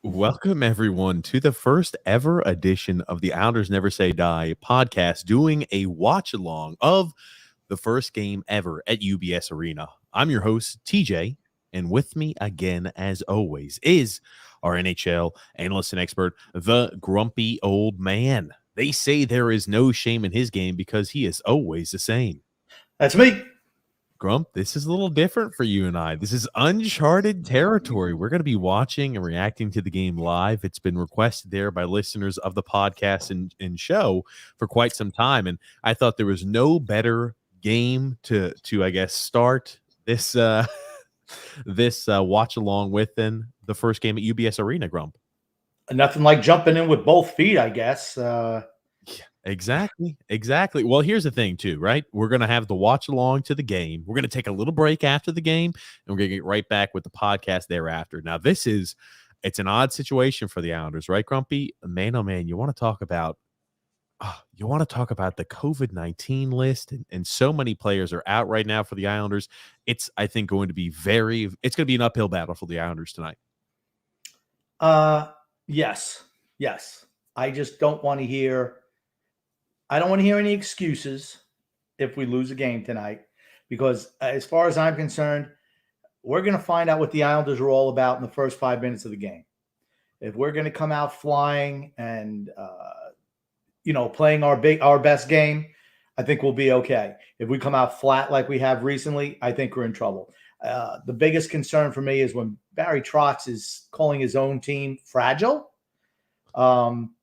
Welcome, everyone, to the first ever edition of the Islanders Never Say Die podcast, doing a watch along of the first game ever at UBS Arena. I'm your host, TJ, and with me again, as always, is our NHL analyst and expert, the grumpy old man. They say there is no shame in his game because he is always the same. That's me. Grump, this is a little different for you and I. This is uncharted territory. We're going to be watching and reacting to the game live. It's been requested there by listeners of the podcast and show for quite some time. And I thought there was no better game to I guess, start this watch along with than the first game at UBS Arena, Grump. Nothing like jumping in with both feet, I guess. Exactly. Well, here's the thing, too, right? We're going to have the watch along to the game. We're going to take a little break after the game, and we're going to get right back with the podcast thereafter. Now, it's an odd situation for the Islanders, right, Grumpy? Man, oh man, you want to talk about the COVID-19 list, and so many players are out right now for the Islanders. It's, I think, going to be it's going to be an uphill battle for the Islanders tonight. Yes. I just don't want to hear. I don't want to hear any excuses if we lose a game tonight, because as far as I'm concerned, we're going to find out what the Islanders are all about in the first 5 minutes of the game. If we're going to come out flying and playing our best game, I think we'll be okay. If we come out flat like we have recently, I think we're in trouble. The biggest concern for me is when Barry Trotz is calling his own team fragile.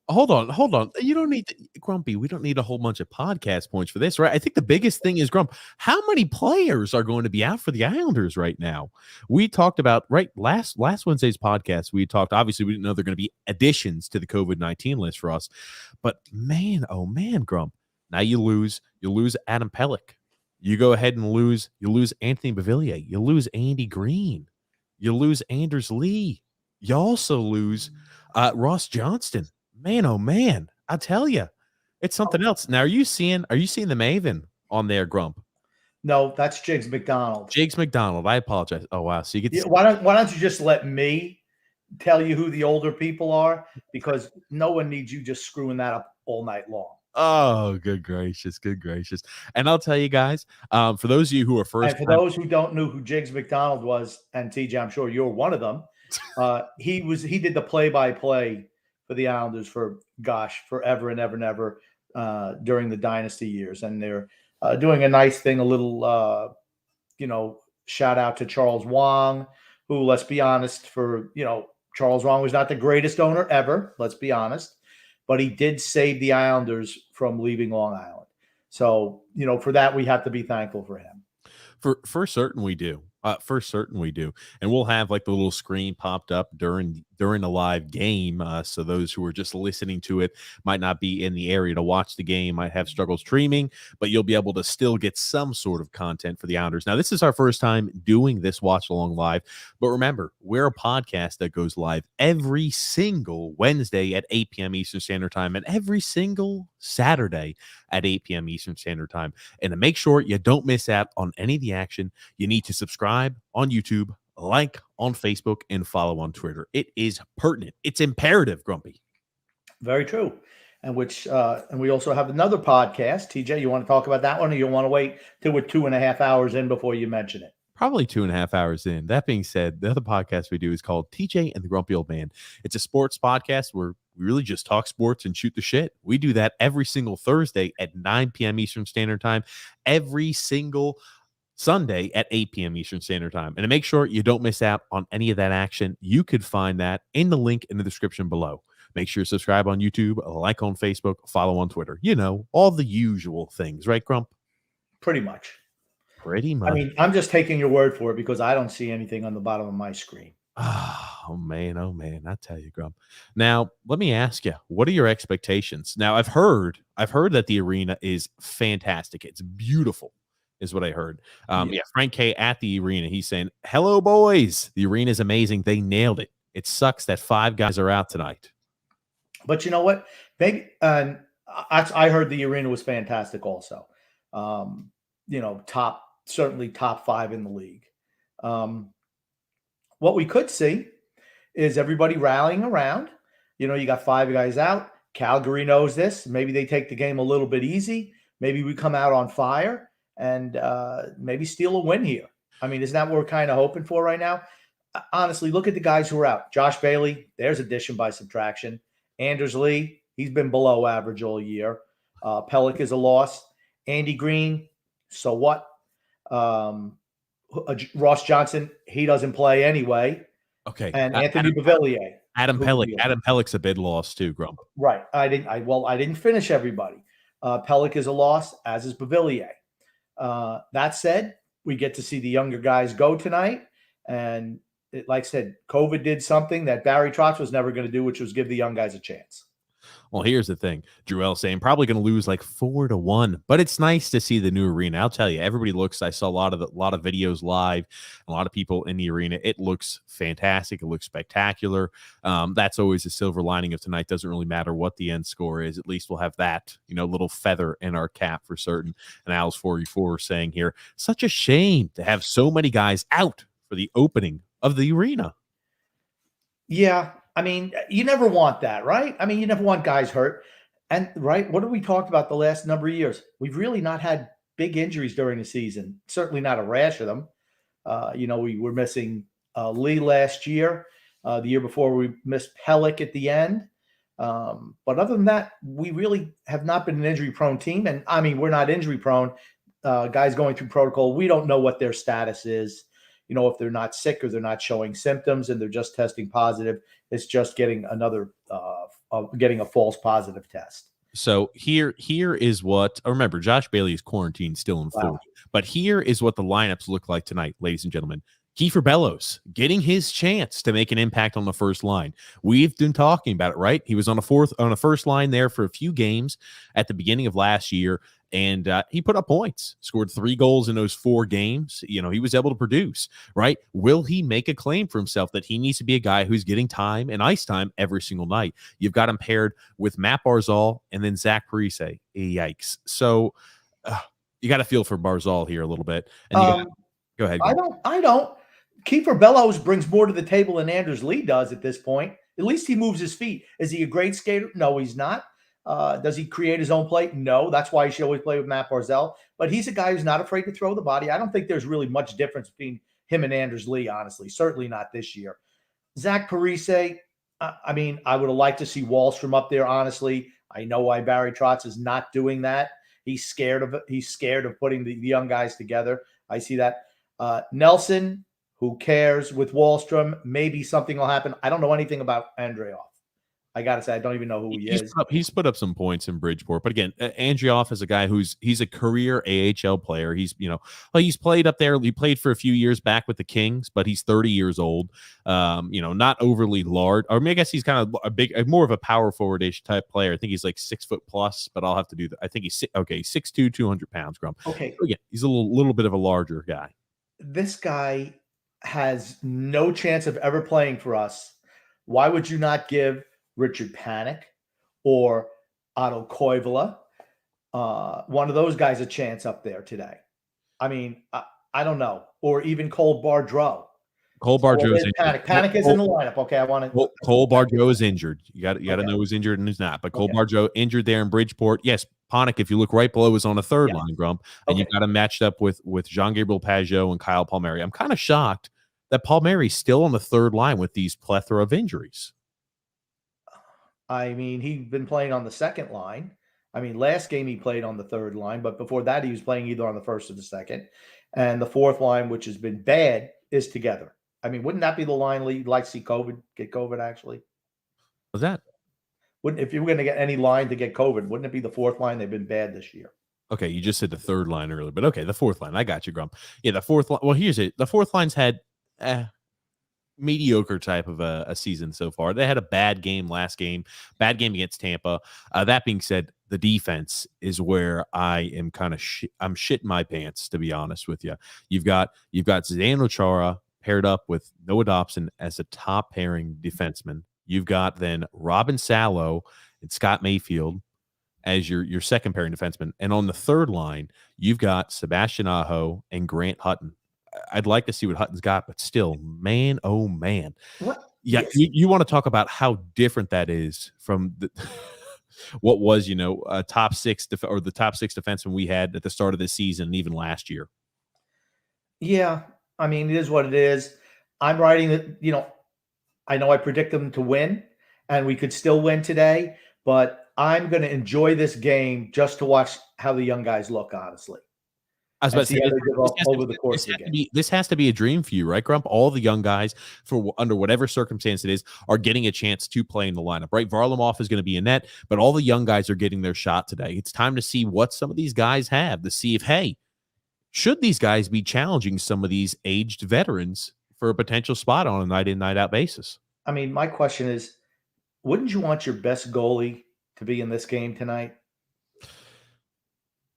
Hold on. You don't need Grumpy. We don't need a whole bunch of podcast points for this, right? I think the biggest thing is, Grump, how many players are going to be out for the Islanders right now? We talked about, right, last Wednesday's podcast, we talked, obviously we didn't know there are going to be additions to the COVID-19 list for us, but man, oh man, Grump, now you lose Adam Pelech. You go ahead and you lose Anthony Beauvillier. You lose Andy Green. You lose Anders Lee. You also lose Ross Johnston. Man, oh man, I tell you, it's something else. Now, are you seeing the Maven on there, Grump? No, that's Jiggs McDonald. Jiggs McDonald. I apologize. Oh wow, so you get why don't you just let me tell you who the older people are, because no one needs you just screwing that up all night long. Oh, good gracious. And I'll tell you guys, for those of you who are first, and for those who don't know who Jiggs McDonald was, and TJ, I'm sure you're one of them. He did the play-by-play for the Islanders for forever and ever during the dynasty years, and they're doing a nice thing, a little shout out to Charles Wang, who, let's be honest, Charles Wang was not the greatest owner ever, let's be honest, but he did save the Islanders from leaving Long Island. So, for that, we have to be thankful for him. For certain we do. And we'll have like the little screen popped up during a live game. So those who are just listening to it might not be in the area to watch the game, might have struggle streaming, but you'll be able to still get some sort of content for the Islanders. Now, this is our first time doing this watch along live, but remember, we're a podcast that goes live every single Wednesday at 8 p.m. Eastern Standard Time and every single Saturday at 8 p.m. Eastern Standard Time. And to make sure you don't miss out on any of the action, you need to subscribe on YouTube, like on Facebook, and follow on Twitter. It is pertinent. It's imperative, Grumpy. Very true. And we also have another podcast. TJ, you want to talk about that one, or you want to wait till we're 2.5 hours in before you mention it? Probably 2.5 hours in. That being said, the other podcast we do is called TJ and the Grumpy Old Man. It's a sports podcast where we really just talk sports and shoot the shit. We do that every single Thursday at 9 p.m. Eastern Standard Time, every single Sunday at 8 p.m. Eastern Standard Time. And to make sure you don't miss out on any of that action, you could find that in the link in the description below. Make sure you subscribe on YouTube, like on Facebook, follow on Twitter. All the usual things, right, Grump? Pretty much. I mean, I'm just taking your word for it because I don't see anything on the bottom of my screen. Oh man, I tell you, Grump. Now, let me ask you, what are your expectations? Now, I've heard that the arena is fantastic. It's beautiful, is what I heard. Frank K at the arena, he's saying, "Hello, boys. The arena is amazing. They nailed it. It sucks that 5 guys are out tonight." But you know what? Maybe I heard the arena was fantastic also. Certainly top 5 in the league. What we could see is everybody rallying around. You know, you got 5 guys out. Calgary knows this. Maybe they take the game a little bit easy. Maybe we come out on fire and maybe steal a win here. I mean, isn't that what we're kind of hoping for right now? Honestly, look at the guys who are out. Josh Bailey, there's addition by subtraction. Anders Lee, he's been below average all year. Pellick is a loss. Andy Green, so what? Ross Johnson, he doesn't play anyway. Okay. And Anthony Beauvillier. Adam Pellick's a bid loss too, Grump. Right. I didn't finish everybody. Pellick is a loss, as is Beauvillier. That said, we get to see the younger guys go tonight. And like I said, COVID did something that Barry Trotz was never going to do, which was give the young guys a chance. Well, here's the thing. Drewell saying probably going to lose like 4-1, but it's nice to see the new arena. I'll tell you, everybody looks. I saw a lot of videos live, a lot of people in the arena. It looks fantastic. It looks spectacular. That's always a silver lining of tonight. Doesn't really matter what the end score is. At least we'll have that, little feather in our cap for certain. And Al's 44 saying here, such a shame to have so many guys out for the opening of the arena. Yeah. I mean, you never want that, right? I mean, you never want guys hurt. And, right, what have we talked about the last number of years? We've really not had big injuries during the season, certainly not a rash of them. We were missing Lee last year. The year before, we missed Pellick at the end. But other than that, we really have not been an injury-prone team. And, I mean, we're not injury-prone. Guys going through protocol, we don't know what their status is. If they're not sick or they're not showing symptoms and they're just testing positive, it's just getting getting a false positive test. So here is what, remember, Josh Bailey is quarantined still in Florida, but here is what the lineups look like tonight, ladies and gentlemen. Kiefer Bellows getting his chance to make an impact on the first line. We've been talking about it, right? He was on a first line there for a few games at the beginning of last year. And he put up points, scored 3 goals in those 4 games. He was able to produce, right? Will he make a claim for himself that he needs to be a guy who's getting time and ice time every single night? You've got him paired with Matt Barzal and then Zach Parise. Yikes. So you got to feel for Barzal here a little bit. And go ahead. I don't. Kiefer Bellows brings more to the table than Anders Lee does at this point. At least he moves his feet. Is he a great skater? No, he's not. Does he create his own play? No. That's why he should always play with Matt Barzal. But he's a guy who's not afraid to throw the body. I don't think there's really much difference between him and Anders Lee, honestly. Certainly not this year. Zach Parise, I mean, I would have liked to see Wahlstrom up there, honestly. I know why Barry Trotz is not doing that. He's scared of it. He's scared of putting the young guys together. I see that. Nelson, who cares with Wahlstrom? Maybe something will happen. I don't know anything about Andreoff. I got to say, I don't even know who he is. He's put up some points in Bridgeport. But again, Andreoff is a guy he's a career AHL player. He's played up there. He played for a few years back with the Kings, but he's 30 years old. Not overly large. Or I guess he's kind of more of a power forward-ish type player. I think he's like 6 foot plus, but I'll have to do that. I think he's 6'2", 200 pounds, Grump. Okay. So again, he's a little bit of a larger guy. This guy has no chance of ever playing for us. Why would you not give Richard Panik or Otto Koivula, one of those guys, a chance up there today? I mean, I don't know. Or even Cole Bardreau. Cole Bardreau is injured. Panik is in the lineup. Okay, I want to. Cole Bardreau is injured. You got to know who's injured and who's not. But Cole Bardreau injured there in Bridgeport. Yes, Panik, if you look right below, is on a third line, Grump, and you've got him matched up with Jean-Gabriel Pageau and Kyle Palmieri. I'm kind of shocked that Palmieri's still on the third line with these plethora of injuries. I mean, he's been playing on the second line. I mean, last game he played on the third line, but before that he was playing either on the first or the second. And the fourth line, which has been bad, is together. I mean, wouldn't that be the line you'd like to see get COVID actually? What's that? If you were going to get any line to get COVID, wouldn't it be the fourth line? They've been bad this year. Okay, you just said the third line earlier, but okay, the fourth line. I got you, Grump. Yeah, the fourth line. Well, here's it. The fourth line's had mediocre type of a season so far. They had a bad game last game, bad game against Tampa. That being said, the defense is where I am kind of I'm shitting my pants, to be honest with you. You've got Zdeno Chara paired up with Noah Dobson as a top pairing defenseman. You've got then Robin Salo and Scott Mayfield as your second pairing defenseman. And on the third line, you've got Sebastian Aho and Grant Hutton. I'd like to see what Hutton's got, but still, man, oh man. Yeah, Yes. you want to talk about how different that is from the what was, a or the top 6 defenseman we had at the start of the season and even last year. Yeah. I mean, it is what it is. I'm writing it, I know I predict them to win, and we could still win today, but I'm going to enjoy this game just to watch how the young guys look, honestly, I was about and to say see how they develop over the course of the game. this has to be a dream for you, right, Grump? All the young guys, under whatever circumstance it is, are getting a chance to play in the lineup, right? Varlamov is going to be in net, but all the young guys are getting their shot today. It's time to see what some of these guys have, to see if, hey, should these guys be challenging some of these aged veterans for a potential spot on a night in, night out basis? I mean, my question is, wouldn't you want your best goalie to be in this game tonight?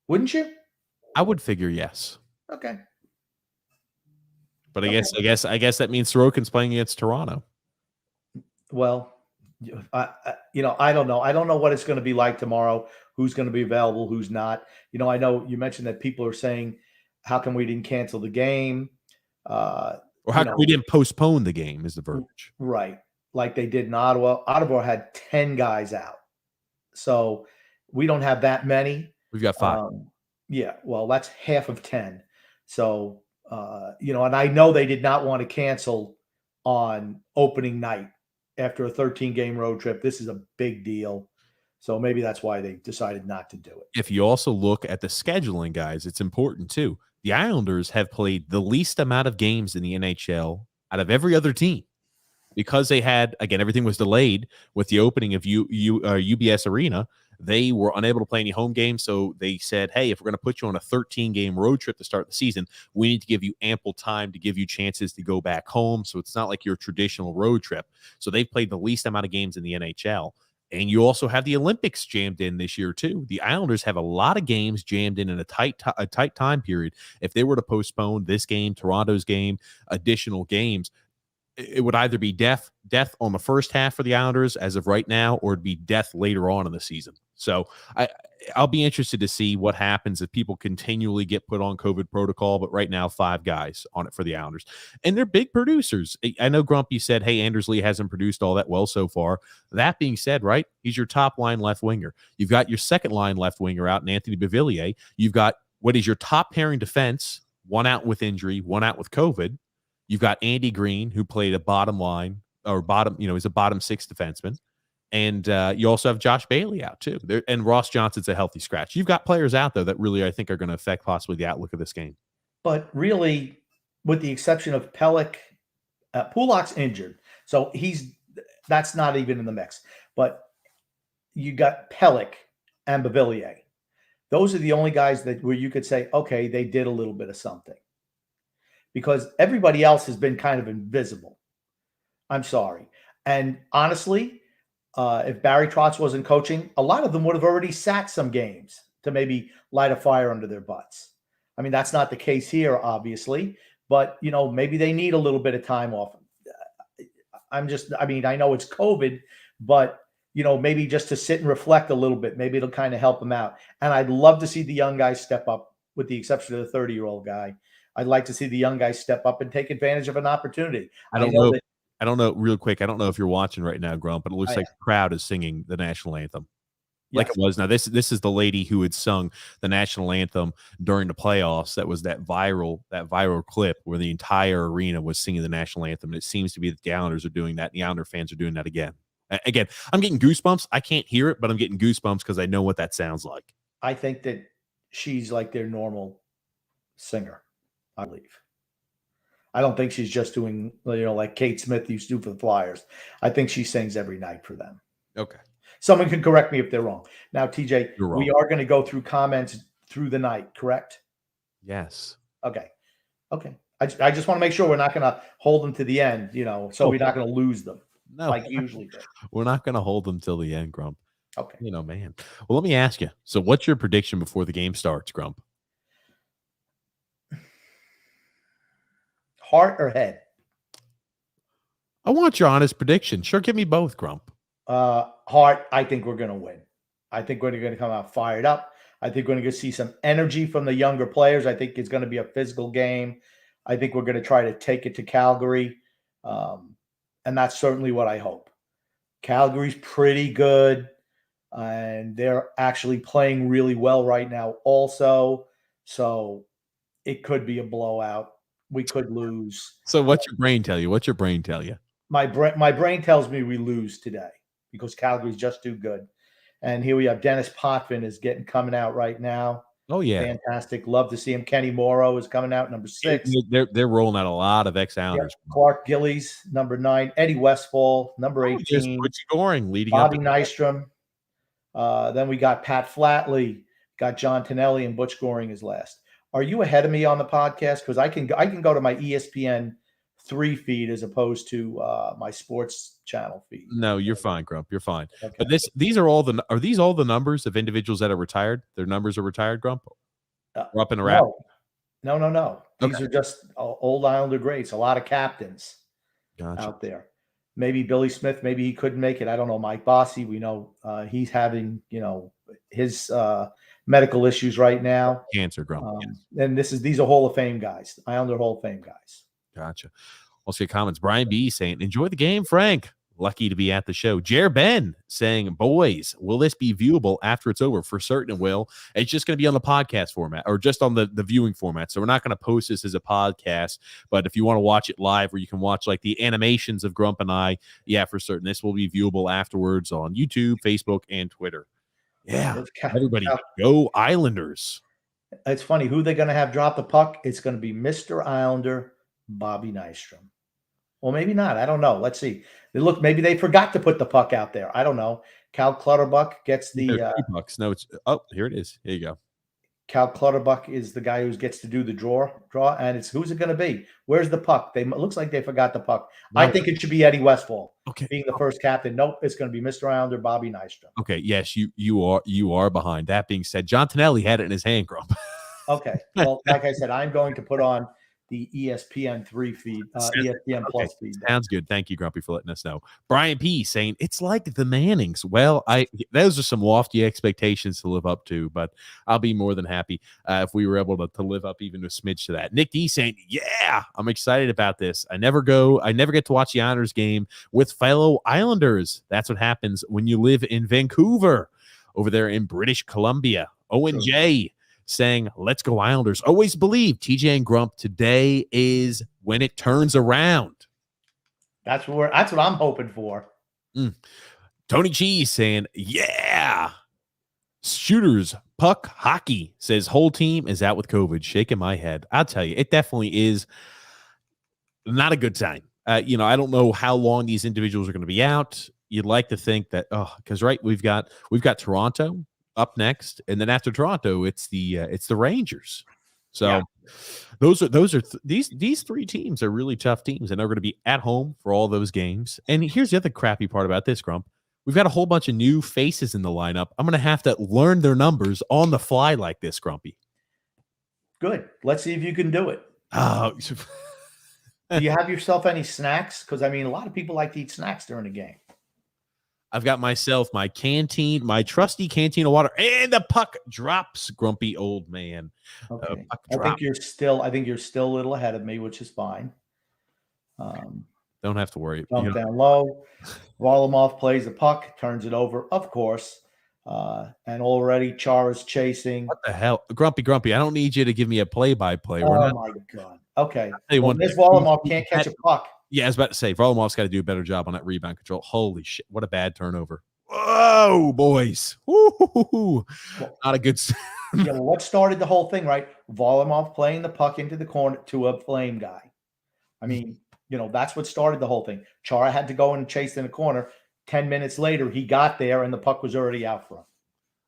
Wouldn't you? I would figure yes. Okay. But Okay. I guess that means Sorokin's playing against Toronto. Well, I don't know. I don't know what it's going to be like tomorrow. Who's going to be available? Who's not? I know you mentioned that people are saying, "How come we didn't cancel the game?" Or how come we didn't postpone the game is the verbiage. Right, like they did in Ottawa. Ottawa had 10 guys out, so we don't have that many. We've got 5. Yeah, well, that's half of 10. So, and I know they did not want to cancel on opening night after a 13-game road trip. This is a big deal. So maybe that's why they decided not to do it. If you also look at the scheduling, guys, it's important too. The Islanders have played the least amount of games in the NHL out of every other team because they had, again, everything was delayed with the opening of UBS Arena. They were unable to play any home games, so they said, hey, if we're going to put you on a 13-game road trip to start the season, we need to give you ample time to give you chances to go back home, so it's not like your traditional road trip. So they've played the least amount of games in the NHL. And you also have the Olympics jammed in this year, too. The Islanders have a lot of games jammed in a tight time period. If they were to postpone this game, Toronto's game, additional games, it would either be death on the first half for the Islanders as of right now, or it'd be death later on in the season. So I'll be interested to see what happens if people continually get put on COVID protocol. But right now, 5 guys on it for the Islanders, and they're big producers. I know Grumpy said, hey, Anders Lee hasn't produced all that well so far. That being said, right, he's your top line left winger. You've got your second line left winger out in Anthony Beauvillier. You've got what is your top pairing defense, one out with injury, one out with COVID. You've got Andy Green, who played a bottom line or bottom, he's a bottom 6 defenseman. And you also have Josh Bailey out too. And Ross Johnson's a healthy scratch. You've got players out there that really, I think, are going to affect possibly the outlook of this game. But really, with the exception of Pelech, Pulak's injured. So that's not even in the mix. But you got Pelech and Beauvillier. Those are the only guys where you could say, okay, they did a little bit of something. Because everybody else has been kind of invisible. I'm sorry. And honestly, if Barry Trotz wasn't coaching, a lot of them would have already sat some games to maybe light a fire under their butts. I mean, that's not the case here, obviously, but, maybe they need a little bit of time off. I know it's COVID, but, maybe just to sit and reflect a little bit, maybe it'll kind of help them out. And I'd love to see the young guys step up, with the exception of the 30-year-old guy. I'd like to see the young guys step up and take advantage of an opportunity. I don't know, real quick. I don't know if you're watching right now, Grump, but it looks like the crowd is singing the national anthem. Like it was. Now, this is the lady who had sung the national anthem during the playoffs. That was that viral clip where the entire arena was singing the national anthem. And it seems to be that the Islanders are doing that. And the Islander fans are doing that again. Again, I'm getting goosebumps. I can't hear it, but I'm getting goosebumps because I know what that sounds like. I think that she's like their normal singer, I believe. I don't think she's just doing, like Kate Smith used to do for the Flyers. I think she sings every night for them. Okay. Someone can correct me if they're wrong. Now, TJ, we are going to go through comments through the night, correct? Yes. Okay. I just want to make sure we're not going to hold them to the end, so we're not going to lose them. No. Like usually do. We're not going to hold them till the end, Grump. Okay. Man. Well, let me ask you. So what's your prediction before the game starts, Grump? Heart or head? I want your honest prediction. Sure, give me both, Grump. Heart, I think we're going to win. I think we're going to come out fired up. I think we're going to see some energy from the younger players. I think it's going to be a physical game. I think we're going to try to take it to Calgary. And and that's certainly what I hope. Calgary's pretty good, and they're actually playing really well right now also. So it could be a blowout. We could lose. So what's your brain tell you? What's your brain tell you? My brain tells me we lose today because Calgary's just too good. And here we have Dennis Potvin is coming out right now. Oh yeah, Fantastic. Love to see him. Kenny Morrow is coming out, number 6. they're rolling out a lot of ex-Islanders. Yep. Clark Gillies, number 9. Eddie Westfall, number 18. Butchie Goring leading Bobby up. Nystrom. Then we got Pat Flatley, got John Tonelli, and Butch Goring is last. Are you ahead of me on the podcast? Because I can go to my ESPN 3 feed as opposed to my sports channel feed. No, you're fine, Grump. You're fine. Okay. But these are these all the numbers of individuals that are retired? Their numbers are retired, Grump? Or up in a wrap? No. These are just old Islander greats. A lot of captains out there. Maybe Billy Smith. Maybe he couldn't make it. I don't know. Mike Bossy. We know he's having his medical issues right now. Cancer, Grump. And these are Hall of Fame guys. Islander Hall of Fame guys. Gotcha. We'll see comments. Brian B saying, enjoy the game, Frank. Lucky to be at the show. Jer Ben saying, boys, will this be viewable after it's over? For certain it will. It's just going to be on the podcast format or just on the viewing format. So we're not going to post this as a podcast. But if you want to watch it live where you can watch like the animations of Grump and I, yeah, for certain. This will be viewable afterwards on YouTube, Facebook, and Twitter. Yeah. Everybody go Islanders. It's funny. Who they're going to have drop the puck? It's going to be Mr. Islander, Bobby Nystrom. Well, maybe not. I don't know. Let's see. Look, maybe they forgot to put the puck out there. I don't know. Cal Clutterbuck gets the bucks. No, it's here it is. Here you go. Cal Clutterbuck is the guy who gets to do the draw, and who's it going to be? Where's the puck? Looks like they forgot the puck. No. I think it should be Eddie Westfall. Okay. Being the first captain. Nope, it's going to be Mr. Islander, Bobby Nystrom. Okay, yes, you are behind. That being said, John Tonelli had it in his hand, Grump. Okay. Well, like I said, I'm going to put on the ESPN 3 feed, ESPN Plus feed. Sounds good. Thank you, Grumpy, for letting us know. Brian P saying it's like the Mannings. Well, those are some lofty expectations to live up to, but I'll be more than happy if we were able to live up even a smidge to that. Nick D saying, yeah, I'm excited about this. I never get to watch the Islanders game with fellow Islanders. That's what happens when you live in Vancouver, over there in British Columbia. Owen J saying, let's go Islanders. Always believe TJ and Grump, today is when it turns around. That's what I'm hoping for. Tony Cheese saying, yeah. Shooters Puck Hockey says, whole team is out with COVID. Shaking my head. I'll tell you, it definitely is not a good sign. I don't know how long these individuals are going to be out. You'd like to think that, because we've got Toronto up next, and then after Toronto, it's the Rangers. So these 3 teams are really tough teams, and they're going to be at home for all those games. And here's the other crappy part about this, Grump. We've got a whole bunch of new faces in the lineup. I'm going to have to learn their numbers on the fly like this, Grumpy. Good. Let's see if you can do it. Do you have yourself any snacks? Because a lot of people like to eat snacks during the game. I've got myself my trusty canteen of water, and the puck drops, Grumpy old man. Okay. I think you're still a little ahead of me, which is fine. Don't have to worry. Dump down low. Varlamov plays the puck, turns it over, of course. And already Chara's chasing. What the hell? Grumpy. I don't need you to give me a play-by-play. Oh, my God. Okay. This Varlamov can't catch a puck. Yeah, I was about to say, Varlamov's got to do a better job on that rebound control. Holy shit, what a bad turnover. Whoa, boys. Woo-hoo-hoo-hoo. Not a good what started the whole thing, right? Varlamov playing the puck into the corner to a Flame guy. That's what started the whole thing. Chara had to go and chase in the corner. 10 minutes later, he got there, and the puck was already out front.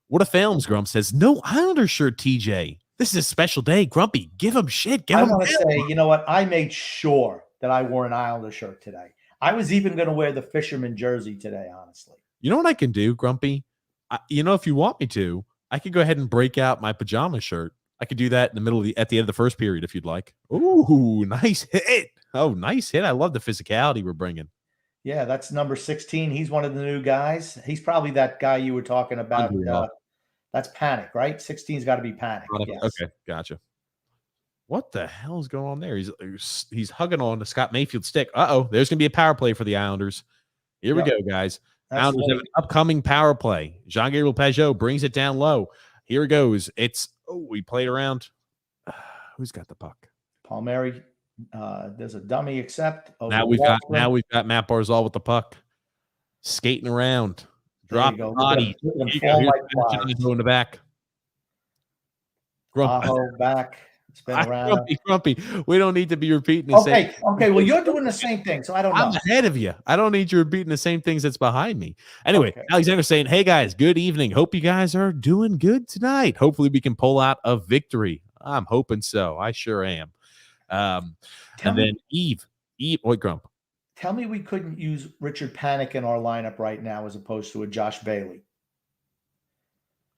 What a Films, Grump says, no Islander shirt, TJ. This is a special day. Grumpy, give him shit. I want to say, you know what? I made sure that I wore an Islander shirt today. I was even going to wear the fisherman jersey today, honestly. You know what I can do, Grumpy? If you want me to, I could go ahead and break out my pajama shirt. I could do that in the middle of at the end of the first period if you'd like. Ooh, nice hit. Oh, nice hit. I love the physicality we're bringing. Yeah, that's number 16. He's one of the new guys. He's probably that guy you were talking about. That's Panic, right? 16's got to be Panic. Yes. Okay, gotcha. What the hell is going on there? He's hugging on to Scott Mayfield's stick. There's going to be a power play for the Islanders. Here we go, guys. That's Islanders have an upcoming power play. Jean-Gabriel Pageau brings it down low. Here it goes. We played around. Who's got the puck? Palmieri. There's a dummy accept. Now we've got Matt Barzal with the puck, skating around, drop the body. In the back. Aho back. Spin around. Grumpy. We don't need to be repeating the same. Okay. Well, you're doing the same thing, so I don't know. I'm ahead of you. I don't need you repeating the same things that's behind me. Anyway, Alexander saying, "Hey guys, good evening. Hope you guys are doing good tonight. Hopefully, we can pull out a victory. I'm hoping so. I sure am." Then Eve, what Grump? Tell me we couldn't use Richard Panik in our lineup right now as opposed to a Josh Bailey.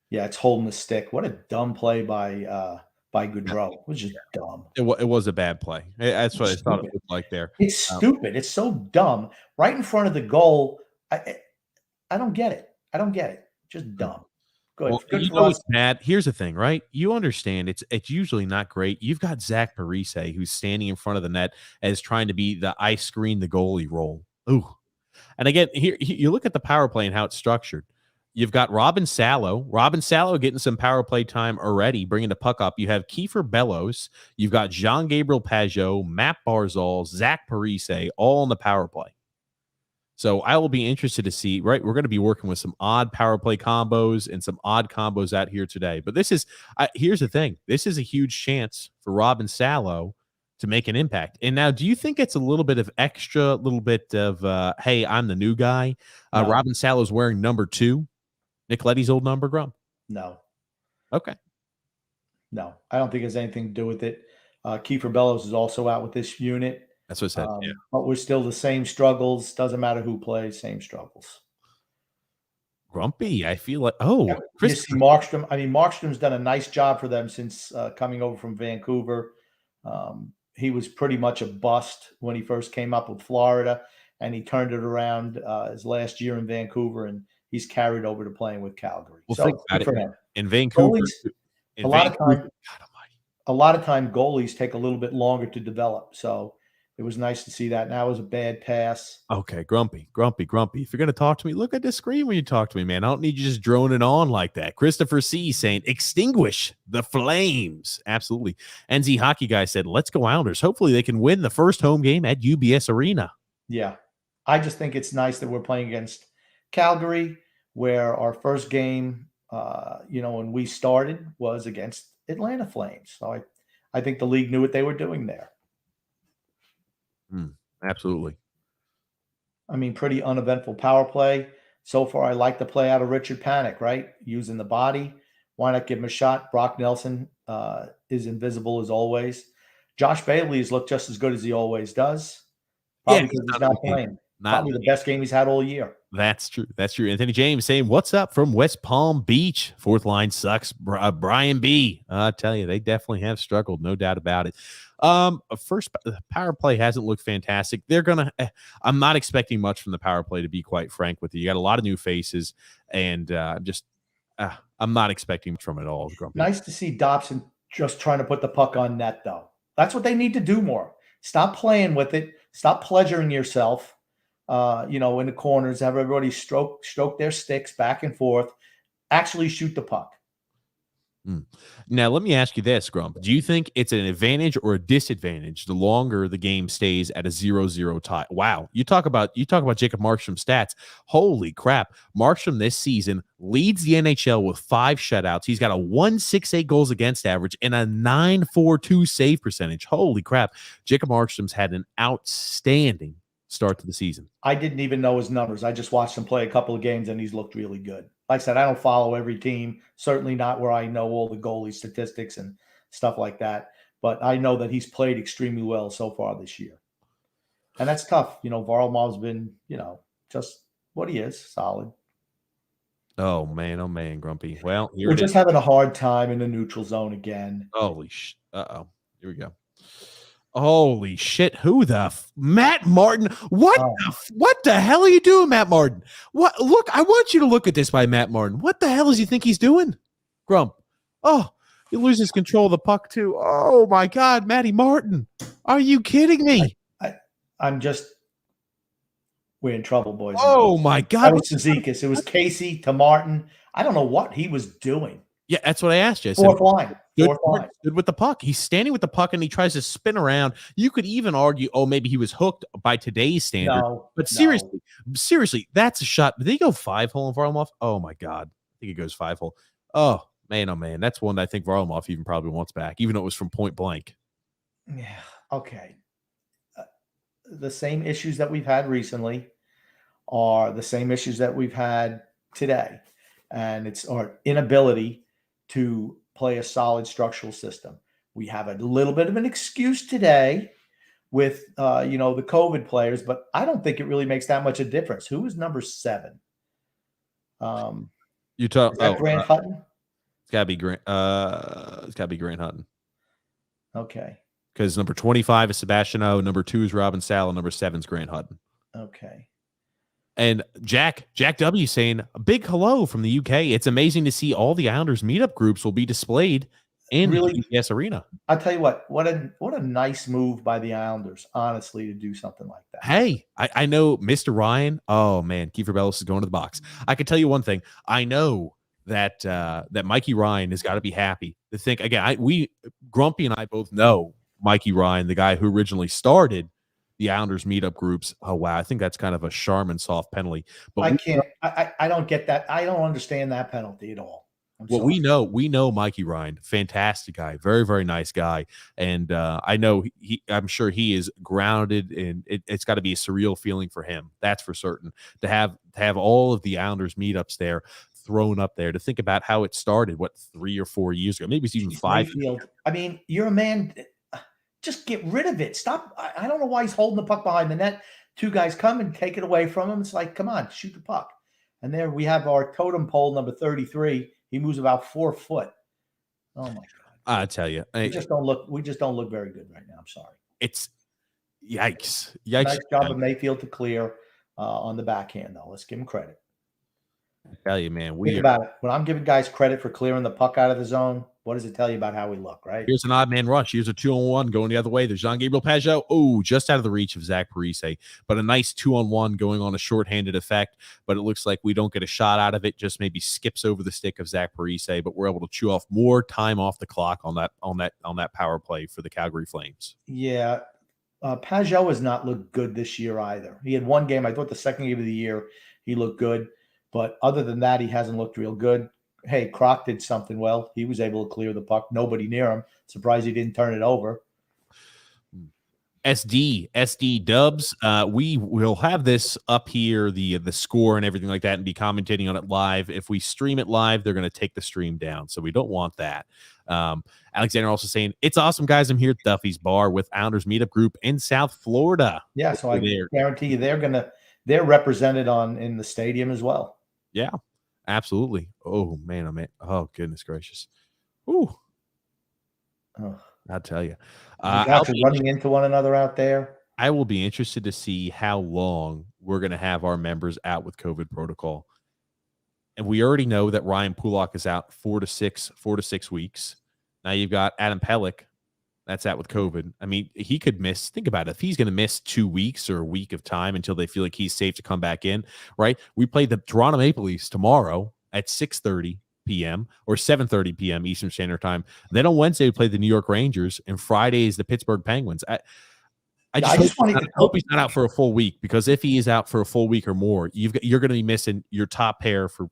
Yeah, it's holding the stick. What a dumb play by Goudreau. It was just dumb. It was a bad play. That's what I thought it looked like there. It's stupid. It's so dumb. Right in front of the goal. I don't get it. Just dumb. Good. Good for us. Matt, here's the thing, right? You understand it's usually not great. You've got Zach Parise who's standing in front of the net as trying to be the I screen the goalie role. Ooh. And again, here you look at the power play and how it's structured. You've got Robin Salo getting some power play time already, bringing the puck up. You have Kiefer Bellows. You've got Jean-Gabriel Pageau, Matt Barzal, Zach Parise, all in the power play. So I will be interested to see, right? We're going to be working with some odd power play combos and some odd combos out here today. But here's the thing. This is a huge chance for Robin Salo to make an impact. And now, do you think it's a little bit of hey, I'm the new guy? No. Robin Salo's wearing number 2. Nick Leddy's old number, Grump? No. Okay. No, I don't think it has anything to do with it. Kiefer Bellows is also out with this unit. That's what I said. Yeah. But we're still the same struggles. Doesn't matter who plays, same struggles. Grumpy, I feel like, you see Markstrom. I mean, Markstrom's done a nice job for them since coming over from Vancouver. He was pretty much a bust when he first came up with Florida, and he turned it around his last year in Vancouver, and he's carried over to playing with Calgary. Well, think about it. In Vancouver, a lot of time goalies take a little bit longer to develop. So it was nice to see that. Now it was a bad pass. Okay, Grumpy. If you're going to talk to me, look at the screen when you talk to me, man. I don't need you just droning on like that. Christopher C. saying, extinguish the flames. Absolutely. NZ Hockey Guy said, let's go Islanders. Hopefully they can win the first home game at UBS Arena. Yeah. I just think it's nice that we're playing against Calgary, where our first game, when we started, was against Atlanta Flames. So I think the league knew what they were doing there. Absolutely. I mean, pretty uneventful power play. So far, I like the play out of Richard Panik, right? Using the body. Why not give him a shot? Brock Nelson is invisible as always. Josh Bailey has looked just as good as he always does. Probably because he's not playing. Probably the best game he's had all year. That's true. Anthony James saying, what's up from West Palm Beach? Fourth line sucks. Brian B. I tell you, they definitely have struggled. No doubt about it. First, the power play hasn't looked fantastic. I'm not expecting much from the power play, to be quite frank with you. You got a lot of new faces, and I'm not expecting much from it all. Grumpy. Nice to see Dobson just trying to put the puck on net, though. That's what they need to do more. Stop playing with it. Stop pleasuring yourself. In the corners, have everybody stroke their sticks back and forth, actually shoot the puck. Now, let me ask you this, Grump. Do you think it's an advantage or a disadvantage the longer the game stays at a 0-0 tie? Wow. You talk about Jacob Markstrom's stats. Holy crap. Markstrom this season leads the NHL with 5 shutouts. He's got a 1.68 goals against average and a 9.42 save percentage. Holy crap. Jacob Markstrom's had an outstanding start to the season. I didn't even know his numbers. I just watched him play a couple of games, and he's looked really good. Like I said, I don't follow every team, certainly not where I know all the goalie statistics and stuff like that. But I know that he's played extremely well so far this year. And that's tough. Varlamov's been, just what he is, solid. Oh, man, Grumpy. Well, we're just having a hard time in the neutral zone again. Holy shit. Uh-oh. Here we go. Holy shit! Who the Matt Martin? What the hell are you doing, Matt Martin? What? Look, I want you to look at this by Matt Martin. What the hell does he think he's doing, Grump? Oh, He loses control of the puck too. Oh my God, Matty Martin. Are you kidding me? I'm just, we're in trouble, boys. Oh my God. That was Cizikas. It was Casey to Martin. I don't know what he was doing. Yeah, that's what I asked you. I said, Fourth line. Good with the puck. He's standing with the puck and he tries to spin around. You could even argue, oh, maybe he was hooked by today's standard. But seriously, that's a shot. Did he go 5-hole in Varlamov? Oh my God. I think he goes 5-hole. Oh man. That's one that I think Varlamov even probably wants back, even though it was from point blank. Yeah. Okay. The same issues that we've had recently are the same issues that we've had today. And it's our inability to play a solid structural system. We have a little bit of an excuse today with, the COVID players, but I don't think it really makes that much a difference. Who is number 7? You talk Grant Hutton? It's gotta be Grant. It's gotta be Grant Hutton. Okay. Because number 25 is Sebastian O, number 2 is Robin Sala, number 7 is Grant Hutton. Okay. And Jack W saying a big hello from the UK. It's amazing to see all the Islanders meetup groups will be displayed in UBS Arena. I'll tell you what a nice move by the Islanders, honestly, to do something like that. Hey, I know Mr. Ryan. Oh man, Kiefer Bellis is going to the box. I can tell you one thing. I know that Mikey Ryan has got to be happy to think again. Grumpy and I both know Mikey Ryan, the guy who originally started the Islanders meetup groups. Oh wow, I think that's kind of a Charmin soft penalty. But I don't get that. I don't understand that penalty at all. We know Mikey Ryan, fantastic guy, very, very nice guy. And I know I'm sure he is grounded, and it's got to be a surreal feeling for him. That's for certain. To have all of the Islanders meetups there thrown up there, to think about how it started, 3 or 4 years ago, maybe it's even 5. I mean, you're a man. Just get rid of it. Stop. I don't know why he's holding the puck behind the net. 2 guys come and take it away from him. It's like, come on, shoot the puck. And there we have our totem pole, number 33. He moves about 4 foot. Oh my God! I tell you, we just don't look very good right now. I'm sorry. It's yikes. Nice job of Mayfield to clear on the backhand, though. Let's give him credit. I tell you, man. Think about it. When I'm giving guys credit for clearing the puck out of the zone, what does it tell you about how we look, right? Here's an odd man rush. Here's a 2-on-1 going the other way. There's Jean-Gabriel Pageau. Oh, just out of the reach of Zach Parise. But a nice 2-on-1 going on a shorthanded effect. But it looks like we don't get a shot out of it. Just maybe skips over the stick of Zach Parise. But we're able to chew off more time off the clock on that power play for the Calgary Flames. Yeah. Pageau has not looked good this year either. He had one game. I thought the second game of the year he looked good. But other than that, he hasn't looked real good. Hey, Kroc did something well. He was able to clear the puck. Nobody near him. Surprised he didn't turn it over. SD Dubs. We will have this up here, the score and everything like that, and be commentating on it live. If we stream it live, they're going to take the stream down, so we don't want that. Alexander also saying, it's awesome, guys. I'm here at Duffy's Bar with Islanders Meetup Group in South Florida. Yeah, so I guarantee you they're represented in the stadium as well. Yeah, absolutely. Oh man. Oh goodness gracious. Ooh. Oh. I'll tell you. Running into one another out there. I will be interested to see how long we're going to have our members out with COVID protocol. And we already know that Ryan Pulock is out 4 to 6 weeks. Now you've got Adam Pelech. That's out with COVID. I mean, he could miss. Think about it. If he's going to miss 2 weeks or a week of time until they feel like he's safe to come back in, right? We play the Toronto Maple Leafs tomorrow at 6:30 p.m. or 7:30 p.m. Eastern Standard Time. Then on Wednesday, we play the New York Rangers, and Friday is the Pittsburgh Penguins. I hope he's not out for a full week, because if he is out for a full week or more, you're going to be missing your top pair for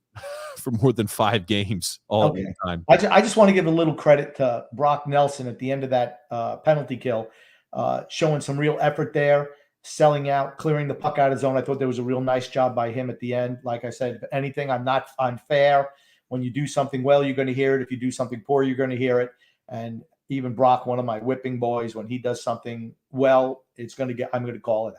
more than 5 games all at one time. I just want to give a little credit to Brock Nelson at the end of that penalty kill, showing some real effort there, selling out, clearing the puck out of zone. I thought there was a real nice job by him at the end. Like I said, if anything, I'm not unfair. When you do something well, you're going to hear it. If you do something poor, you're going to hear it. And even Brock, one of my whipping boys, when he does something well, I'm going to call it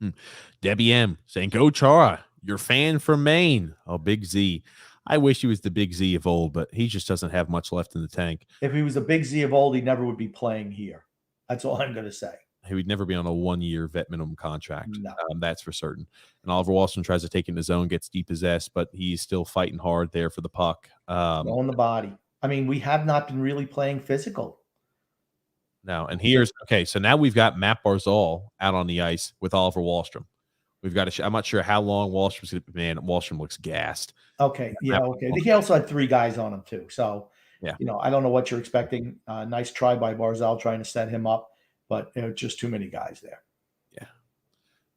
out. Debbie M saying, go Chara, your fan from Maine. Oh, Big Z. I wish he was the Big Z of old, but he just doesn't have much left in the tank. If he was the Big Z of old, he never would be playing here. That's all I'm going to say. He would never be on a 1-year vet minimum contract. No. That's for certain. And Oliver Walston tries to take in his zone, gets depossessed, but he's still fighting hard there for the puck. On the body. I mean, we have not been really playing physical. No, and here's okay. So now we've got Matt Barzal out on the ice with Oliver Wahlstrom. We've got I'm not sure how long Wallstrom's going to be. Man, Wallstrom looks gassed. Okay. Yeah. Okay. He also had 3 guys on him too. So, Yeah. I don't know what you're expecting. Nice try by Barzal trying to set him up, but just too many guys there. Yeah.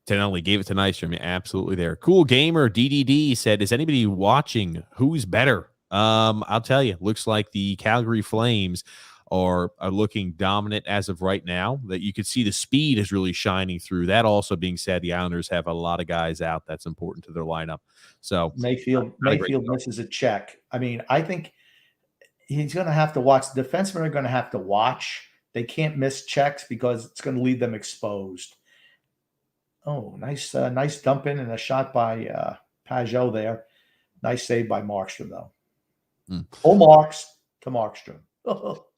Tenelli gave it to Nystrom. Yeah, absolutely there. Cool Gamer DDD said, is anybody watching who's better? I'll tell you, looks like the Calgary Flames are looking dominant as of right now. That you could see the speed is really shining through. That also being said, the Islanders have a lot of guys out. That's important to their lineup. So Mayfield misses a check. I mean, I think he's going to have to watch. The defensemen are going to have to watch. They can't miss checks because it's going to leave them exposed. Oh, nice dump in and a shot by Pajot there. Nice save by Markstrom, though. Full marks to Markstrom.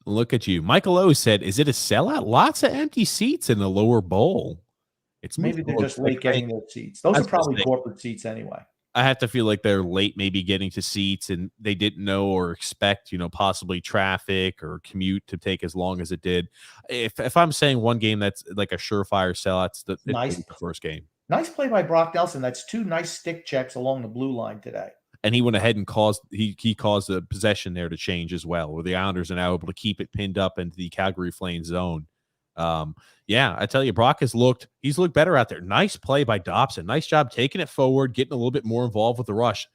Look at you. Michael O said, is it a sellout? Lots of empty seats in the lower bowl. It's maybe they're just late getting their seats. Those are probably corporate seats anyway. I have to feel like they're late maybe getting to seats and they didn't know or expect, possibly traffic or commute to take as long as it did. If I'm saying one game that's like a surefire sellout, it's the first game. Nice play by Brock Nelson. That's 2 nice stick checks along the blue line today. And he went ahead and caused the possession there to change as well, where the Islanders are now able to keep it pinned up into the Calgary Flames zone. Yeah, I tell you, Brock he's looked better out there. Nice play by Dobson. Nice job taking it forward, getting a little bit more involved with the rush.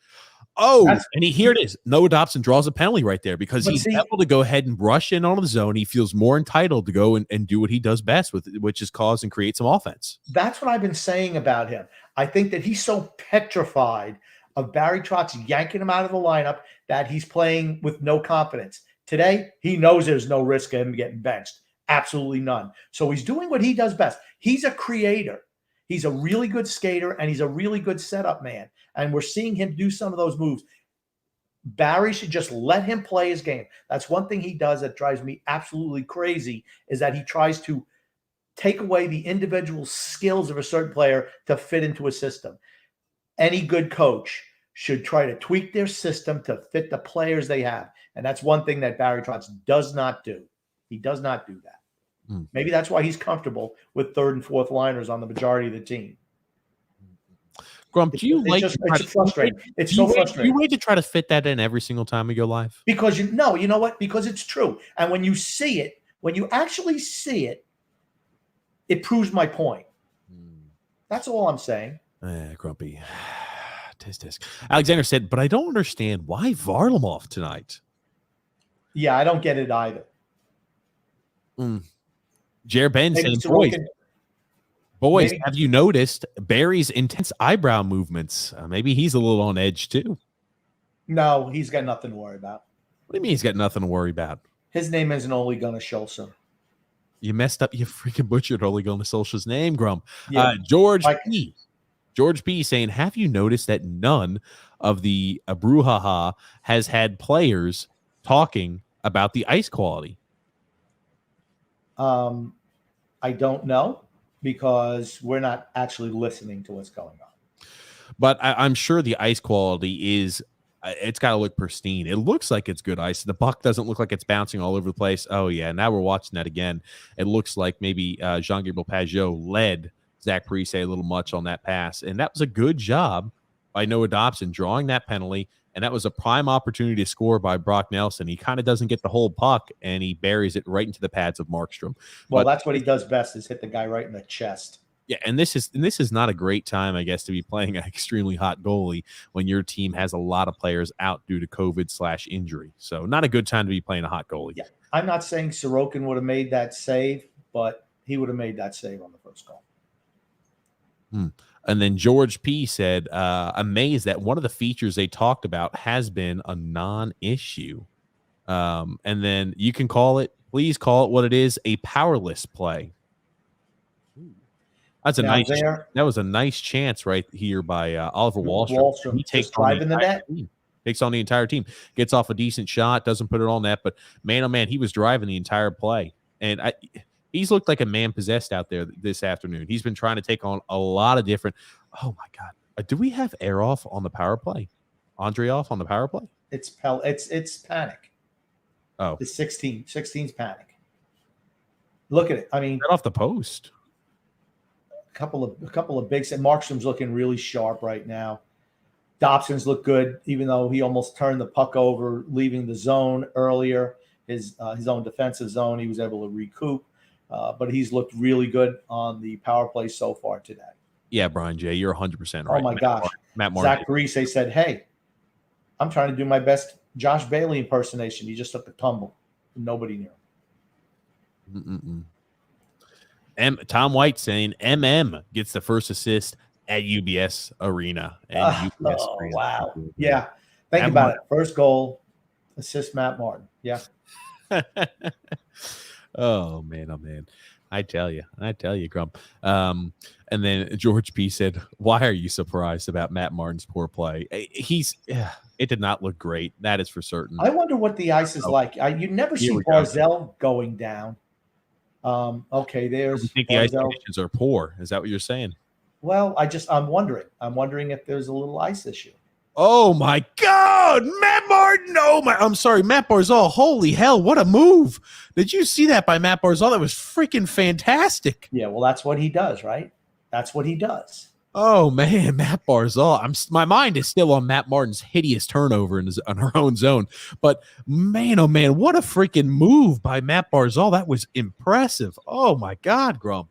Oh, and here it is. Noah Dobson draws a penalty right there because he's able to go ahead and rush in on the zone. He feels more entitled to go and do what he does best with, which is cause and create some offense. That's what I've been saying about him. I think that he's so petrified of Barry Trotz yanking him out of the lineup that he's playing with no confidence. Today, he knows there's no risk of him getting benched. Absolutely none. So he's doing what he does best. He's a creator. He's a really good skater, and he's a really good setup man. And we're seeing him do some of those moves. Barry should just let him play his game. That's one thing he does that drives me absolutely crazy, is that he tries to take away the individual skills of a certain player to fit into a system. Any good coach should try to tweak their system to fit the players they have. And that's one thing that Barry Trotz does not do. He does not do that. Maybe that's why he's comfortable with 3rd and 4th liners on the majority of the team. Grump, do you it's frustrating. It's so frustrating. You wait to try to fit that in every single time we go live? Because you know what? Because it's true. And when you see it, when you actually see it, it proves my point. That's all I'm saying. Grumpy. Tisk. Alexander said, but I don't understand why Varlamov tonight. Yeah, I don't get it either. Jer Ben saying, boys, have you noticed Barry's intense eyebrow movements? Maybe he's a little on edge too. No, he's got nothing to worry about. What do you mean he's got nothing to worry about? His name isn't Ole Gunnar Solskjaer. You messed up. You freaking butchered Ole Gunnar Solskjaer's name, Grump. Yeah. George P saying, have you noticed that none of the brouhaha has had players talking about the ice quality? I don't know, because we're not actually listening to what's going on. But I'm sure the ice quality is, it's got to look pristine. It looks like it's good ice. The puck doesn't look like it's bouncing all over the place. Oh, yeah. Now we're watching that again. It looks like maybe Jean-Gabriel Pajot led Zach Parise a little much on that pass. And that was a good job by Noah Dobson drawing that penalty. And that was a prime opportunity to score by Brock Nelson. He kind of doesn't get the whole puck, and he buries it right into the pads of Markstrom. Well, that's what he does best, is hit the guy right in the chest. Yeah, and this is not a great time, I guess, to be playing an extremely hot goalie when your team has a lot of players out due to COVID/injury. So not a good time to be playing a hot goalie. Yeah, I'm not saying Sorokin would have made that save, but he would have made that save on the first goal. And then George P said, amazed that one of the features they talked about has been a non-issue. And then you can please call it what it is, a powerless play. That's that was a nice chance right here by Oliver Wahlstrom. He takes driving the net. Takes on the entire team, gets off a decent shot, doesn't put it on net, but man, oh man, he was driving the entire play. And he's looked like a man possessed out there this afternoon. He's been trying to take on a lot of different. Oh my God, do we have Air off on the power play? Andre off on the power play? It's panic. Oh, It's 16. 16's panic. Look at it. I mean, right off the post. a couple of bigs, and Markstrom's looking really sharp right now. Dobson's looked good, even though he almost turned the puck over, leaving the zone earlier, his own defensive zone. He was able to recoup, but he's looked really good on the power play so far today. Yeah, Brian J., you're 100% right. Oh my gosh, Matt Martin. Zach Parise said, "Hey, I'm trying to do my best Josh Bailey impersonation. He just took a tumble. Nobody knew." Tom White saying MM gets the first assist at UBS Arena. And UBS Arena. Wow. Yeah. Think about it. First goal, assist Matt Martin. Yeah. Oh man. I tell you, Grump. And then George P said, "Why are you surprised about Matt Martin's poor play? It did not look great. That is for certain." I wonder what the ice is like. You never see Barzell going down. Okay, there's. You think the ice conditions are poor? Is that what you're saying? Well, I'm wondering. I'm wondering if there's a little ice issue. Oh my God, Matt Martin! I'm sorry, Matt Barzal. Holy hell, what a move! Did you see that by Matt Barzal? That was freaking fantastic. Yeah, well, that's what he does, right? That's what he does. Oh man, Matt Barzal. My mind is still on Matt Martin's hideous turnover on her own zone. But man, oh man, what a freaking move by Matt Barzal. That was impressive. Oh my God, Grump.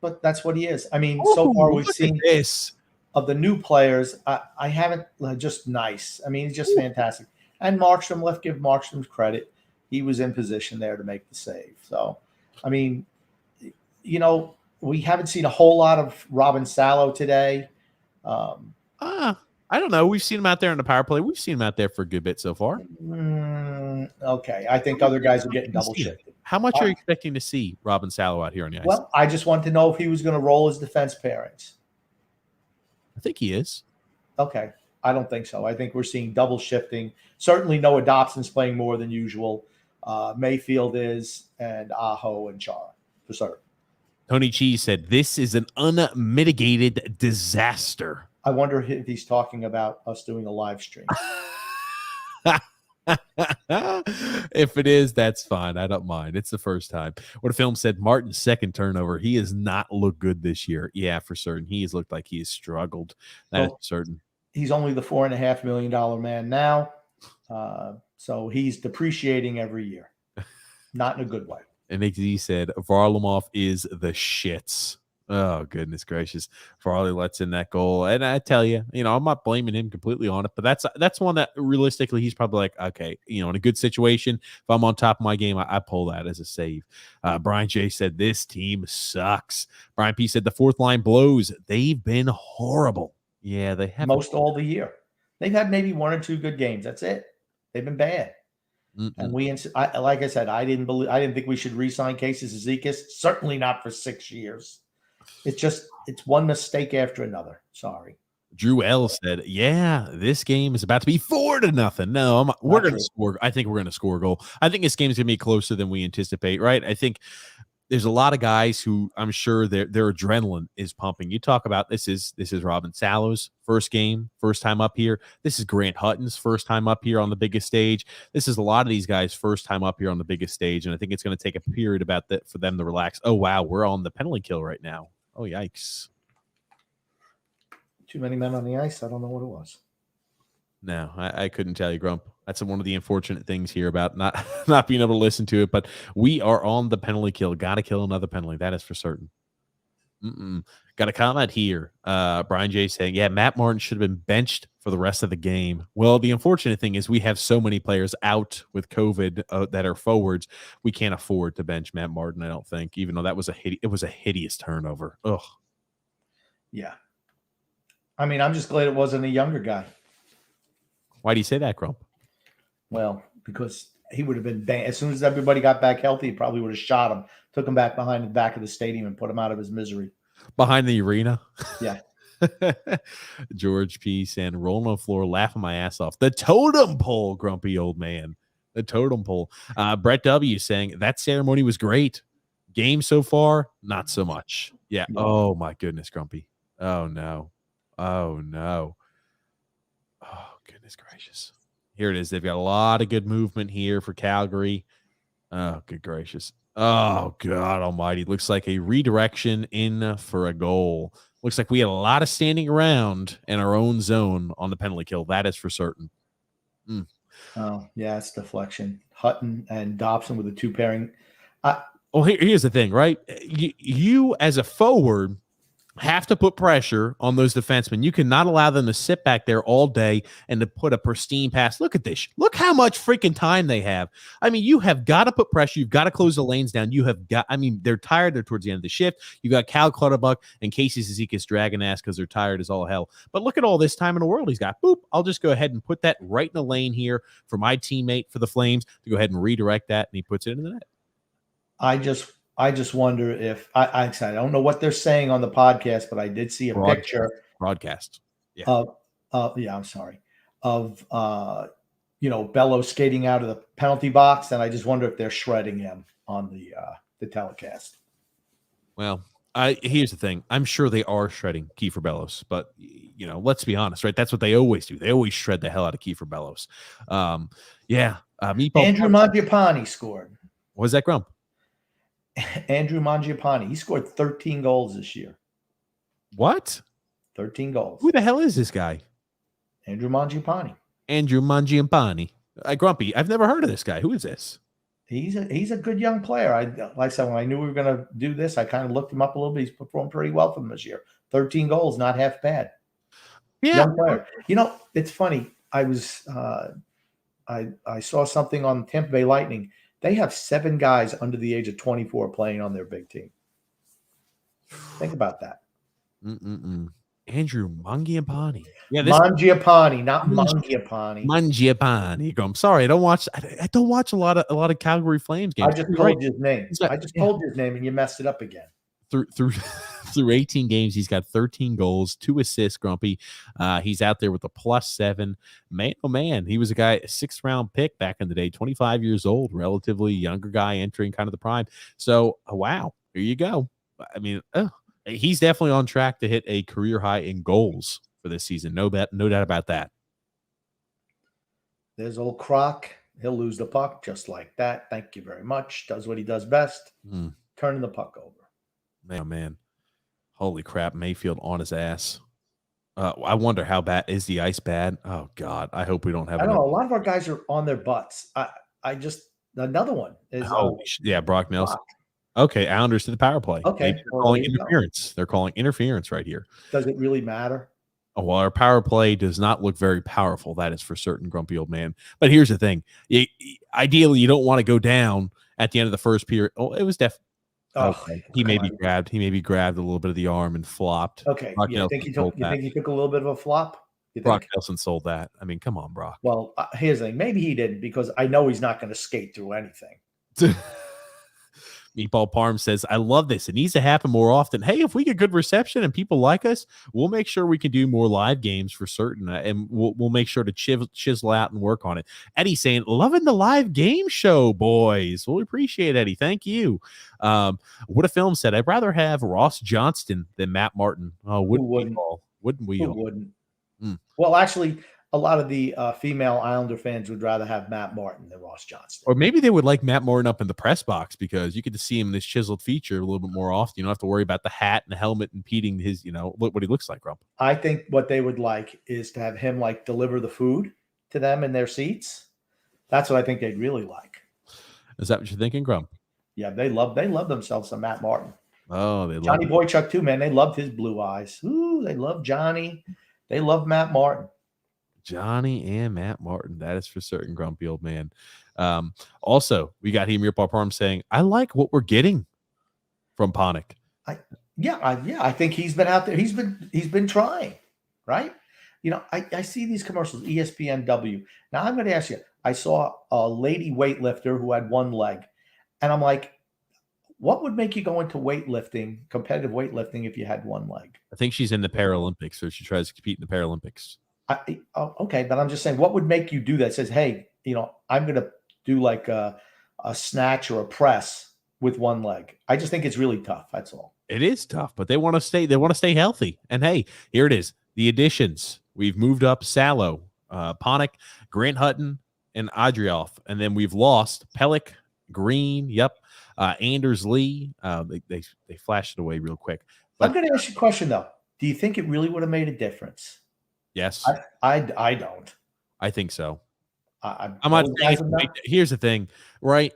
But that's what he is. I mean, so far we've seen this. Of the new players, I haven't just nice. I mean, he's just fantastic. And Markstrom, let's give Markstrom credit. He was in position there to make the save. So, I mean, we haven't seen a whole lot of Robin Salo today. I don't know. We've seen him out there in the power play. We've seen him out there for a good bit so far. Okay. I think other guys are getting double shifted. How much are you expecting to see Robin Salo out here on the ice? Well, I just wanted to know if he was going to roll his defense pairings. I think he is. Okay. I don't think so. I think we're seeing double shifting. Certainly Noah Dobson's playing more than usual. Mayfield is, and Aho and Chara for certain. Tony Cheese said, "This is an unmitigated disaster." I wonder if he's talking about us doing a live stream. If it is, that's fine. I don't mind. It's the first time. What a film said, Martin's second turnover. He has not looked good this year. Yeah, for certain. He has looked like he has struggled. That is certain. He's only the $4.5 million man now. So he's depreciating every year. Not in a good way. And Nick Z said, Varlamov is the shits. Oh, goodness gracious. Farley lets in that goal. And I tell you, I'm not blaming him completely on it, but that's one that realistically he's probably like, okay, in a good situation, if I'm on top of my game, I pull that as a save. Brian J said, this team sucks. Brian P said, the fourth line blows. They've been horrible. Yeah, they have. Most all the year. They've had maybe one or two good games. That's it. They've been bad. And like I said, I didn't think we should re-sign Casey Zizekas. Certainly not for 6 years. It's one mistake after another. Sorry. Drew L said, yeah, this game is about to be 4-0. No, we're going to score. I think we're going to score a goal. I think this game is going to be closer than we anticipate, right? I think there's a lot of guys who I'm sure their adrenaline is pumping. You talk about this is Robin Salo's first game, first time up here. This is Grant Hutton's first time up here on the biggest stage. This is a lot of these guys' first time up here on the biggest stage, and I think it's going to take a period about that for them to relax. Oh, wow, we're on the penalty kill right now. Oh, yikes. Too many men on the ice. I don't know what it was. No, I couldn't tell you, Grump. That's one of the unfortunate things here about not being able to listen to it, but we are on the penalty kill. Got to kill another penalty. That is for certain. Got a comment here. Brian J saying, yeah, Matt Martin should have been benched for the rest of the game. Well, the unfortunate thing is we have so many players out with COVID that are forwards. We can't afford to bench Matt Martin, I don't think, even though that was a hideous turnover. Ugh. Yeah. I mean, I'm just glad it wasn't a younger guy. Why do you say that, Grump? Well, because he would have been banned. As soon as everybody got back healthy, he probably would have shot him, took him back behind the back of the stadium and put him out of his misery. Behind the arena? Yeah. George P. saying, rolling on the floor, laughing my ass off. The totem pole, grumpy old man. The totem pole. Brett W. saying, that ceremony was great. Game so far, not so much. Yeah. Oh, my goodness, Grumpy. Oh, no. Oh, no. Oh, goodness gracious. Here it is. They've got a lot of good movement here for Calgary. Oh, good gracious. Oh, God almighty. Looks like a redirection in for a goal. Looks like we had a lot of standing around in our own zone on the penalty kill. That is for certain. Oh, yeah, it's deflection. Hutton and Dobson with the two pairing. Well, here's the thing, right? You as a forward have to put pressure on those defensemen. You cannot allow them to sit back there all day and to put a pristine pass. Look at this. Look how much freaking time they have. I mean, you have got to put pressure. You've got to close the lanes down. You have got, I mean, they're tired. They're towards the end of the shift. You got Cal Clutterbuck and Casey Zizekas dragging ass because they're tired as all hell. But look at all this time in the world he's got. Boop. I'll just go ahead and put that right in the lane here for my teammate for the Flames to go ahead and redirect that, and he puts it in the net. I just wonder if I don't know what they're saying on the podcast, but I did see a picture broadcast. Yeah. I'm sorry. Of Bello skating out of the penalty box, and I just wonder if they're shredding him on the telecast. Well, here's the thing. I'm sure they are shredding Kiefer Bellows, but let's be honest, right? That's what they always do. They always shred the hell out of Kiefer Bellows. Andrew Mangiapane scored. What was that, Grump? Andrew Mangiapane. He scored 13 goals this year. What? 13 goals. Who the hell is this guy? Andrew Mangiapane. Andrew Mangiapane. Grumpy, I've never heard of this guy. Who is this? He's a good young player. Like I said, when I knew we were going to do this, I kind of looked him up a little bit. He's performed pretty well for them this year. 13 goals, not half bad. Yeah. Young player. It's funny. I was I saw something on Tampa Bay Lightning. They have 7 guys under the age of 24 playing on their big team. Think about that. Andrew Mangiapane. Yeah, Mangiapane, not Mangiapane. Mangiapane. I'm sorry, I don't watch a lot of Calgary Flames games. I just told you his name. Told you his name, and you messed it up again. Through 18 games, he's got 13 goals, 2 assists. Grumpy, he's out there with a +7. Man, oh man, he was a 6th round pick back in the day, 25 years old, relatively younger guy entering kind of the prime. So, wow, here you go. I mean, he's definitely on track to hit a career high in goals for this season. No doubt about that. There's old Croc. He'll lose the puck just like that. Thank you very much. Does what he does best. Turning the puck over. Man. Holy crap. Mayfield on his ass. I wonder how bad is the ice bad? Oh God. I hope we don't have. I don't know. A lot of our guys are on their butts. Another one is. Brock Nelson. Brock. Okay. Islanders to the power play. Okay. They're calling interference. They're calling interference right here. Does it really matter? Oh, well, our power play does not look very powerful. That is for certain, grumpy old man. But here's the thing. Ideally, you don't want to go down at the end of the first period. Oh, it was definitely. Okay. He may be grabbed a little bit of the arm and flopped. Okay. You think he took a little bit of a flop? Brock Nelson sold that. I mean, come on, Brock. Well, here's the thing. Maybe he didn't, because I know he's not going to skate through anything. Meatball Parm says, I love this. It needs to happen more often. Hey, if we get good reception and people like us, we'll make sure we can do more live games for certain. And we'll make sure to chisel out and work on it. Eddie's saying, loving the live game show, boys. We'll appreciate it, Eddie. Thank you. What a film said, I'd rather have Ross Johnston than Matt Martin. Oh, wouldn't we all? Who wouldn't? Well, actually, a lot of the female Islander fans would rather have Matt Martin than Ross Johnston. Or maybe they would like Matt Martin up in the press box, because you get to see him in this chiseled feature a little bit more often. You don't have to worry about the hat and the helmet impeding his, what he looks like, Rump. I think what they would like is to have him deliver the food to them in their seats. That's what I think they'd really like. Is that what you're thinking, Grump? Yeah, they love themselves some Matt Martin. Oh, they love Johnny Boychuk too, man. They loved his blue eyes. Ooh, they love Johnny. They love Matt Martin. Johnny and Matt Martin. That is for certain, grumpy old man. Also, we got Hemir Parm saying, I like what we're getting from Panik. I think he's been out there. He's been trying, right? I see these commercials, ESPNW. Now I'm going to ask you, I saw a lady weightlifter who had one leg, and I'm like, what would make you go into weightlifting, competitive weightlifting, if you had one leg? I think she's in the Paralympics, so she tries to compete in the Paralympics. Okay, but I'm just saying, what would make you do that? It says, hey, I'm going to do like a snatch or a press with one leg. I just think it's really tough. That's all. It is tough, but they want to stay healthy. And hey, here it is. The additions. We've moved up Salo Ponick, Grant Hutton, and Adrioff. And then we've lost Pellick, Green, Anders Lee. They flashed it away real quick. But I'm going to ask you a question, though. Do you think it really would have made a difference? yes, I don't. I think so. I'm not saying here's the thing, right?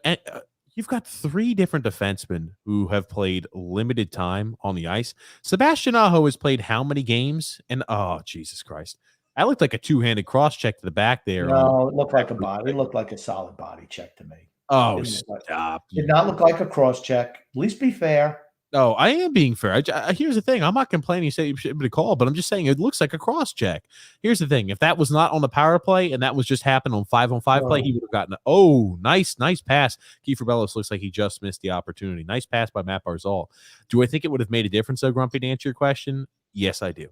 You've got 3 different defensemen who have played limited time on the ice. Sebastian Aho has played how many games? And oh, Jesus Christ. That looked like a two-handed cross check to the back there. No, it looked like a body. It looked like a solid body check to me. Oh, stop. Did not look like a cross check. At least be fair. No, I am being fair. Here's the thing. I'm not complaining you say you should be called, but I'm just saying it looks like a cross check. Here's the thing. If that was not on the power play and that was just happened on 5-on-5 play, he would have gotten nice pass. Kiefer Bellows looks like he just missed the opportunity. Nice pass by Matt Barzal. Do I think it would have made a difference, though, Grumpy, to answer your question? Yes, I do.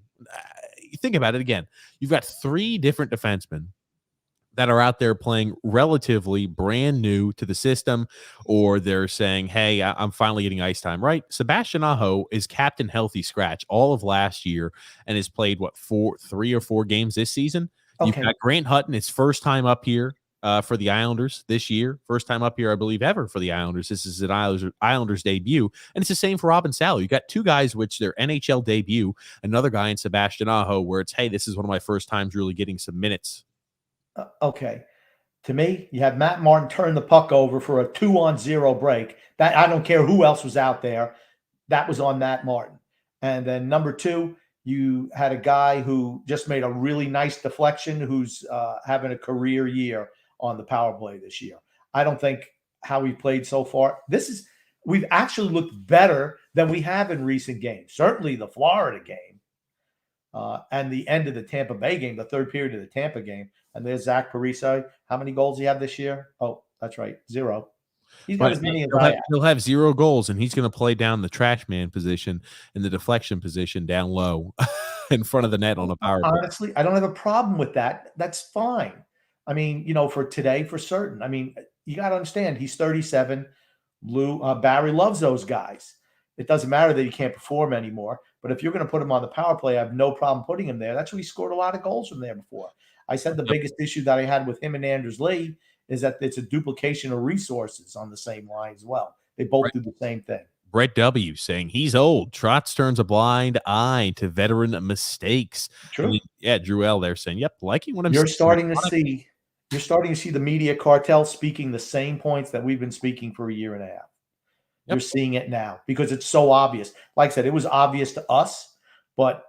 Think about it again. You've got 3 different defensemen that are out there playing relatively brand new to the system, or they're saying, hey, I'm finally getting ice time, right? Sebastian Aho is captain healthy scratch all of last year and has played, 3 or 4 games this season? Okay. You've got Grant Hutton, his first time up here for the Islanders this year. First time up here, I believe, ever for the Islanders. This is an Islanders debut, and it's the same for Robin Salo. You got 2 guys, which their NHL debut, another guy in Sebastian Aho, where it's, hey, this is one of my first times really getting some minutes. Okay. To me, you have Matt Martin turn the puck over for a 2-on-0 break. That I don't care who else was out there. That was on Matt Martin. And then number 2, you had a guy who just made a really nice deflection who's having a career year on the power play this year. I don't think how he played so far. We've actually looked better than we have in recent games. Certainly the Florida game and the end of the Tampa Bay game, the third period of the Tampa game. And there's Zach Parise. How many goals he have this year? Oh, that's right, 0. He's got as many as I have. He'll have 0 goals, and he's going to play down the trash man position and the deflection position down low in front of the net on a power play. Honestly, I don't have a problem with that. That's fine. I mean, for today, for certain. I mean, you got to understand, he's 37. Barry loves those guys. It doesn't matter that he can't perform anymore. But if you're going to put him on the power play, I have no problem putting him there. That's where he scored a lot of goals from there before. I said the biggest issue that I had with him and Anders Lee is that it's a duplication of resources on the same line as well. They both do the same thing. Brett W. saying he's old. Trotz turns a blind eye to veteran mistakes. True. Drew L. there saying, yep, liking what I'm You're starting to see the media cartel speaking the same points that we've been speaking for a year and a half. Yep. You're seeing it now because it's so obvious. Like I said, it was obvious to us, but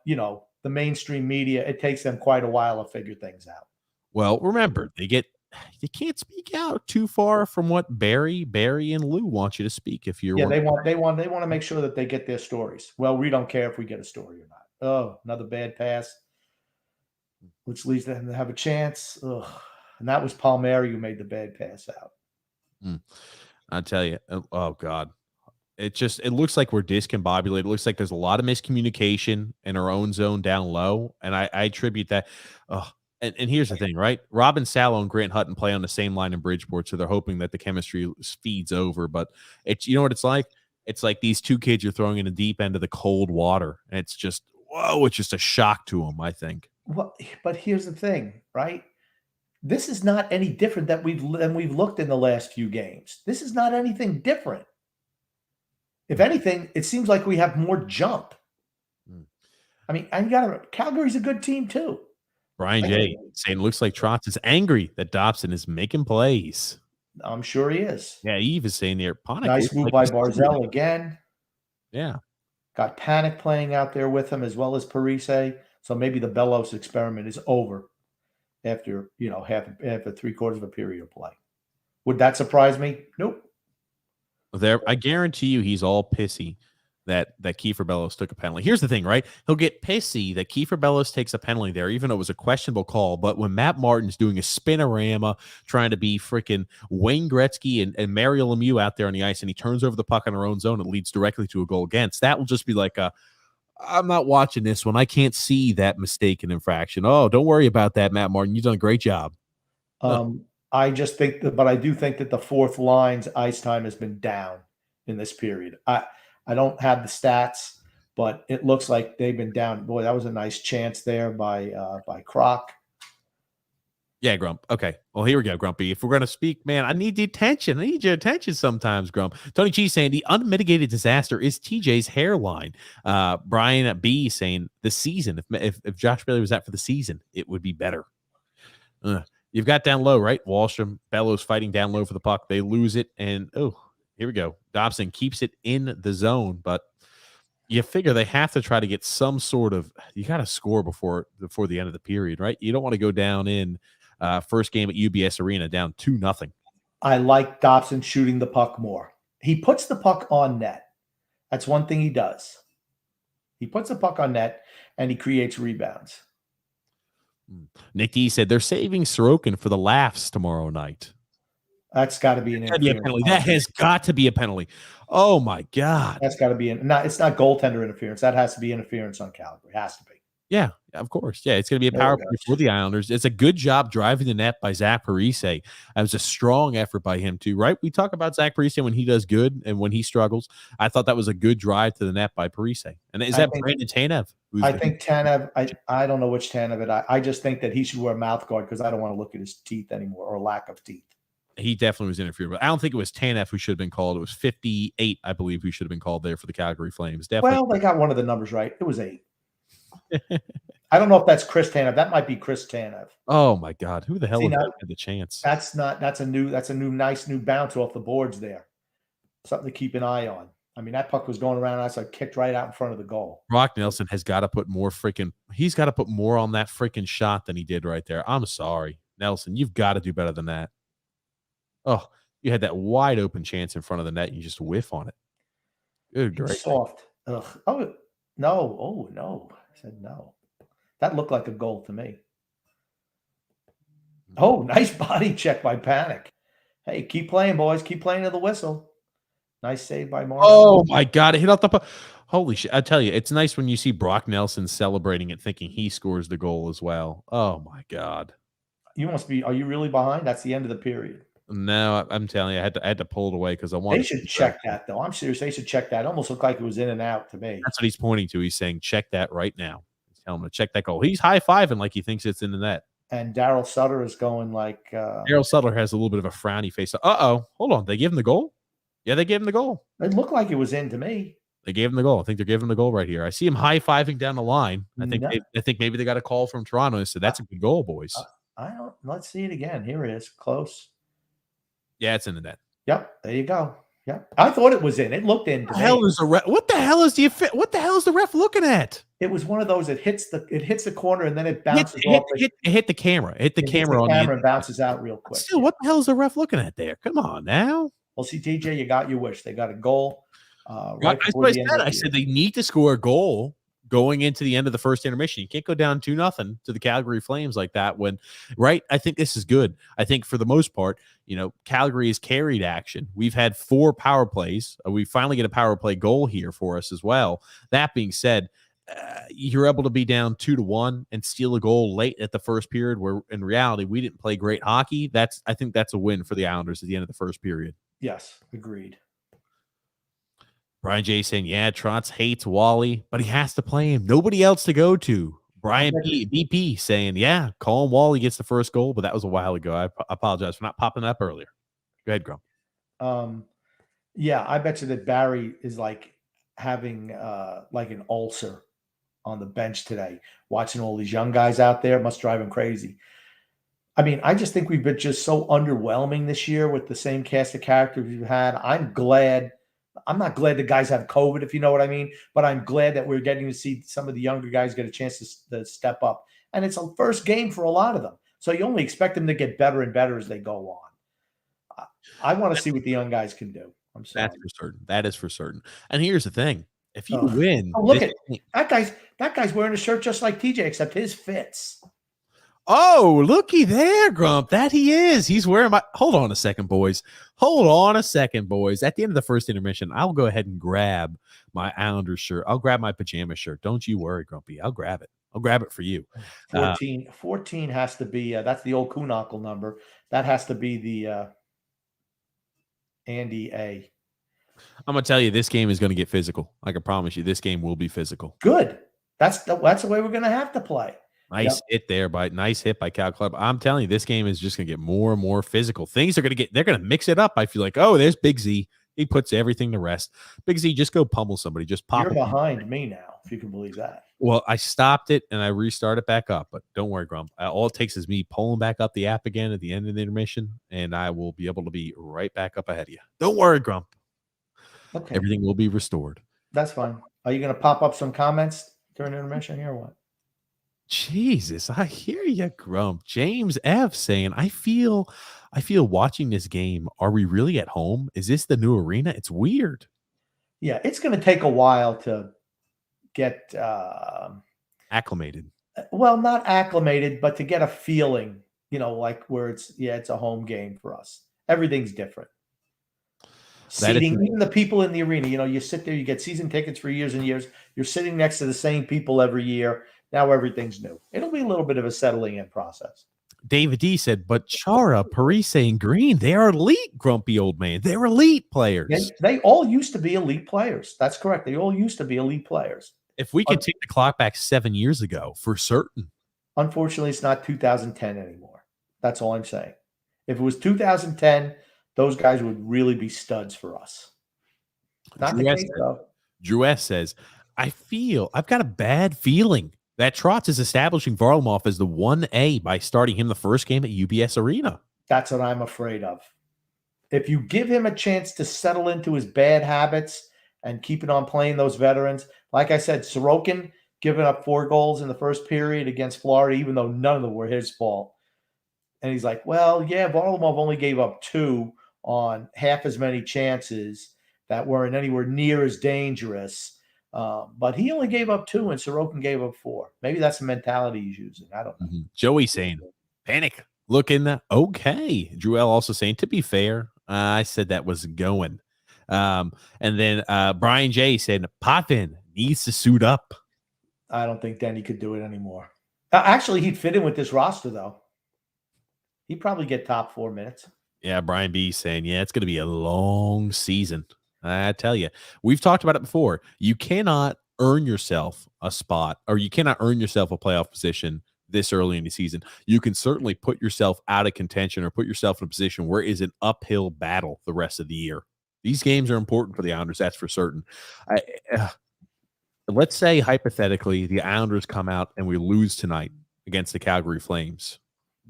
the mainstream media, it takes them quite a while to figure things out. Well, remember, they can't speak out too far from what Barry, and Lou want you to speak. If you're they want to make sure that they get their stories. Well, we don't care if we get a story or not. Oh, another bad pass, which leads them to have a chance. Ugh. And that was Palmieri who made the bad pass out. I tell you, oh God. It looks like we're discombobulated. It looks like there's a lot of miscommunication in our own zone down low. And I attribute that. And here's the thing, right? Robin Salo and Grant Hutton play on the same line in Bridgeport. So they're hoping that the chemistry feeds over. But you know what it's like? It's like these 2 kids you're throwing in the deep end of the cold water. And it's just, it's just a shock to them, I think. Well, but here's the thing, right? This is not any different than we've looked in the last few games. This is not anything different. If anything, it seems like we have more jump. I mean, Calgary's a good team too. Brian J. saying it looks like Trotz is angry that Dobson is making plays. I'm sure he is. Yeah, Eve is saying there. Nice move by Barzal again. Yeah. Got Panic playing out there with him as well as Parise. So maybe the Bellows experiment is over after, after 3/4 of a period of play. Would that surprise me? Nope. I guarantee you he's all pissy that Kiefer Bellows took a penalty. Here's the thing, right? He'll get pissy that Kiefer Bellows takes a penalty there, even though it was a questionable call. But when Matt Martin's doing a spinorama, trying to be freaking Wayne Gretzky and Mario Lemieux out there on the ice, and he turns over the puck on our own zone, it leads directly to a goal against. That will just be like I'm not watching this one. I can't see that mistake and infraction. Oh, don't worry about that, Matt Martin. You've done a great job. I just think but I do think that the fourth line's ice time has been down in this period. I don't have the stats, but it looks like they've been down. Boy, that was a nice chance there by Kroc. Yeah, Grump. Okay. Well, here we go, Grumpy. If we're going to speak, man, I need the attention. I need your attention sometimes, Grump. Tony G saying the unmitigated disaster is TJ's hairline. Brian B saying the season. If Josh Bailey was out for the season, it would be better. You've got down low, right? Wallstrom, Bellows fighting down low for the puck. They lose it. And, here we go. Dobson keeps it in the zone, but you figure they have to try to get some sort of – you got to score before the end of the period, right? You don't want to go down in – first game at UBS Arena down 2-0. I like Dobson shooting the puck more. He puts the puck on net. That's one thing he does. He puts the puck on net and he creates rebounds. Nick D said they're saving Sorokin for the laughs tomorrow night. That's got to be an penalty. That has got to be a penalty. Oh my God. That's got to be it's not goaltender interference. That has to be interference on Calgary. It has to be. Yeah, of course. Yeah, it's going to be a power play for the Islanders. It's a good job driving the net by Zach Parise. It was a strong effort by him too, right? We talk about Zach Parise when he does good and when he struggles. I thought that was a good drive to the net by Parise. And is that Brandon Tanev? I think Tanev, I don't know which Tanev I just think that he should wear a mouth guard because I don't want to look at his teeth anymore or lack of teeth. He definitely was interfered, but I don't think it was Tanev who should have been called. It was 58, I believe, who should have been called there for the Calgary Flames. Definitely. Well, they got one of the numbers right. It was 8. I don't know if that's Chris Tanev. That might be Chris Tanev. Oh my God, who the hell had the chance? That's a nice new bounce off the boards there. Something to keep an eye on. I mean, that puck was going around. I kicked right out in front of the goal. Brock Nelson has got to put more he's got to put more on that freaking shot than he did right there. I'm sorry, Nelson. You've got to do better than that. Oh, you had that wide open chance in front of the net. And you just whiff on it. Good, great. Soft. Ugh. Oh, no. Oh, no. I said no. That looked like a goal to me. Oh, nice body check by Panic. Hey, keep playing, boys. Keep playing to the whistle. Nice save by Mark. Oh, my God. It hit off the puck. Holy shit. I tell you, it's nice when you see Brock Nelson celebrating it, thinking he scores the goal as well. Oh, my God. Are you really behind? That's the end of the period. No, I'm telling you, I had to pull it away because I wanted. They should check that, though. I'm serious. They should check that. It almost looked like it was in and out to me. That's what he's pointing to. He's saying, check that right now. He's telling him to check that goal. He's high-fiving like he thinks it's in the net. And Daryl Sutter is going like Daryl Sutter has a little bit of a frowny face. Hold on. They gave him the goal? Yeah, they gave him the goal. It looked like it was in to me. They gave him the goal. I think they're giving him the goal right here. I see him high-fiving down the line. I think maybe they got a call from Toronto and said, that's a good goal, boys. Let's see it again. Here it is. Close. Yeah, it's in the net. Yep, there you go. Yep, I thought it was in. It looked in. What the hell is the ref looking at? It was one of those. It hits the corner and then it bounces off. It hit the camera. Hit the camera and bounces out real quick. Still, what the hell is the ref looking at there? Come on now. Well, see, TJ, you got your wish. They got a goal. That's what I said. I said they need to score a goal going into the end of the first intermission. You can't go down 2-0 to the Calgary Flames like that right? I think this is good. I think for the most part, Calgary has carried action. We've had 4 power plays. We finally get a power play goal here for us as well. That being said, you're able to be down 2-1 and steal a goal late at the first period where in reality, we didn't play great hockey. I think that's a win for the Islanders at the end of the first period. Yes, agreed. Brian J saying, yeah, Trotz hates Wally, but he has to play him. Nobody else to go to. Brian BP saying, yeah, Colin Wally gets the first goal, but that was a while ago. I apologize for not popping up earlier. Go ahead, Grump. Yeah, I bet you that Barry is like having like an ulcer on the bench today, watching all these young guys out there. It must drive him crazy. I mean, I just think we've been just so underwhelming this year with the same cast of characters we've had. I'm not glad the guys have COVID, if you know what I mean, but I'm glad that we're getting to see some of the younger guys get a chance to step up. And it's a first game for a lot of them. So you only expect them to get better and better as they go on. I want to see what the young guys can do. I'm sorry. That's for certain. That is for certain. And here's the thing. If you win. Look at that guy's wearing a shirt just like TJ, except his fits. Oh, looky there, Grump. That he is. He's wearing my. Hold on a second, boys. At the end of the first intermission, I'll go ahead and grab my Islanders shirt. I'll grab my pajama shirt. Don't you worry, Grumpy. I'll grab it. I'll grab it for you. 14 has to be. That's the old Kuhnackel number. That has to be the Andy A. I'm gonna tell you, this game is going to get physical. I can promise you, this game will be physical. Good. That's the way we're going to have to play. Nice hit there nice hit by Cal Club. I'm telling you, this game is just going to get more and more physical. Things are going to they're going to mix it up. I feel like, oh, there's Big Z. He puts everything to rest. Big Z, just go pummel somebody. Just pop. You're behind me now, if you can believe that. Well, I stopped it and I restarted back up, but don't worry, Grump. All it takes is me pulling back up the app again at the end of the intermission, and I will be able to be right back up ahead of you. Don't worry, Grump. Okay. Everything will be restored. That's fine. Are you going to pop up some comments during intermission here or what? Jesus, I hear you, Grump. James F saying, I feel watching this game. Are we really at home? Is this the new arena? It's weird. Yeah, it's going to take a while to get acclimated. Well, not acclimated, but to get a feeling, like where it's a home game for us. Everything's different. Seating, even the people in the arena, you sit there, you get season tickets for years and years. You're sitting next to the same people every year. Now everything's new. It'll be a little bit of a settling in process. David D said, but Chara, Parise, and Green, they are elite, grumpy old man. They're elite players. They all used to be elite players. That's correct. They all used to be elite players. If we could take the clock back 7 years ago, for certain. Unfortunately, it's not 2010 anymore. That's all I'm saying. If it was 2010, those guys would really be studs for us. Not the case, though. Drew S says, I've got a bad feeling that Trotz is establishing Varlamov as the 1A by starting him the first game at UBS Arena. That's what I'm afraid of. If you give him a chance to settle into his bad habits and keep it on playing those veterans, like I said, Sorokin giving up 4 goals in the first period against Florida, even though none of them were his fault. And he's like, well, yeah, Varlamov only gave up 2 on half as many chances that weren't anywhere near as dangerous. But he only gave up 2 and Sorokin gave up 4. Maybe that's the mentality he's using. I don't know. Joey saying, panic. Look in the okay. Drew L also saying, to be fair, I said that was going. And then Brian J said, Potvin needs to suit up. I don't think Denny could do it anymore. Actually, he'd fit in with this roster, though. He'd probably get top 4 minutes. Yeah, Brian B saying, yeah, it's going to be a long season. I tell you, we've talked about it before. You cannot earn yourself a spot, or you cannot earn yourself a playoff position this early in the season. You can certainly put yourself out of contention or put yourself in a position where it is an uphill battle the rest of the year. These games are important for the Islanders, that's for certain. Let's say, hypothetically, the Islanders come out and we lose tonight against the Calgary Flames.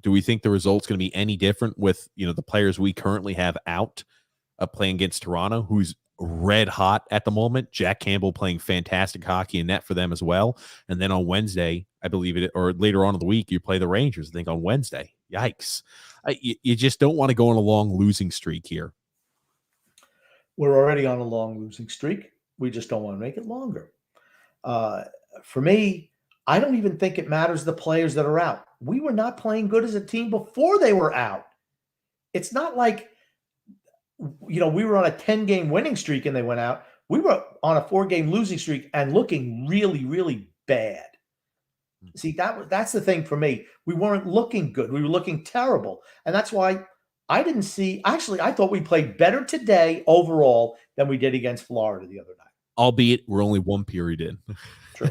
Do we think the result's going to be any different with the players we currently have out playing against Toronto, who's red hot at the moment? Jack Campbell playing fantastic hockey and net for them as well. And then on Wednesday, I believe it, or later on in the week, you play the Rangers, I think, on Wednesday. Yikes. You just don't want to go on a long losing streak here. We're already on a long losing streak. We just don't want to make it longer. For me, I don't even think it matters the players that are out. We were not playing good as a team before they were out. It's not like, we were on a 10-game winning streak and they went out. We were on a 4-game losing streak and looking really, really bad. See, that's the thing for me. We weren't looking good. We were looking terrible. And that's why I didn't see – actually, I thought we played better today overall than we did against Florida the other night. Albeit we're only 1 period in. True.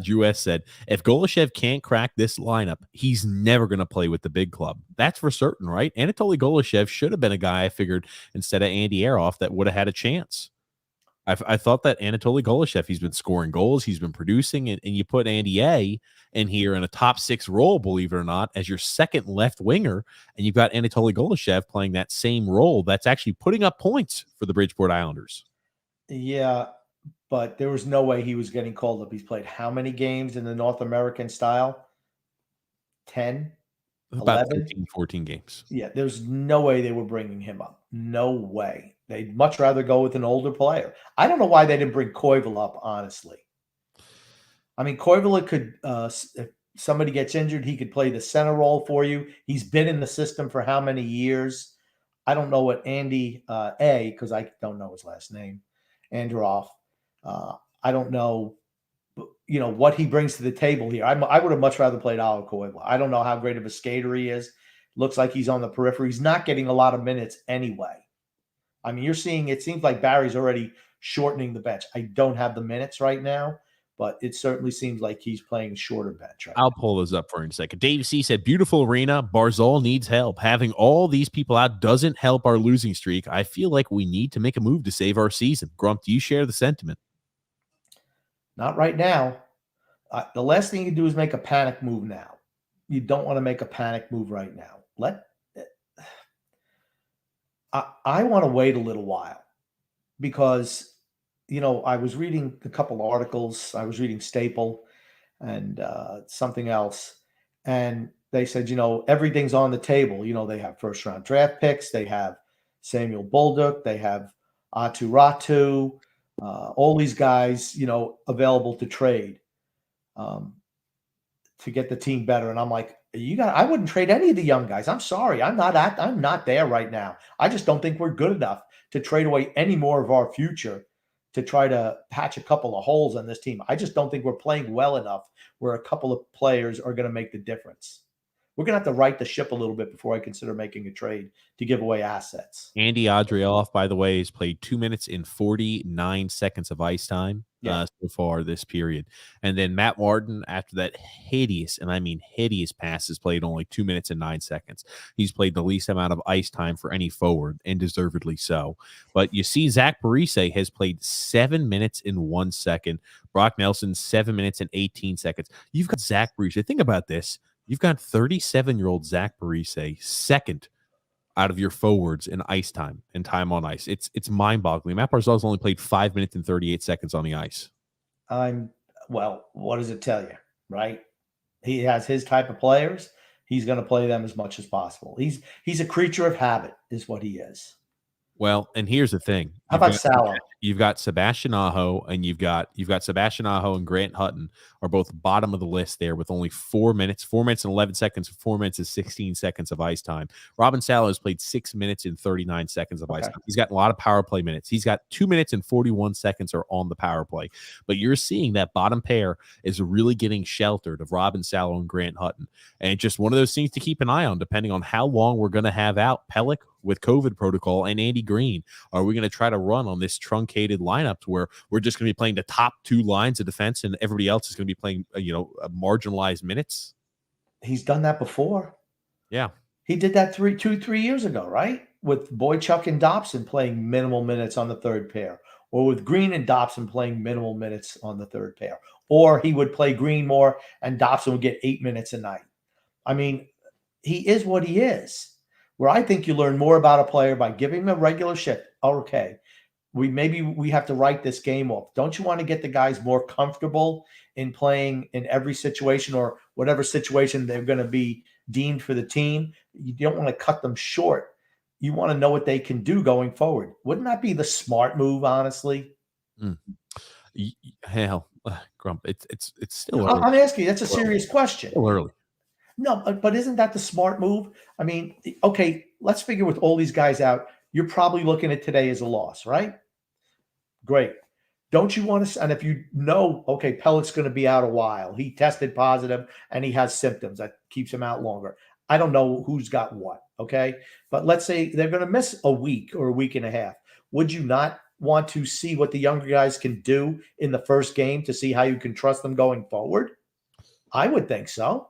Drew S said, if Golishev can't crack this lineup, he's never going to play with the big club. That's for certain, right? Anatoly Golishev should have been a guy, I figured, instead of Andy Aroff, that would have had a chance. I thought that Anatoly Golishev, he's been scoring goals, he's been producing, and you put Andy A in here in a top 6 role, believe it or not, as your second left winger, and you've got Anatoly Golishev playing that same role that's actually putting up points for the Bridgeport Islanders. Yeah, but there was no way he was getting called up. He's played how many games in the North American style? 10? About 11? 13, 14 games. Yeah, there's no way they were bringing him up. No way. They'd much rather go with an older player. I don't know why they didn't bring Koivu up, honestly. I mean, Koivu could, if somebody gets injured, he could play the center role for you. He's been in the system for how many years? I don't know what Andy A, because I don't know his last name, Androv. I don't know, what he brings to the table here. I would have much rather played Ala Koivu. I don't know how great of a skater he is. Looks like he's on the periphery. He's not getting a lot of minutes anyway. I mean, you're seeing, it seems like Barry's already shortening the bench. I don't have the minutes right now, but it certainly seems like he's playing shorter bench right I'll now. pull those up for you in a second. Dave C said, beautiful arena. Barzal needs help. Having all these people out doesn't help our losing streak. I feel like we need to make a move to save our season. Grump, do you share the sentiment? Not right now. The last thing you do is make a panic move now. You don't want to make a panic move right now. I want to wait a little while because, I was reading a couple of articles. I was reading Staple and something else. And they said, everything's on the table. They have first round draft picks. They have Samuel Bolduc. They have Atu Ratu. All these guys, available to trade to get the team better. And I'm like, I wouldn't trade any of the young guys. I'm sorry. I'm not there right now. I just don't think we're good enough to trade away any more of our future to try to patch a couple of holes on this team. I just don't think we're playing well enough where a couple of players are going to make the difference. We're going to have to right the ship a little bit before I consider making a trade to give away assets. Andy Adrianoff, by the way, has played 2 minutes and 49 seconds of ice time so far this period. And then Matt Martin, after that hideous, and I mean hideous pass, has played only 2 minutes and 9 seconds. He's played the least amount of ice time for any forward, and deservedly so. But you see Zach Parise has played 7 minutes and 1 second. Brock Nelson, 7 minutes and 18 seconds. You've got Zach Parise. Think about this. You've got 37-year-old Zach Parise, second out of your forwards in ice time and time on ice. It's mind-boggling. Matt Barzal's only played 5 minutes and 38 seconds on the ice. What does it tell you, right? He has his type of players. He's going to play them as much as possible. He's a creature of habit, is what he is. Well, and here's the thing. How about Salo? You've got Sebastian Aho, and you've got Sebastian Aho and Grant Hutton are both bottom of the list there with only 4 minutes and 11 seconds, 4 minutes and 16 seconds of ice time. Robin Salo has played 6 minutes and 39 seconds of ice time. He's got a lot of power play minutes. He's got 2 minutes and 41 seconds are on the power play. But you're seeing that bottom pair is really getting sheltered of Robin Salo and Grant Hutton. And just one of those things to keep an eye on, depending on how long we're going to have out Pelech with COVID protocol and Andy Green. Are we going to try to run on this truncated lineup to where we're just going to be playing the top two lines of defense and everybody else is going to be playing, marginalized minutes? He's done that before. Yeah. He did that 3 years ago, right? With Boychuk and Dobson playing minimal minutes on the third pair, or with Green and Dobson playing minimal minutes on the third pair, or he would play Green more and Dobson would get 8 minutes a night. I mean, he is what he is. Where I think you learn more about a player by giving him a regular shift. Okay, we have to write this game off. Don't you want to get the guys more comfortable in playing in every situation or whatever situation they're going to be deemed for the team? You don't want to cut them short. You want to know what they can do going forward. Wouldn't that be the smart move, honestly? Hell, Grump, it's still early. I'm asking you. That's a serious question. Still early. No, but isn't that the smart move? I mean, okay, let's figure with all these guys out, you're probably looking at today as a loss, right? Great. Don't you want to, and if you know, okay, Pellet's going to be out a while. He tested positive and he has symptoms that keeps him out longer. I don't know who's got what, okay? But let's say they're going to miss a week or a week and a half. Would you not want to see what the younger guys can do in the first game to see how you can trust them going forward? I would think so.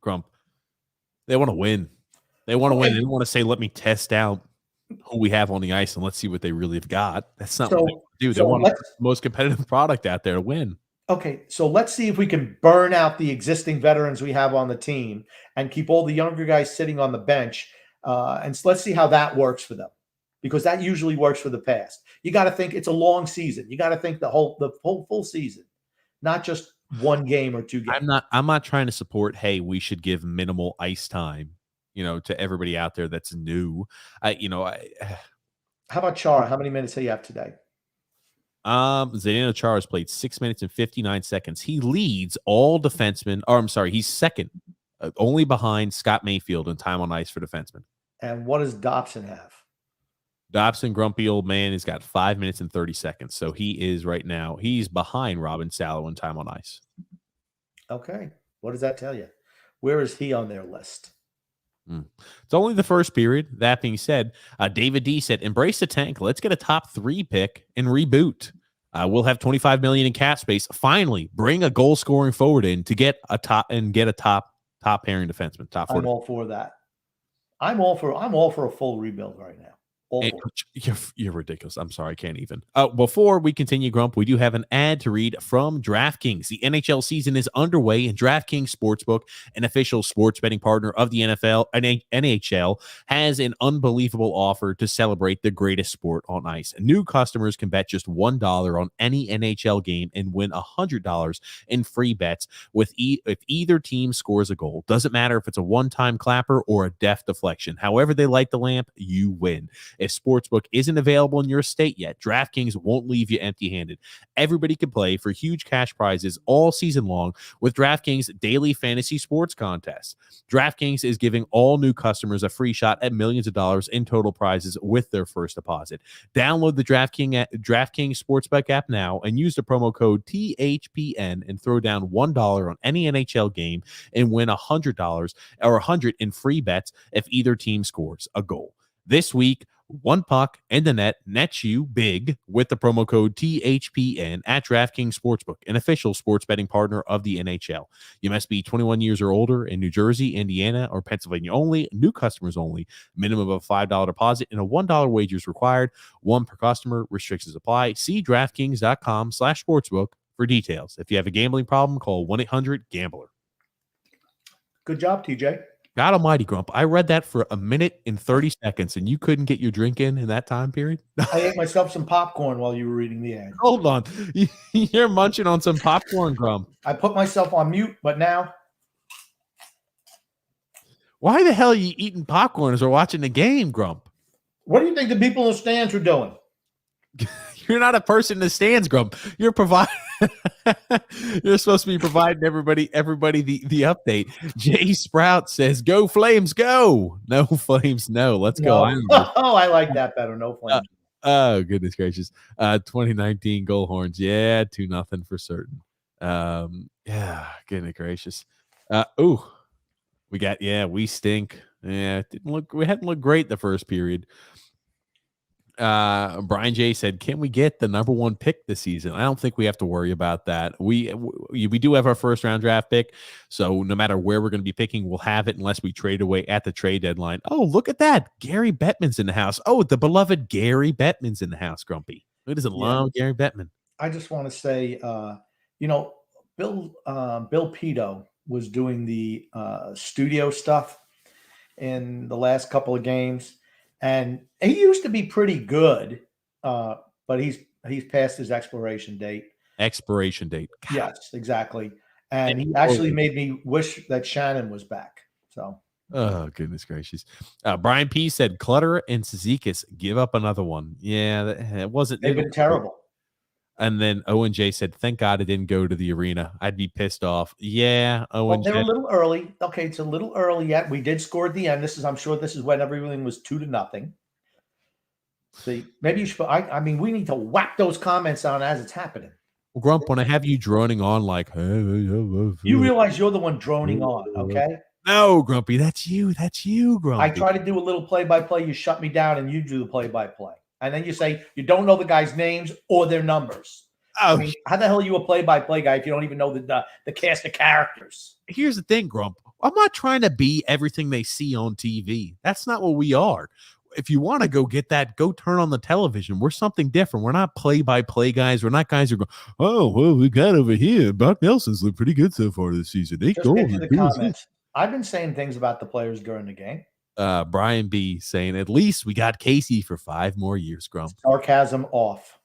Grump, they want to win. They want to win. They don't want to say, let me test out who we have on the ice and let's see what they really have got. That's not what they do. They want the most competitive product out there to win. Okay, so let's see if we can burn out the existing veterans we have on the team and keep all the younger guys sitting on the bench. And let's see how that works for them, because that usually works for the past. You got to think it's a long season. You got to think the full season, not just one game or two games. I'm not trying to support, hey, we should give minimal ice time, to everybody out there that's new. How about Chara? How many minutes do you have today? Zdeno Chara has played 6 minutes and 59 seconds. He leads all defensemen, or I'm sorry, he's second, only behind Scott Mayfield in time on ice for defensemen. And what does Dobson have? Dobson, grumpy old man, has got 5 minutes and 30 seconds. So he is right now, he's behind Robin Salo in time on ice. Okay. What does that tell you? Where is he on their list? It's only the first period. That being said, David D said, embrace the tank. Let's get a top 3 pick and reboot. We'll have 25 million in cap space. Finally, bring a goal scoring forward in to get a top pairing defenseman. Top 4. I'm all for that. I'm all for a full rebuild right now. You're ridiculous. I'm sorry, I can't even. Before we continue, Grump, we do have an ad to read from DraftKings. The NHL season is underway, and DraftKings Sportsbook, an official sports betting partner of the NFL and NHL, has an unbelievable offer to celebrate the greatest sport on ice. New customers can bet just $1 on any NHL game and win $100 in free bets if either team scores a goal. Doesn't matter if it's a one-time clapper or a deft deflection. However they light the lamp, you win. If Sportsbook isn't available in your state yet, DraftKings won't leave you empty-handed. Everybody can play for huge cash prizes all season long with DraftKings daily fantasy sports contests. DraftKings is giving all new customers a free shot at millions of dollars in total prizes with their first deposit. Download the DraftKings Sportsbook app now and use the promo code THPN and throw down $1 on any NHL game and win $100 or $100 in free bets if either team scores a goal. This week, one puck in the net nets you big with the promo code THPN at DraftKings Sportsbook, an official sports betting partner of the NHL. You must be 21 years or older in New Jersey, Indiana, or Pennsylvania only. New customers only. Minimum of a $5 deposit and a $1 wager is required. One per customer. Restrictions apply. See DraftKings.com/sportsbook for details. If you have a gambling problem, call 1-800-GAMBLER. Good job, TJ. God almighty, Grump. I read that for a minute and 30 seconds, and you couldn't get your drink in that time period? I ate myself some popcorn while you were reading the ad. Hold on. You're munching on some popcorn, Grump. I put myself on mute, but now. Why the hell are you eating popcorn as we're watching the game, Grump? What do you think the people in the stands are doing? You're not a person in the stands, Grump. You're providing. You're supposed to be providing everybody the update. Jay Sprout says, "Go Flames, go!" No Flames, no. Let's go. Oh, I like that better. No Flames. Oh goodness gracious. 2019 goal horns. Yeah, 2-0 for certain. Yeah, goodness gracious. We stink. Yeah, we hadn't looked great the first period. Brian J said, "Can we get the number 1 pick this season?" I don't think we have to worry about that. We do have our first round draft pick, so no matter where we're going to be picking, we'll have it unless we trade away at the trade deadline. Oh, look at that! Gary Bettman's in the house. Oh, the beloved Gary Bettman's in the house. Grumpy, who doesn't love Gary Bettman? I just want to say, Bill Pito was doing the studio stuff in the last couple of games. And he used to be pretty good, but he's past his expiration date. God. Yes, exactly. And he actually made me wish that Shannon was back. So, oh goodness gracious! Brian P said Clutter and Cizikas give up another one. Yeah, it wasn't. They've been terrible. And then Owen J said, "Thank God it didn't go to the arena. I'd be pissed off." Yeah, Owen. They're a little early. Okay, it's a little early yet. We did score at the end. I'm sure this is when everything was 2-0. See, maybe you should. I mean, we need to whack those comments on as it's happening. Well, Grump, when I have you droning on like, you realize you're the one droning on, okay? No, Grumpy, that's you. That's you, Grumpy. I try to do a little play-by-play. You shut me down, and you do the play-by-play. And then you say you don't know the guys' names or their numbers. Oh, I mean, how the hell are you a play-by-play guy if you don't even know the cast of characters? Here's the thing, Grump. I'm not trying to be everything they see on TV. That's not what we are. If you want to go get that, go turn on the television. We're something different. We're not play-by-play guys. We're not guys who go, oh, well, we got over here. Buck Nelson's looked pretty good so far this season. Just get to the comments. I've been saying things about the players during the game. Brian B saying, at least we got Casey for 5 more years, Grump. Sarcasm off.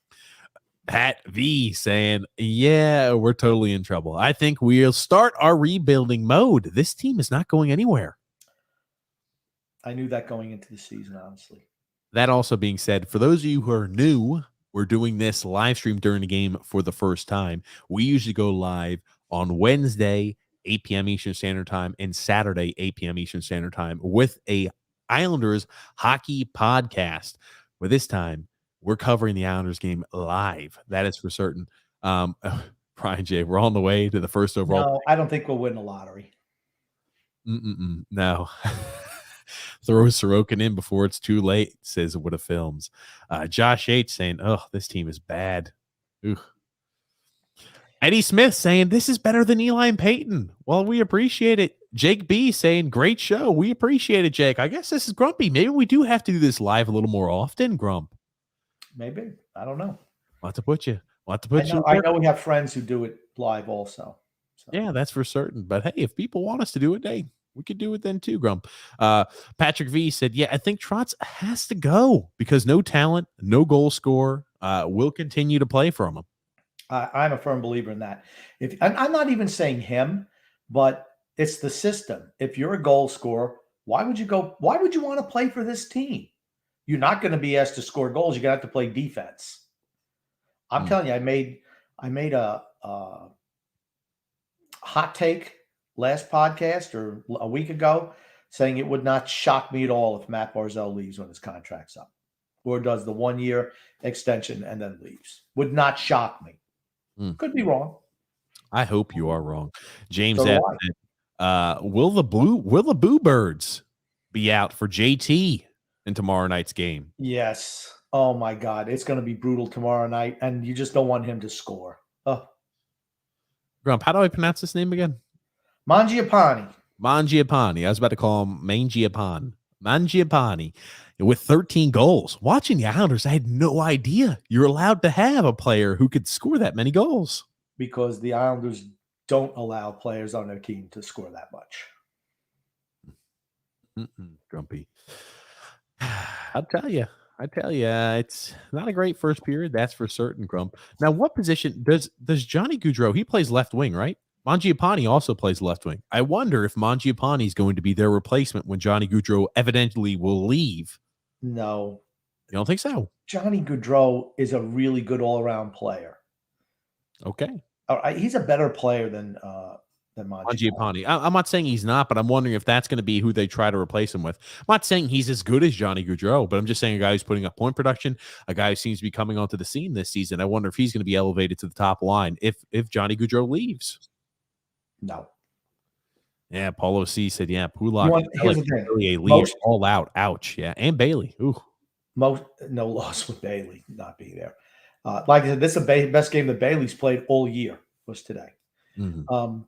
Pat V saying, yeah, we're totally in trouble. I think we'll start our rebuilding mode. This team is not going anywhere. I knew that going into the season, honestly. That also being said, for those of you who are new, we're doing this live stream during the game for the first time. We usually go live on Wednesday, 8 p.m. Eastern Standard Time, and Saturday, 8 p.m. Eastern Standard Time, with a Islanders hockey podcast. But this time, we're covering the Islanders game live. That is for certain. Brian J., we're on the way to the first overall. No, I don't think we'll win the lottery. No. Throw Sorokin in before it's too late, says Wood of Films. Josh H saying, oh, this team is bad. Ugh. Eddie Smith saying this is better than Eli and Peyton. Well, we appreciate it. Jake B saying great show. We appreciate it, Jake. I guess this is Grumpy. Maybe we do have to do this live a little more often, Grump. Maybe. I don't know. We'll have to put you. We'll have to put you. I know we have friends who do it live also. So. Yeah, that's for certain. But hey, if people want us to do it, hey, we could do it then too, Grump. Patrick V said, yeah, I think Trotz has to go because no talent, no goal scorer will continue to play from him. I'm a firm believer in that. I'm not even saying him, but it's the system. If you're a goal scorer, why would you want to play for this team? You're not going to be asked to score goals. You're going to have to play defense. I'm telling you, I made a hot take last podcast or a week ago saying it would not shock me at all if Matt Barzal leaves when his contract's up or does the 1-year extension and then leaves. Would not shock me. Could be wrong. I hope you are wrong. James said, will the Boo Birds be out for JT in tomorrow night's game? Yes. Oh my God. It's going to be brutal tomorrow night. And you just don't want him to score. Oh. Grump, how do I pronounce this name again? Mangiapane. I was about to call him Mangiapane with 13 goals. Watching the Islanders, I had no idea you're allowed to have a player who could score that many goals. Because the Islanders don't allow players on their team to score that much. Grumpy. I tell you, it's not a great first period. That's for certain, Grump. Now, what position does Johnny Gaudreau? He plays left wing, right? Mangiapane also plays left wing. I wonder if Mangiapane is going to be their replacement when Johnny Gaudreau evidently will leave. No. You don't think so? Johnny Gaudreau is a really good all-around player. Okay. He's a better player than Mangiapane. I'm not saying he's not, but I'm wondering if that's going to be who they try to replace him with. I'm not saying he's as good as Johnny Gaudreau, but I'm just saying a guy who's putting up point production, a guy who seems to be coming onto the scene this season. I wonder if he's going to be elevated to the top line if Johnny Gaudreau leaves. No. Yeah, Paulo C said, yeah, Pulak. Here's the thing. Really leaves all out. Ouch. Yeah, and Bailey. Ooh. No loss with Bailey not being there. Like I said, this is the best game that Bailey's played all year was today. Mm-hmm.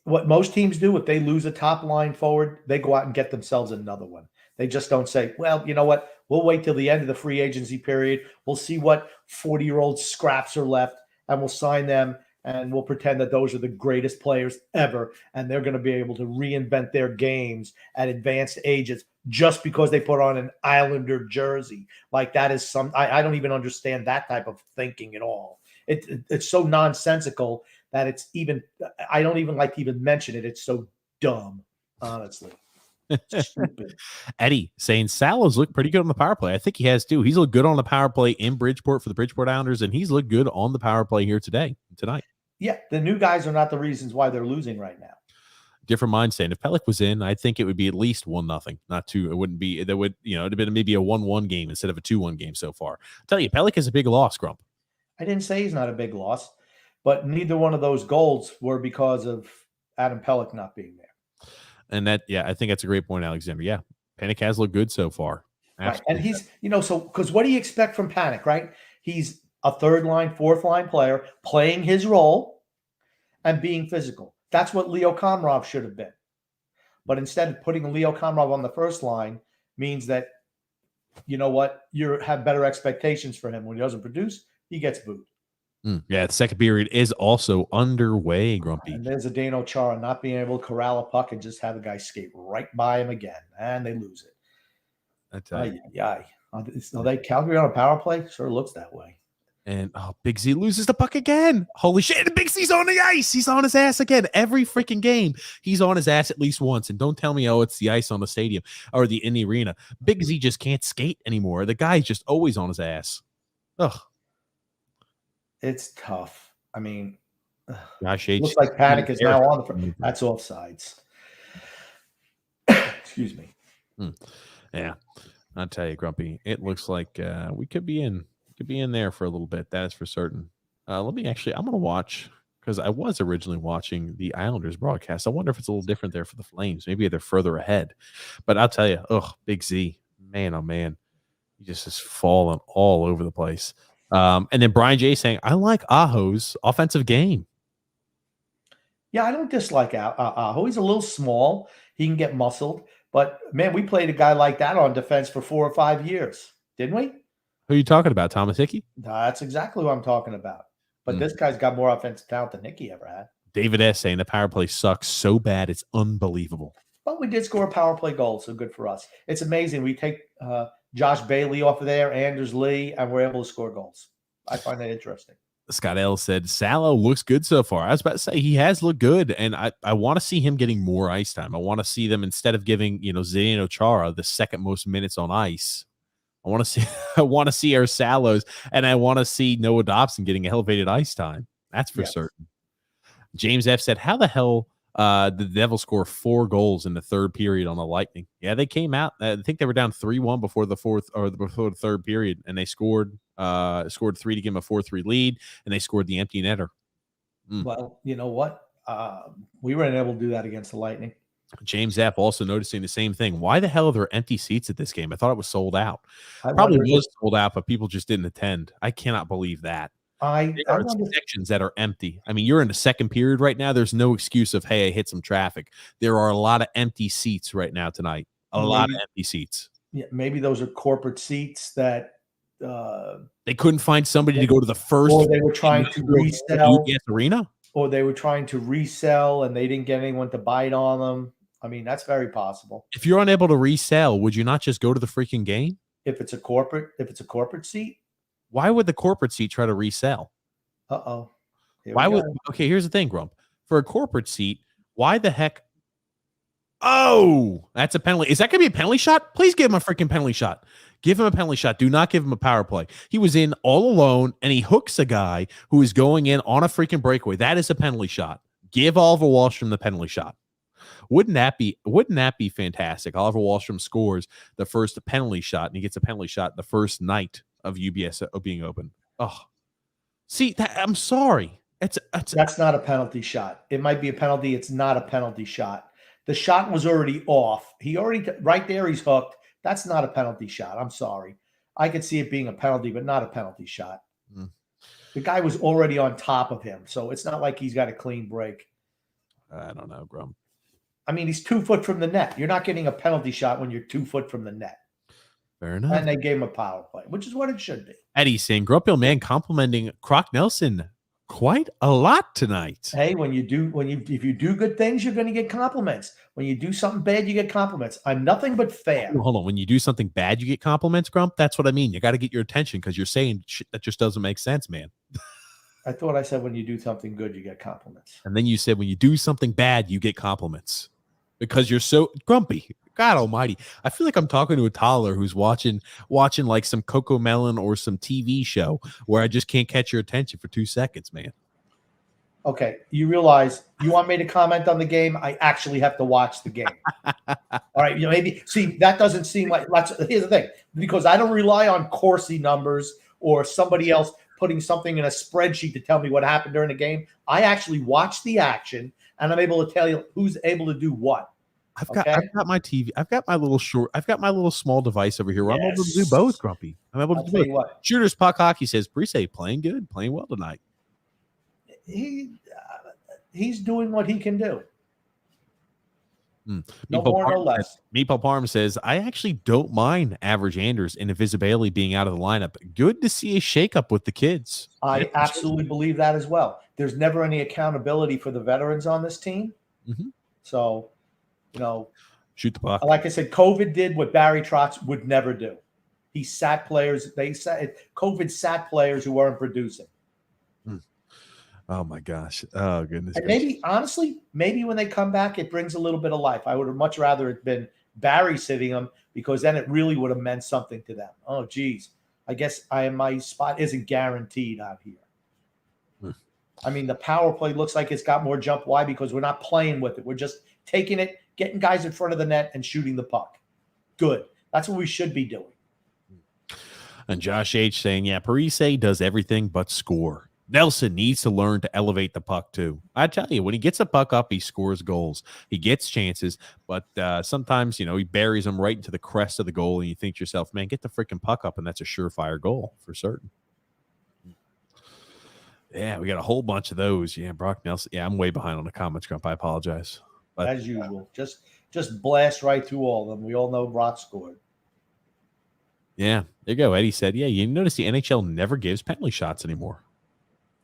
What most teams do, if they lose a top line forward, they go out and get themselves another one. They just don't say, well, you know what? We'll wait till the end of the free agency period. We'll see what 40-year-old scraps are left, and we'll sign them, and we'll pretend that those are the greatest players ever, and they're going to be able to reinvent their games at advanced ages just because they put on an Islander jersey. Like that is I don't even understand that type of thinking at all. It's so nonsensical that it's even, I don't even like to even mention it. It's so dumb, honestly. Stupid. Eddie saying Salah's looked pretty good on the power play. I think he has too. He's looked good on the power play in Bridgeport for the Bridgeport Islanders, and he's looked good on the power play here tonight. Yeah, the new guys are not the reasons why they're losing right now. Different mind saying if Pelech was in, I think it would be at least 1-0, not 2. It wouldn't be. That would, it'd have been maybe a 1-1 game instead of a 2-1 game so far. I'll tell you, Pelech is a big loss, Grump. I didn't say he's not a big loss, but neither one of those goals were because of Adam Pelech not being there. And that, yeah, I think that's a great point, Alexander. Yeah, Panik has looked good so far. Right. And he's, because what do you expect from Panik, right? He's a third line, fourth line player playing his role and being physical. That's what Leo Komarov should have been. But instead of putting Leo Komarov on the first line means that, you know what, you have better expectations for him. When he doesn't produce, he gets booed. Yeah, the second period is also underway, Grumpy. And there's a Dano Chara not being able to corral a puck and just have a guy skate right by him again, and they lose it. I tell you. Are they Calgary on a power play? Sure looks that way. And Big Z loses the puck again. Holy shit. And Big Z's on the ice. He's on his ass again. Every freaking game, he's on his ass at least once. And don't tell me, it's the ice on the stadium or in the arena. Big Z just can't skate anymore. The guy's just always on his ass. Ugh. It's tough. I mean, gosh, looks like Panik is now on the front. That's offsides. Excuse me. Yeah. I'll tell you, Grumpy, it looks like we could be in there for a little bit. That is for certain. I'm going to watch, because I was originally watching the Islanders broadcast. I wonder if it's a little different there for the Flames. Maybe they're further ahead. But I'll tell you, Big Z, man, oh man, he just is falling all over the place. And then Brian J saying, I like Aho's offensive game. Yeah, I don't dislike Aho. He's a little small. He can get muscled. But, man, we played a guy like that on defense for 4 or 5 years, didn't we? Who are you talking about, Thomas Hickey? That's exactly what I'm talking about. But this guy's got more offensive talent than Hickey ever had. David S. saying the power play sucks so bad it's unbelievable. But we did score a power play goal, so good for us. It's amazing. We take Josh Bailey off of there, Anders Lee, and we're able to score goals. I find that interesting. Scott L. said, Salo looks good so far. I was about to say he has looked good, and I want to see him getting more ice time. I want to see them, instead of giving, Zdeno Chara the second most minutes on ice, I want to see our Salos, and I want to see Noah Dobson getting elevated ice time. That's for certain. James F. said, how the hell did the Devils score 4 goals in the third period on the Lightning? Yeah, they came out. I think they were down 3-1 before the third period, and they scored 3 to give them a 4-3 lead, and they scored the empty netter. Well, you know what? We weren't able to do that against the Lightning. James F. also noticing the same thing. Why the hell are there empty seats at this game? I thought it was sold out. Probably was sold out, but people just didn't attend. I cannot believe that. There are sections that are empty. I mean, you're in the second period right now. There's no excuse of, hey, I hit some traffic. There are a lot of empty seats right now tonight. A lot of empty seats. Yeah, maybe those are corporate seats that they couldn't find somebody to go to the first. Or they were trying to resell. UBS Arena? Or they were trying to resell and they didn't get anyone to bite on them. I mean, that's very possible. If you're unable to resell, would you not just go to the freaking game? If it's a corporate seat? Why would the corporate seat try to resell? Uh-oh. Okay, here's the thing, Grump. For a corporate seat, why the heck? Oh, that's a penalty. Is that going to be a penalty shot? Please give him a freaking penalty shot. Give him a penalty shot. Do not give him a power play. He was in all alone, and he hooks a guy who is going in on a freaking breakaway. That is a penalty shot. Give Oliver Wahlstrom the penalty shot. Wouldn't that be fantastic? Oliver Wahlstrom scores the first penalty shot, and he gets a penalty shot the first night of UBS being open. Oh, see, I'm sorry. That's not a penalty shot. It might be a penalty. It's not a penalty shot. The shot was already off. Right there, he's hooked. That's not a penalty shot. I'm sorry. I could see it being a penalty, but not a penalty shot. The guy was already on top of him, so it's not like he's got a clean break. I don't know, Grum. I mean, he's 2 foot from the net. You're not getting a penalty shot when you're 2 foot from the net. Fair enough. And they gave him a power play, which is what it should be. Eddie saying, Grumpy Man complimenting Croc Nelson quite a lot tonight. Hey, if you do good things, you're going to get compliments. When you do something bad, you get compliments. I'm nothing but fair. Hold on. When you do something bad, you get compliments, Grump? That's what I mean. You got to get your attention because you're saying shit that just doesn't make sense, man. I thought I said when you do something good, you get compliments. And then you said when you do something bad, you get compliments because you're so grumpy. God almighty. I feel like I'm talking to a toddler who's watching like some Coco Melon or some TV show where I just can't catch your attention for 2 seconds, man. Okay. You realize you want me to comment on the game? I actually have to watch the game. All right. Maybe see, that doesn't seem like here's the thing, because I don't rely on Corsi numbers or somebody else putting something in a spreadsheet to tell me what happened during the game. I actually watch the action and I'm able to tell you who's able to do what. I've got my TV. I've got my little small device over here where I'm able to do both, Grumpy. I'm able to do both. Shooters Puck Hockey says, Brise playing good, playing well tonight. He's doing what he can do. No more, no less. Meeple Parm says, I actually don't mind Average Anders and Invisibility being out of the lineup. Good to see a shakeup with the kids. I absolutely believe that as well. There's never any accountability for the veterans on this team. So, shoot the puck. Like I said, COVID did what Barry Trotz would never do. He sat players. COVID sat players who weren't producing. Oh my gosh. Oh goodness. And maybe when they come back, it brings a little bit of life. I would have much rather it been Barry sitting them because then it really would have meant something to them. Oh, geez. I guess my spot isn't guaranteed out here. I mean, the power play looks like it's got more jump. Why? Because we're not playing with it. We're just taking it, getting guys in front of the net and shooting the puck. Good. That's what we should be doing. And Josh H saying, yeah, Parise does everything but score. Nelson needs to learn to elevate the puck too. I tell you, when he gets the puck up, he scores goals. He gets chances, but sometimes, he buries them right into the crest of the goal, and you think to yourself, man, get the freaking puck up, and that's a surefire goal for certain. Yeah, we got a whole bunch of those. Yeah, Brock Nelson. Yeah, I'm way behind on the comments, Grump. I apologize. But As usual. Just blast right through all of them. We all know Brock scored. yeah, there you go. Eddie said, yeah, you notice the NHL never gives penalty shots anymore.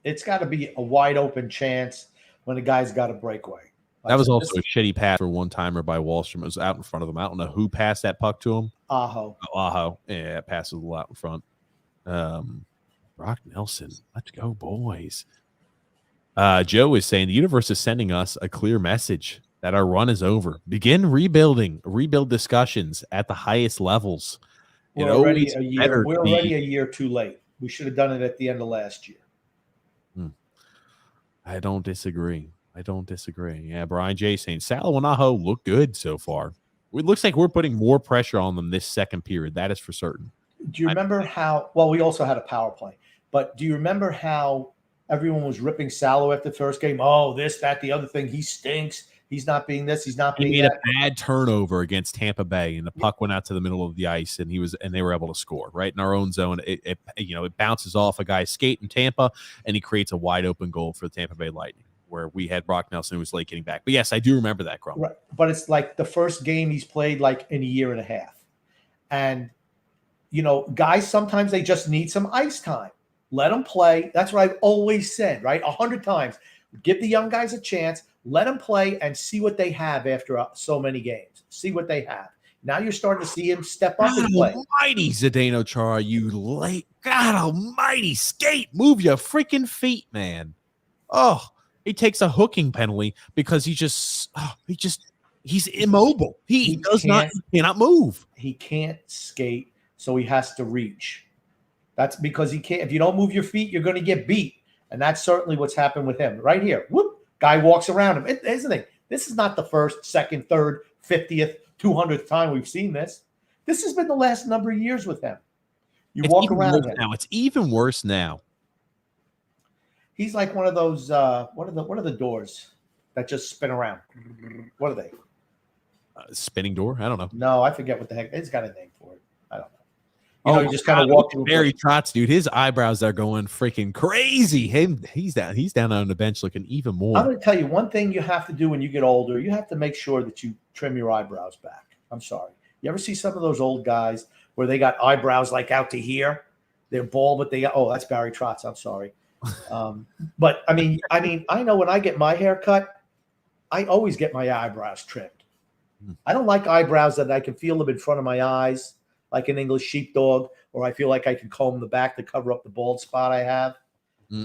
It's got to be a wide open chance when a guy's got a breakaway. That was also a shitty pass for one-timer by Wallstrom. It was out in front of them. I don't know who passed that puck to him. Aho. Aho. Yeah, it passes a lot in front. Brock Nelson. Let's go, boys. Joe is saying the universe is sending us a clear message that our run is over. Begin rebuilding. Rebuild discussions at the highest levels. We're already a year too late. We should have done it at the end of last year. I don't disagree. Yeah, Brian J saying Salo and Aho look good so far. It looks like we're putting more pressure on them this second period. That is for certain. Do you remember how – well, we also had a power play. But do you remember how everyone was ripping Salo after the first game? Oh, this, that, the other thing. He stinks. He's not being this. He's not being that. He made a bad turnover against Tampa Bay, and the puck went out to the middle of the ice, and they were able to score right in our own zone. It bounces off a guy's skate in Tampa, and he creates a wide open goal for the Tampa Bay Lightning, where we had Brock Nelson who was late getting back. But yes, I do remember that, Crump. Right. But it's like the first game he's played like in a year and a half. And, guys, sometimes they just need some ice time. Let them play. That's what I've always said, right? 100 times. Give the young guys a chance. Let them play and see what they have after so many games. See what they have. Now you're starting to see him step up and play. Almighty, Zdeno Chara, you late. God almighty, skate. Move your freaking feet, man. Oh, he takes a hooking penalty because he's immobile. He cannot move. He can't skate, so he has to reach. That's because he can't. If you don't move your feet, you're going to get beat. And that's certainly what's happened with him. Right here. Whoop. Guy walks around him. Isn't it? This is not the first, second, third, 50th, 200th time we've seen this. This has been the last number of years with him. You walk around him. Now it's even worse now. He's like one of those what are the doors that just spin around? What are they? Spinning door? I don't know. No, I forget what the heck. It's got a name for it. I don't know. You just kind of walk through. Barry Trotz, dude, his eyebrows are going freaking crazy. He's down on the bench looking even more. I'm going to tell you one thing you have to do when you get older. You have to make sure that you trim your eyebrows back. I'm sorry. You ever see some of those old guys where they got eyebrows like out to here? They're bald, but they got. Oh, that's Barry Trotz. I'm sorry. But I mean, I know when I get my hair cut, I always get my eyebrows trimmed. I don't like eyebrows that I can feel them in front of my eyes, like an English sheepdog, or I feel like I can comb the back to cover up the bald spot I have.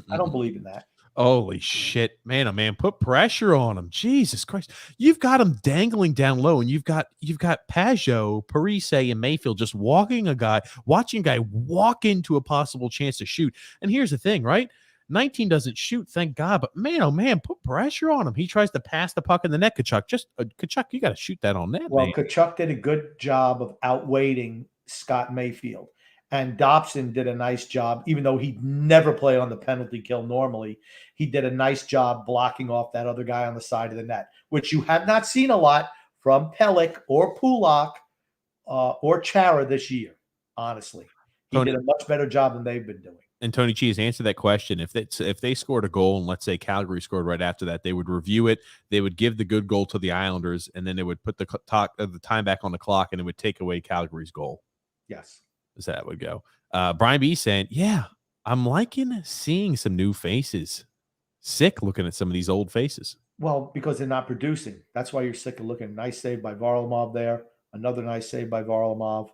I don't believe in that. Holy shit, man! Oh man, put pressure on him. Jesus Christ, you've got him dangling down low, and you've got Pajot, Parise, and Mayfield just watching a guy walk into a possible chance to shoot. And here's the thing, right? 19 doesn't shoot, thank God. But man, oh man, put pressure on him. He tries to pass the puck in the net. Kachuk, you got to shoot that on net. Well, man. Kachuk did a good job of outweighting Scott Mayfield. And Dobson did a nice job, even though he'd never play on the penalty kill normally. He did a nice job blocking off that other guy on the side of the net, which you have not seen a lot from Pelech or Pulak or Chara this year, honestly. He did a much better job than they've been doing. And Tony Cheese, answer that question. If they scored a goal, and let's say Calgary scored right after that, they would review it. They would give the good goal to the Islanders, and then they would put the time back on the clock, and it would take away Calgary's goal. Yes. So that would go. Brian B saying, yeah, I'm liking seeing some new faces. Sick looking at some of these old faces. Well, because they're not producing. That's why you're sick of looking. Nice save by Varlamov there. Another nice save by Varlamov.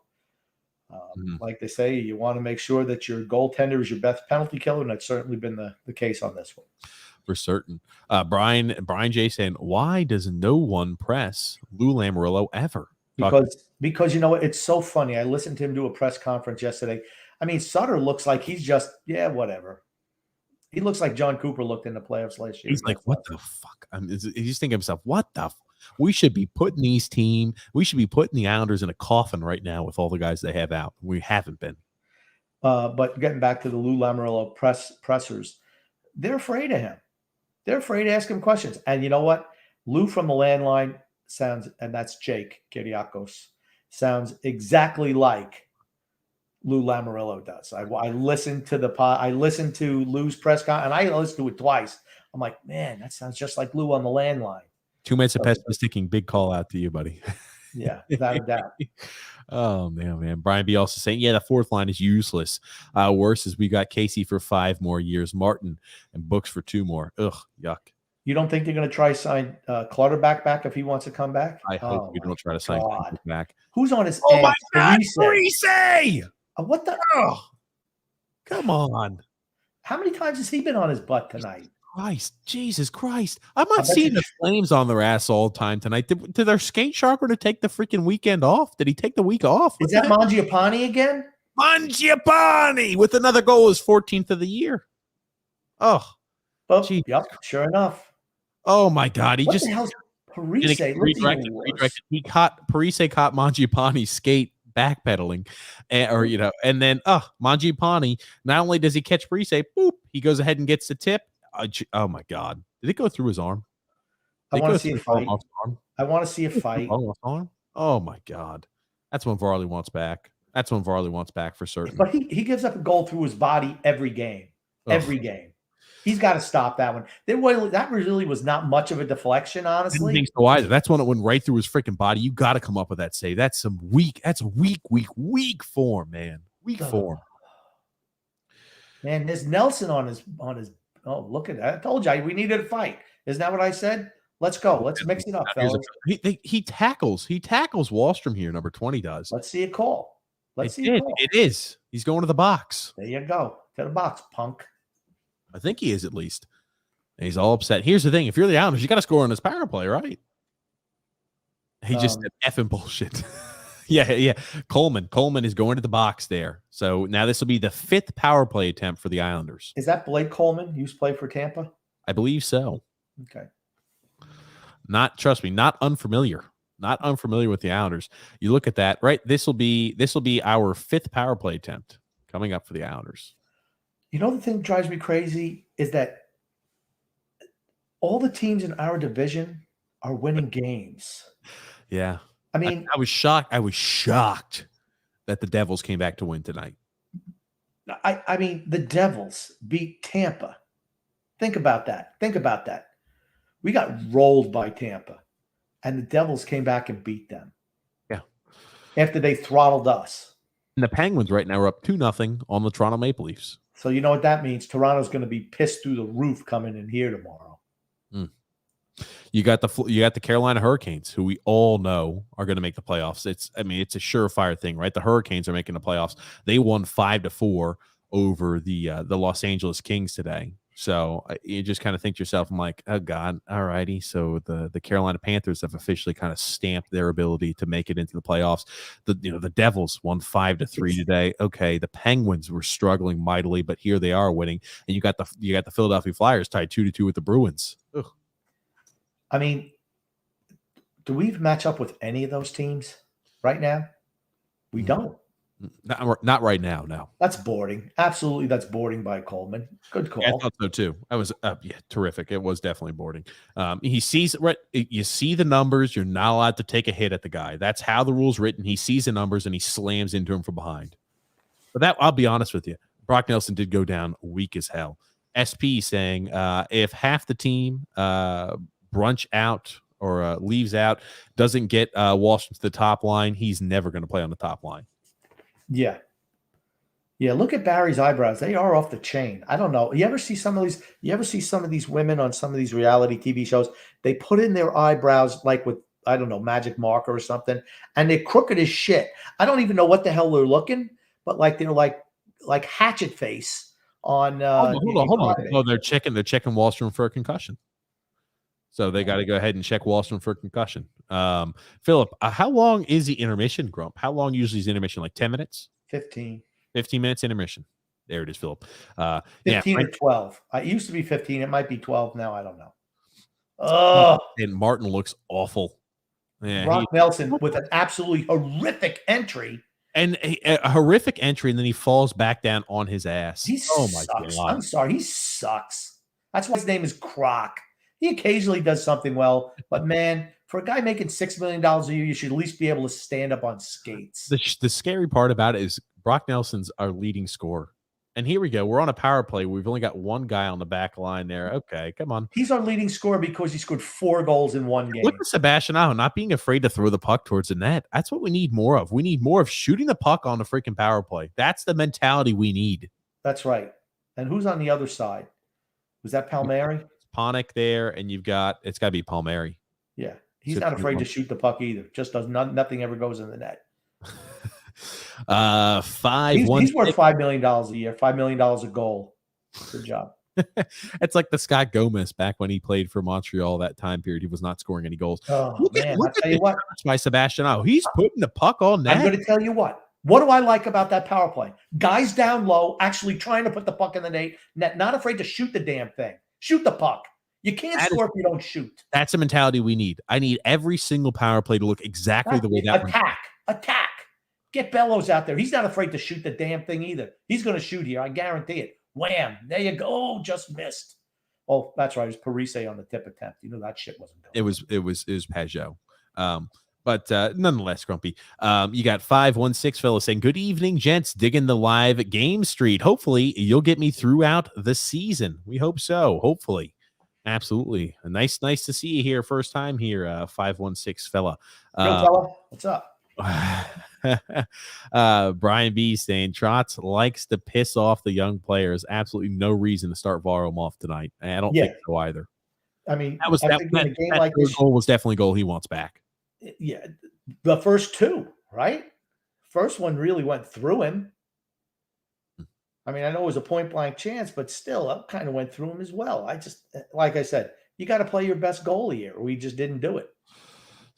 Like they say, you want to make sure that your goaltender is your best penalty killer, and that's certainly been the case on this one. For certain. Brian J saying, why does no one press Lou Lamoriello ever? Because you know what? It's so funny. I listened to him do a press conference yesterday. I mean, Sutter looks like he's just, whatever. He looks like John Cooper looked in the playoffs last year. He's like, what the fuck? He's thinking to himself, what the we should be putting the Islanders in a coffin right now with all the guys they have out. We haven't been. But getting back to the Lou Lamoriello pressers, they're afraid of him. They're afraid to ask him questions. And you know what? Lou from the landline sounds, and that's Jake Kiriakos, sounds exactly like Lou Lamoriello does. I listened to the pod. I listened to Lou's press con, and I listened to it twice. I'm like, man, that sounds just like Lou on the landline. 2 minutes of pessimistic. Big call out to you, buddy. Yeah, without a doubt. Oh man. Brian B also saying, yeah, the fourth line is useless. Worse is we got Casey for 5 more years, Martin and Books for 2 more. Ugh, yuck. You don't think they're going to try sign Clutterback back if he wants to come back? I hope we don't try to sign him back. Who's on his Oh my God, Parise! What the? Oh, come on. How many times has he been on his butt tonight? Jesus Christ. I'm not seeing the Flames on their ass all the time tonight. Did their skate sharper to take the freaking weekend off? Did he take the week off? Is that Mangiapane again? Mangiapane with another goal, his 14th of the year. Oh, yep, sure enough. Oh my God. What the hell's Parise? Parise caught Mangiapane's skate backpedaling, and then Mangiapane, not only does he catch Parise, boop, he goes ahead and gets the tip. Oh my God! Did it go through his arm? I want to see a fight. I want to see a fight. Oh my God! That's when Varley wants back. That's when Varley wants back for certain. But he gives up a goal through his body every game. Every game. He's got to stop that one. That really was not much of a deflection, honestly. I didn't think so either. That's when it went right through his freaking body. You got to come up with that save. That's weak form, man. Weak form. Man, there's Nelson on his. Oh, look at that! I told you we needed a fight. Isn't that what I said? Let's go. Let's mix it up, fellas. He tackles Wallstrom here. Number 20 does. Let's see a call. It is. He's going to the box. There you go. To the box, punk. I think he is at least. And he's all upset. Here's the thing. If you're the Islanders, you got to score on this power play, right? He just said effing bullshit. Yeah. Coleman is going to the box there. So now this will be the 5th power play attempt for the Islanders. Is that Blake Coleman? Used to play for Tampa? I believe so. Okay. Trust me, not unfamiliar. Not unfamiliar with the Islanders. You look at that, right? This will be our 5th power play attempt coming up for the Islanders. You know, the thing that drives me crazy is that all the teams in our division are winning games. Yeah. I mean, I was shocked. I was shocked that the Devils came back to win tonight. I mean, the Devils beat Tampa. Think about that. We got rolled by Tampa, and the Devils came back and beat them. Yeah. After they throttled us. And the Penguins right now are up 2-0 on the Toronto Maple Leafs. So you know what that means? Toronto's going to be pissed through the roof coming in here tomorrow. You got the Carolina Hurricanes, who we all know are going to make the playoffs. It's a surefire thing, right? The Hurricanes are making the playoffs. They won 5-4 over the Los Angeles Kings today. So you just kind of think to yourself, I'm like, oh God, all righty. So the Carolina Panthers have officially kind of stamped their ability to make it into the playoffs. The Devils won 5-3 today. Okay, the Penguins were struggling mightily, but here they are winning. And you got the Philadelphia Flyers tied 2-2 with the Bruins. Ugh. I mean, do we match up with any of those teams right now? We don't. Not right now, no. That's boarding. Absolutely, that's boarding by Coleman. Good call. Yeah, I thought so too. I was terrific. It was definitely boarding. He sees right. You see the numbers. You're not allowed to take a hit at the guy. That's how the rule's written. He sees the numbers and he slams into him from behind. But that, I'll be honest with you, Brock Nelson did go down weak as hell. SP saying if half the team brunch out or leaves out, doesn't get Washington to the top line, he's never going to play on the top line. Yeah. Look at Barry's eyebrows; they are off the chain. I don't know. You ever see some of these women on some of these reality TV shows? They put in their eyebrows like with, I don't know, magic marker or something, and they're crooked as shit. I don't even know what the hell they're looking, but like they're like hatchet face on. Hold on. Oh, they're checking Wallstrom for a concussion. So they got to go ahead and check Wallstrom for a concussion. Philip, how long is the intermission, Grump? How long usually is the intermission? Like 10 minutes? 15 minutes intermission. There it is, Philip. 15 or 12. It used to be 15. It might be 12 now. I don't know. Oh, and Martin looks awful. Yeah, Brock Nelson with an absolutely horrific entry. And a horrific entry, and then he falls back down on his ass. My God. I'm sorry. He sucks. That's why his name is Croc. He occasionally does something well, but man, for a guy making $6 million a year, you should at least be able to stand up on skates. The scary part about it is Brock Nelson's our leading scorer. And here we go. We're on a power play. We've only got one guy on the back line there. Okay, come on. He's our leading scorer because he scored 4 goals in one game. Look at Sebastian Aho not being afraid to throw the puck towards the net. That's what we need more of. We need more of shooting the puck on the freaking power play. That's the mentality we need. That's right. And who's on the other side? Was that Palmieri? It's Panik there, and it's got to be Palmieri. Yeah. He's not afraid to shoot the puck either. Just does nothing ever goes in the net. He's worth $5 million a year, $5 million a goal. Good job. It's like the Scott Gomez back when he played for Montreal that time period. He was not scoring any goals. Oh, look man, at tell you what. By Sebastian Aho. He's putting the puck on net. I'm going to tell you what. What do I like about that power play? Guys down low, actually trying to put the puck in the net, not afraid to shoot the damn thing. Shoot the puck. You can't score if you don't shoot. That's the mentality we need. I need every single power play to look exactly the way that attack. Get Bellows out there. He's not afraid to shoot the damn thing either. He's going to shoot here. I guarantee it. Wham. There you go. Oh, just missed. Oh, that's right. It was Parise on the tip attempt. You know that shit wasn't going. It was Pajot. But nonetheless, Grumpy, you got 516 fellas saying, good evening, gents, digging the live game street. Hopefully you'll get me throughout the season. We hope so. Hopefully. Absolutely. Nice to see you here. First time here, 516 fella. Fella. What's up? Brian B saying Trotz likes to piss off the young players. Absolutely no reason to start Varlam off tonight. I don't think so either. I mean, that goal was definitely a goal he wants back. Yeah, the first two, right? First one really went through him. I mean, I know it was a point blank chance, but still, it kind of went through him as well. Like I said, you got to play your best goalie here. We just didn't do it.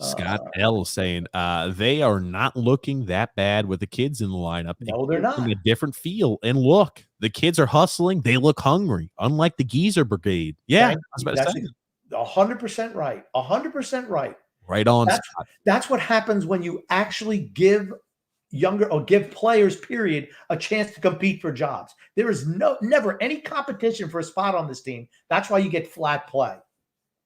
Scott L saying they are not looking that bad with the kids in the lineup. No, they're not. A different feel and look. The kids are hustling. They look hungry, unlike the Geezer Brigade. Yeah, I was about to say. 100% right. 100% right. Right on. That's what happens when you actually give give players, period, a chance to compete for jobs. There is never any competition for a spot on this team. That's why you get flat play,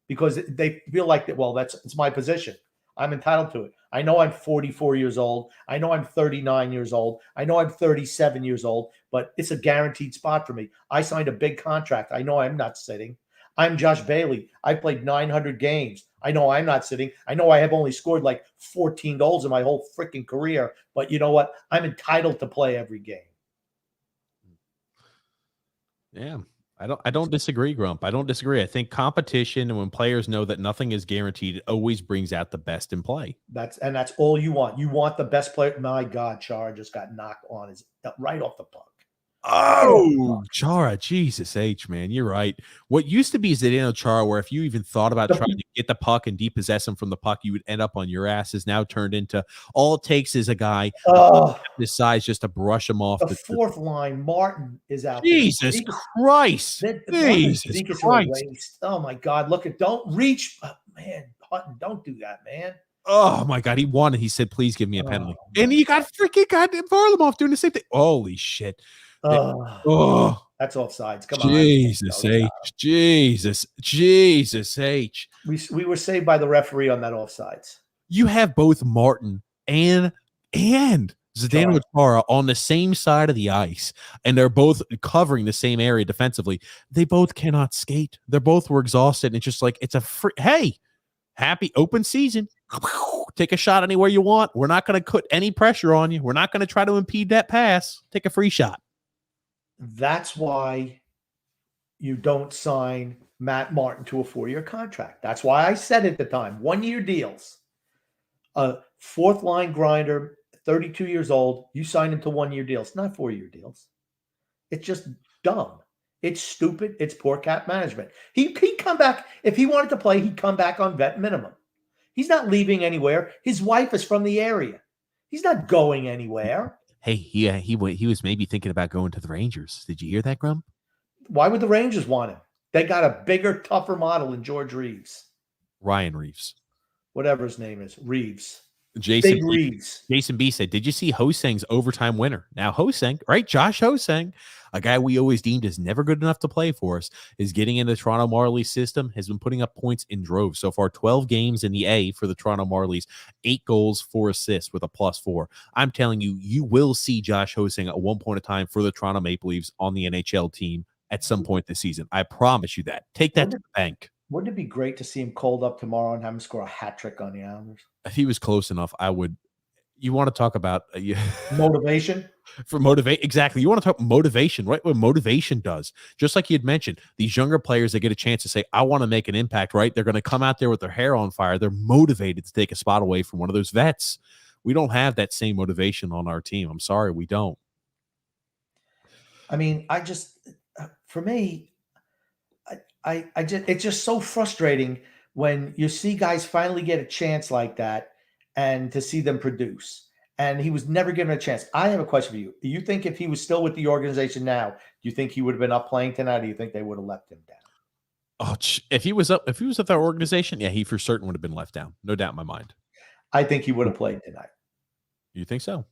because they feel like that. Well, it's my position. I'm entitled to it. I know I'm 44 years old. I know I'm 39 years old. I know I'm 37 years old, but it's a guaranteed spot for me. I signed a big contract. I know I'm not sitting. I'm Josh Bailey. I played 900 games. I know I'm not sitting. I know I have only scored like 14 goals in my whole freaking career, but you know what? I'm entitled to play every game. Yeah, I don't disagree, Grump. I don't disagree. I think competition and when players know that nothing is guaranteed, it always brings out the best in play. That's all you want. You want the best player. My God, Chara just got knocked on right off the puck. Oh, Chara, Jesus H, man, you're right. What used to be Zdeno Chara, where if you even thought about trying to get the puck and depossess him from the puck, you would end up on your ass, is now turned into all it takes is a guy this size just to brush him off. The fourth line, Martin is out. Jesus Christ. Jesus Christ. Oh, my God. Don't reach. Oh, man, Hutton, don't do that, man. Oh, my God. He wanted. He said, please give me a penalty. And he got Varlamov doing the same thing. Holy shit. That's offsides. Come on. Jesus H. We were saved by the referee on that offsides. You have both Martin and Zdeno Chara on the same side of the ice, and they're both covering the same area defensively. They both cannot skate. They both were exhausted. And it's just like, it's hey, happy open season. Take a shot anywhere you want. We're not going to put any pressure on you. We're not going to try to impede that pass. Take a free shot. That's why you don't sign Matt Martin to a 4-year contract. That's why I said at the time, 1-year deals. A fourth line grinder, 32 years old, you sign him to 1-year deals, not 4-year deals. It's just dumb. It's stupid. It's poor cap management. He'd come back. If he wanted to play, he'd come back on vet minimum. He's not leaving anywhere. His wife is from the area. He's not going anywhere. Hey, he was maybe thinking about going to the Rangers. Did you hear that, Grump? Why would the Rangers want him? They got a bigger, tougher model than George Reeves. Ryan Reeves. Whatever his name is. Reeves. Jason Big reads. Jason B said, "Did you see Hosang's overtime winner?" Now Hosang, right? Josh Hosang, a guy we always deemed as never good enough to play for us, is getting in the Toronto Marlies system, has been putting up points in droves. So far, 12 games in the A for the Toronto Marlies, 8 goals, 4 assists with a +4. I'm telling you, you will see Josh Hosang at one point in time for the Toronto Maple Leafs on the NHL team at some point this season. I promise you that. Take that to the bank. Wouldn't it be great to see him called up tomorrow and have him score a hat trick on the Islanders? If he was close enough, I would. You want to talk about Motivation? For motivate, exactly. You want to talk motivation, right? What motivation does, just like you had mentioned, these younger players that get a chance to say, I want to make an impact, right? They're going to come out there with their hair on fire. They're motivated to take a spot away from one of those vets. We don't have that same motivation on our team. I'm sorry, we don't. I mean, for me, it's just so frustrating when you see guys finally get a chance like that and to see them produce. And he was never given a chance. I have a question for you. Do you think if he was still with the organization now, do you think he would have been up playing tonight? Or do you think they would have left him down? Oh, if he was at that organization, yeah, he for certain would have been left down. No doubt in my mind. I think he would have played tonight. You think so?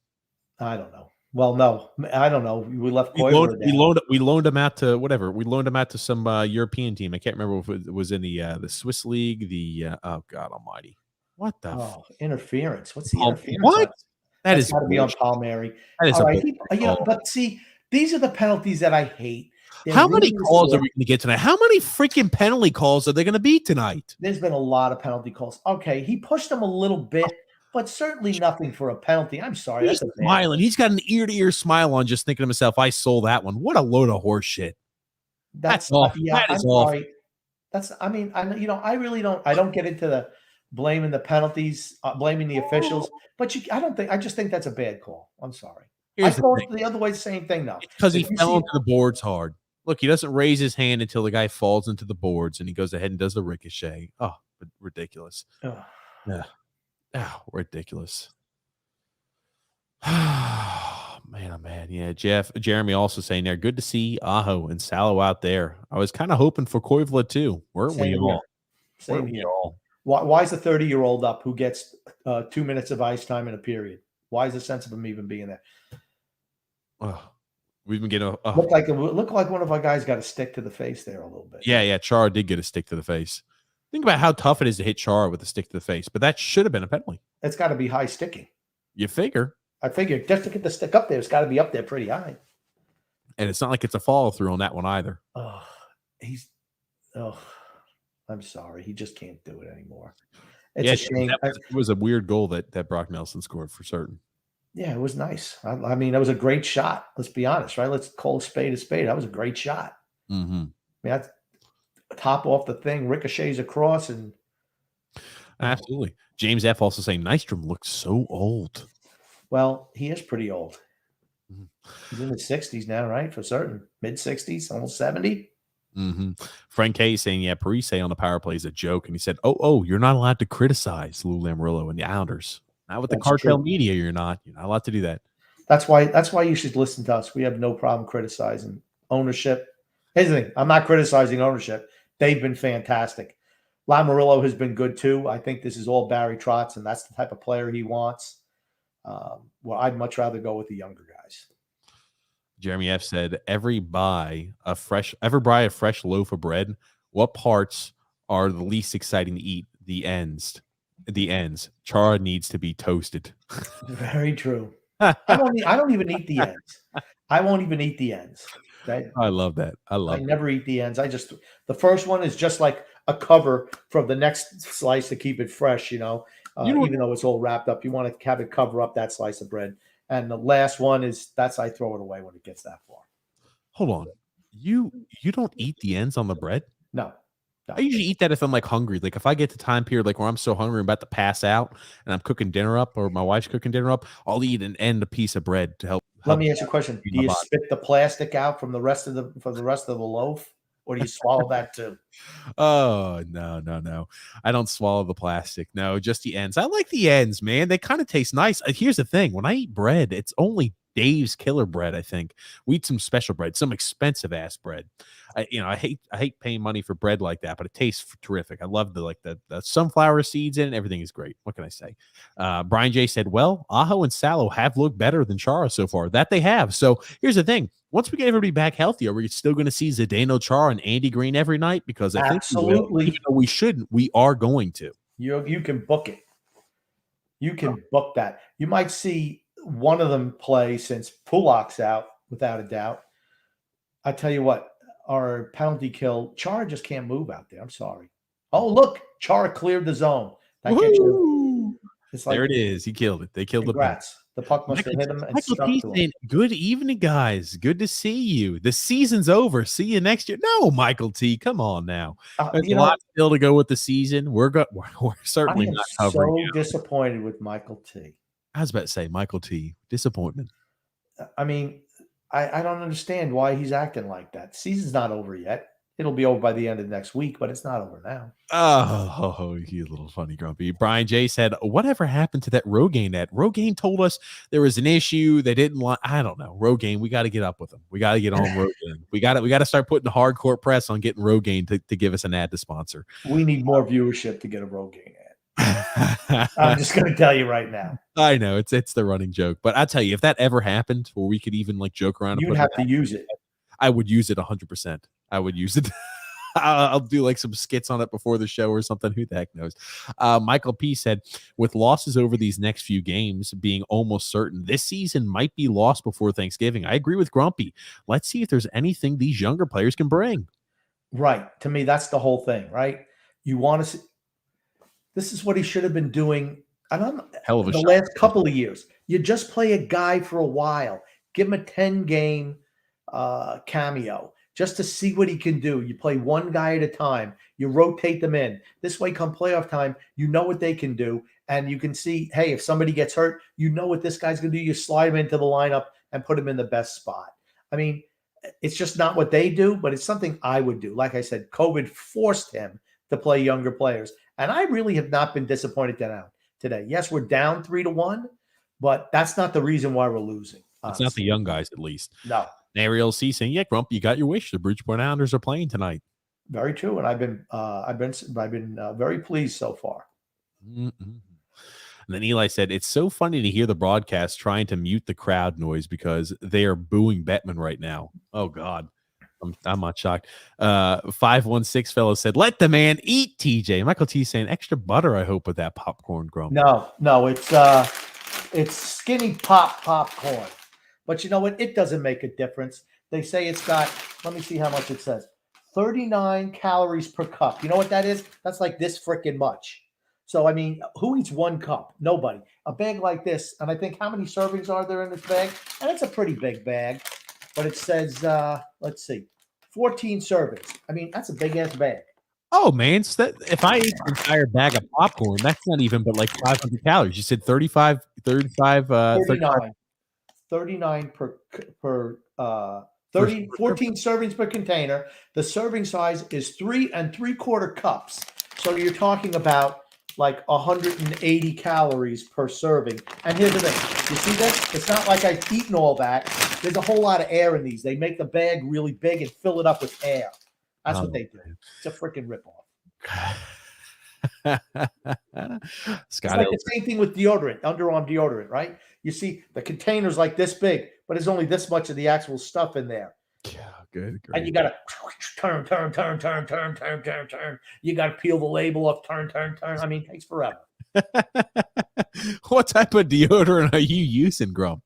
I don't know. Well, no, I don't know. We left. We loaned him out to whatever. We loaned him out to some European team. I can't remember if it was in the Swiss league. Oh God Almighty, what the interference? What's the interference? What? That's got to be on Palmieri. That is all right. But see, these are the penalties that I hate. How many calls are we going to get tonight? How many freaking penalty calls are they going to be tonight? There's been a lot of penalty calls. Okay, he pushed him a little bit, but certainly nothing for a penalty. I'm sorry. He's smiling. He's got an ear-to-ear smile on, just thinking to himself, I sold that one. What a load of horse shit. That's awful. Yeah, I'm sorry. I really don't. I don't get into the blaming the penalties, blaming the officials. But I just think that's a bad call. I'm sorry. I thought the other way, same thing though. Because he fell into the boards hard. Look, he doesn't raise his hand until the guy falls into the boards, and he goes ahead and does the ricochet. Oh, ridiculous. Yeah. Oh, ridiculous. Man, oh man. Yeah, Jeremy also saying there, good to see Aho and Salo out there. I was kind of hoping for Koivula too. Weren't we all? Same here. Why is the 30-year-old up who gets 2 minutes of ice time in a period? Why is the sense of him even being there? We've been getting look like one of our guys got a stick to the face there a little bit. Yeah. Chara did get a stick to the face. Think about how tough it is to hit Chara with a stick to the face, but that should have been a penalty. It's got to be high sticking. You figure. I figure just to get the stick up there, it's got to be up there pretty high. And it's not like it's a follow through on that one either. I'm sorry. He just can't do it anymore. It's a shame. It was a weird goal that Brock Nelson scored for certain. Yeah, it was nice. I mean, that was a great shot. Let's be honest, right? Let's call a spade a spade. That was a great shot. Mm-hmm. I mean, that's top off the thing, ricochets across, and absolutely. James F. also saying Nystrom looks so old. Well, he is pretty old. Mm-hmm. He's in his 60s now, right? For certain. Mid-60s, almost 70. Mm-hmm. Frank K saying, yeah, Parise on the power play is a joke. And he said, oh, you're not allowed to criticize Lou Lamoriello and the Islanders. Not with the cartel media, you're not allowed to do that. That's why you should listen to us. We have no problem criticizing ownership. Here's the thing. I'm not criticizing ownership. They've been fantastic. Lamoriello has been good too. I think this is all Barry Trotz, and that's the type of player he wants. Well, I'd much rather go with the younger guys. Jeremy F. said, ever buy a fresh loaf of bread? What parts are the least exciting to eat? The ends. Chara needs to be toasted. Very true. I don't even eat the ends. I won't even eat the ends. Right? I love that. I never eat the ends. The first one is just like a cover for the next slice to keep it fresh, even though it's all wrapped up. You want to have it cover up that slice of bread. And the last one I throw it away when it gets that far. Hold on. You don't eat the ends on the bread? No. I usually eat that if I'm like hungry. Like if I get to time period like where I'm so hungry I'm about to pass out and I'm cooking dinner up or my wife's cooking dinner up, I'll eat an end a piece of bread to help. Let me ask you a question. Do you spit the plastic out from the rest of the loaf? Or do you swallow that too? Oh, no. I don't swallow the plastic. No, just the ends. I like the ends, man. They kind of taste nice. Here's the thing. When I eat bread, it's only Dave's Killer Bread, I think. We eat some special bread, some expensive ass bread. I hate paying money for bread like that, but it tastes terrific. I love the sunflower seeds in it. Everything is great. What can I say? Brian J said, well, Aho and Salo have looked better than Chara so far. That they have. So here's the thing. Once we get everybody back healthy, are we still going to see Zdeno Chara and Andy Green every night? Because I think we will. Even though we shouldn't, we are going to. You can book it. You can book that. You might see one of them play since Pulak's out, without a doubt. I tell you what, our penalty kill, Chara just can't move out there. I'm sorry. Oh, look, Chara cleared the zone. That gets you. It's like, there it is. He killed it. They killed congrats. The puck must have hit him and stuck to him. Good evening, guys. Good to see you. The season's over. See you next year. No, Michael T. Come on now. There's a lot still to go with the season. We're certainly not covering. So disappointed with Michael T. I was about to say Michael T. Disappointment. I mean, I don't understand why he's acting like that. Season's not over yet. It'll be over by the end of next week, but it's not over now. Oh, you little funny grumpy. Brian J said, whatever happened to that Rogaine ad? Rogaine told us there was an issue. They didn't want, I don't know. Rogaine, we got to get up with them. We got to get on Rogaine. We got to start putting hardcore press on getting Rogaine to give us an ad to sponsor. We need more viewership to get a Rogaine ad. I'm just going to tell you right now. I know it's the running joke, but I tell you, if that ever happened where we could even like joke around, you'd have to use it. I would use it 100%. I would use it. I'll do like some skits on it before the show or something. Who the heck knows? Michael P said, with losses over these next few games being almost certain, this season might be lost before Thanksgiving. I agree with Grumpy. Let's see if there's anything these younger players can bring. Right. To me, that's the whole thing, right? You want to see. This is what he should have been doing. Hell of a the shot. Last couple of years. You just play a guy for a while. Give him a 10-game cameo just to see what he can do. You play one guy at a time. You rotate them in. This way, come playoff time, you know what they can do. And you can see, hey, if somebody gets hurt, you know what this guy's going to do. You slide him into the lineup and put him in the best spot. I mean, it's just not what they do, but it's something I would do. Like I said, COVID forced him to play younger players. And I really have not been disappointed today. Yes, we're down 3-1, but that's not the reason why we're losing. It's not the young guys, at least. No. Ariel C saying, "Yeah, Grump, you got your wish. The Bridgeport Islanders are playing tonight." Very true, and I've been very pleased so far. Mm-hmm. And then Eli said, "It's so funny to hear the broadcast trying to mute the crowd noise because they are booing Bettman right now." Oh God, I'm not shocked. 516 fellow said, "Let the man eat." TJ Michael T saying, "Extra butter, I hope, with that popcorn, Grump." No, it's skinny popcorn. But you know what? It doesn't make a difference. They say it's got, let me see how much it says, 39 calories per cup. You know what that is? That's like this freaking much. So, I mean, who eats one cup? Nobody. A bag like this, and I think how many servings are there in this bag? And it's a pretty big bag. But it says, let's see, 14 servings. I mean, that's a big-ass bag. Oh, man. So if I ate an entire bag of popcorn, that's not even but like 500 calories. You said 39 per 14 servings per container. The serving size is 3 3/4 cups. So you're talking about like 180 calories per serving. And here's the thing. You see this? It's not like I've eaten all that. There's a whole lot of air in these. They make the bag really big and fill it up with air. That's what they do. It's a freaking ripoff. It's like the same thing with deodorant, underarm deodorant, right? You see the container's like this big, but there's only this much of the actual stuff in there. Yeah, good. And you gotta turn. You gotta peel the label up, turn. I mean, it takes forever. What type of deodorant are you using, Grump?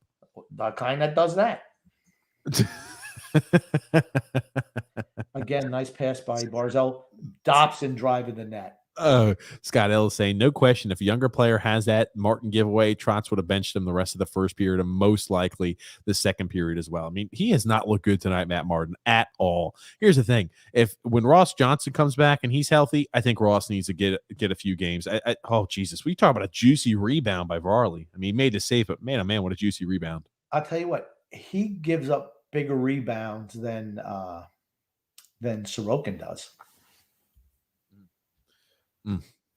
The kind that does that. Again, nice pass by Barzell. Dobson driving the net. Scott Ellis saying, no question, if a younger player has that Martin giveaway, Trotz would have benched him the rest of the first period and most likely the second period as well. I mean, he has not looked good tonight, Matt Martin, at all. Here's the thing. When Ross Johnson comes back and he's healthy, I think Ross needs to get a few games. Oh, Jesus. We talk about a juicy rebound by Varley. I mean, he made the save, but man, oh man, what a juicy rebound. I'll tell you what, he gives up bigger rebounds than Sorokin does.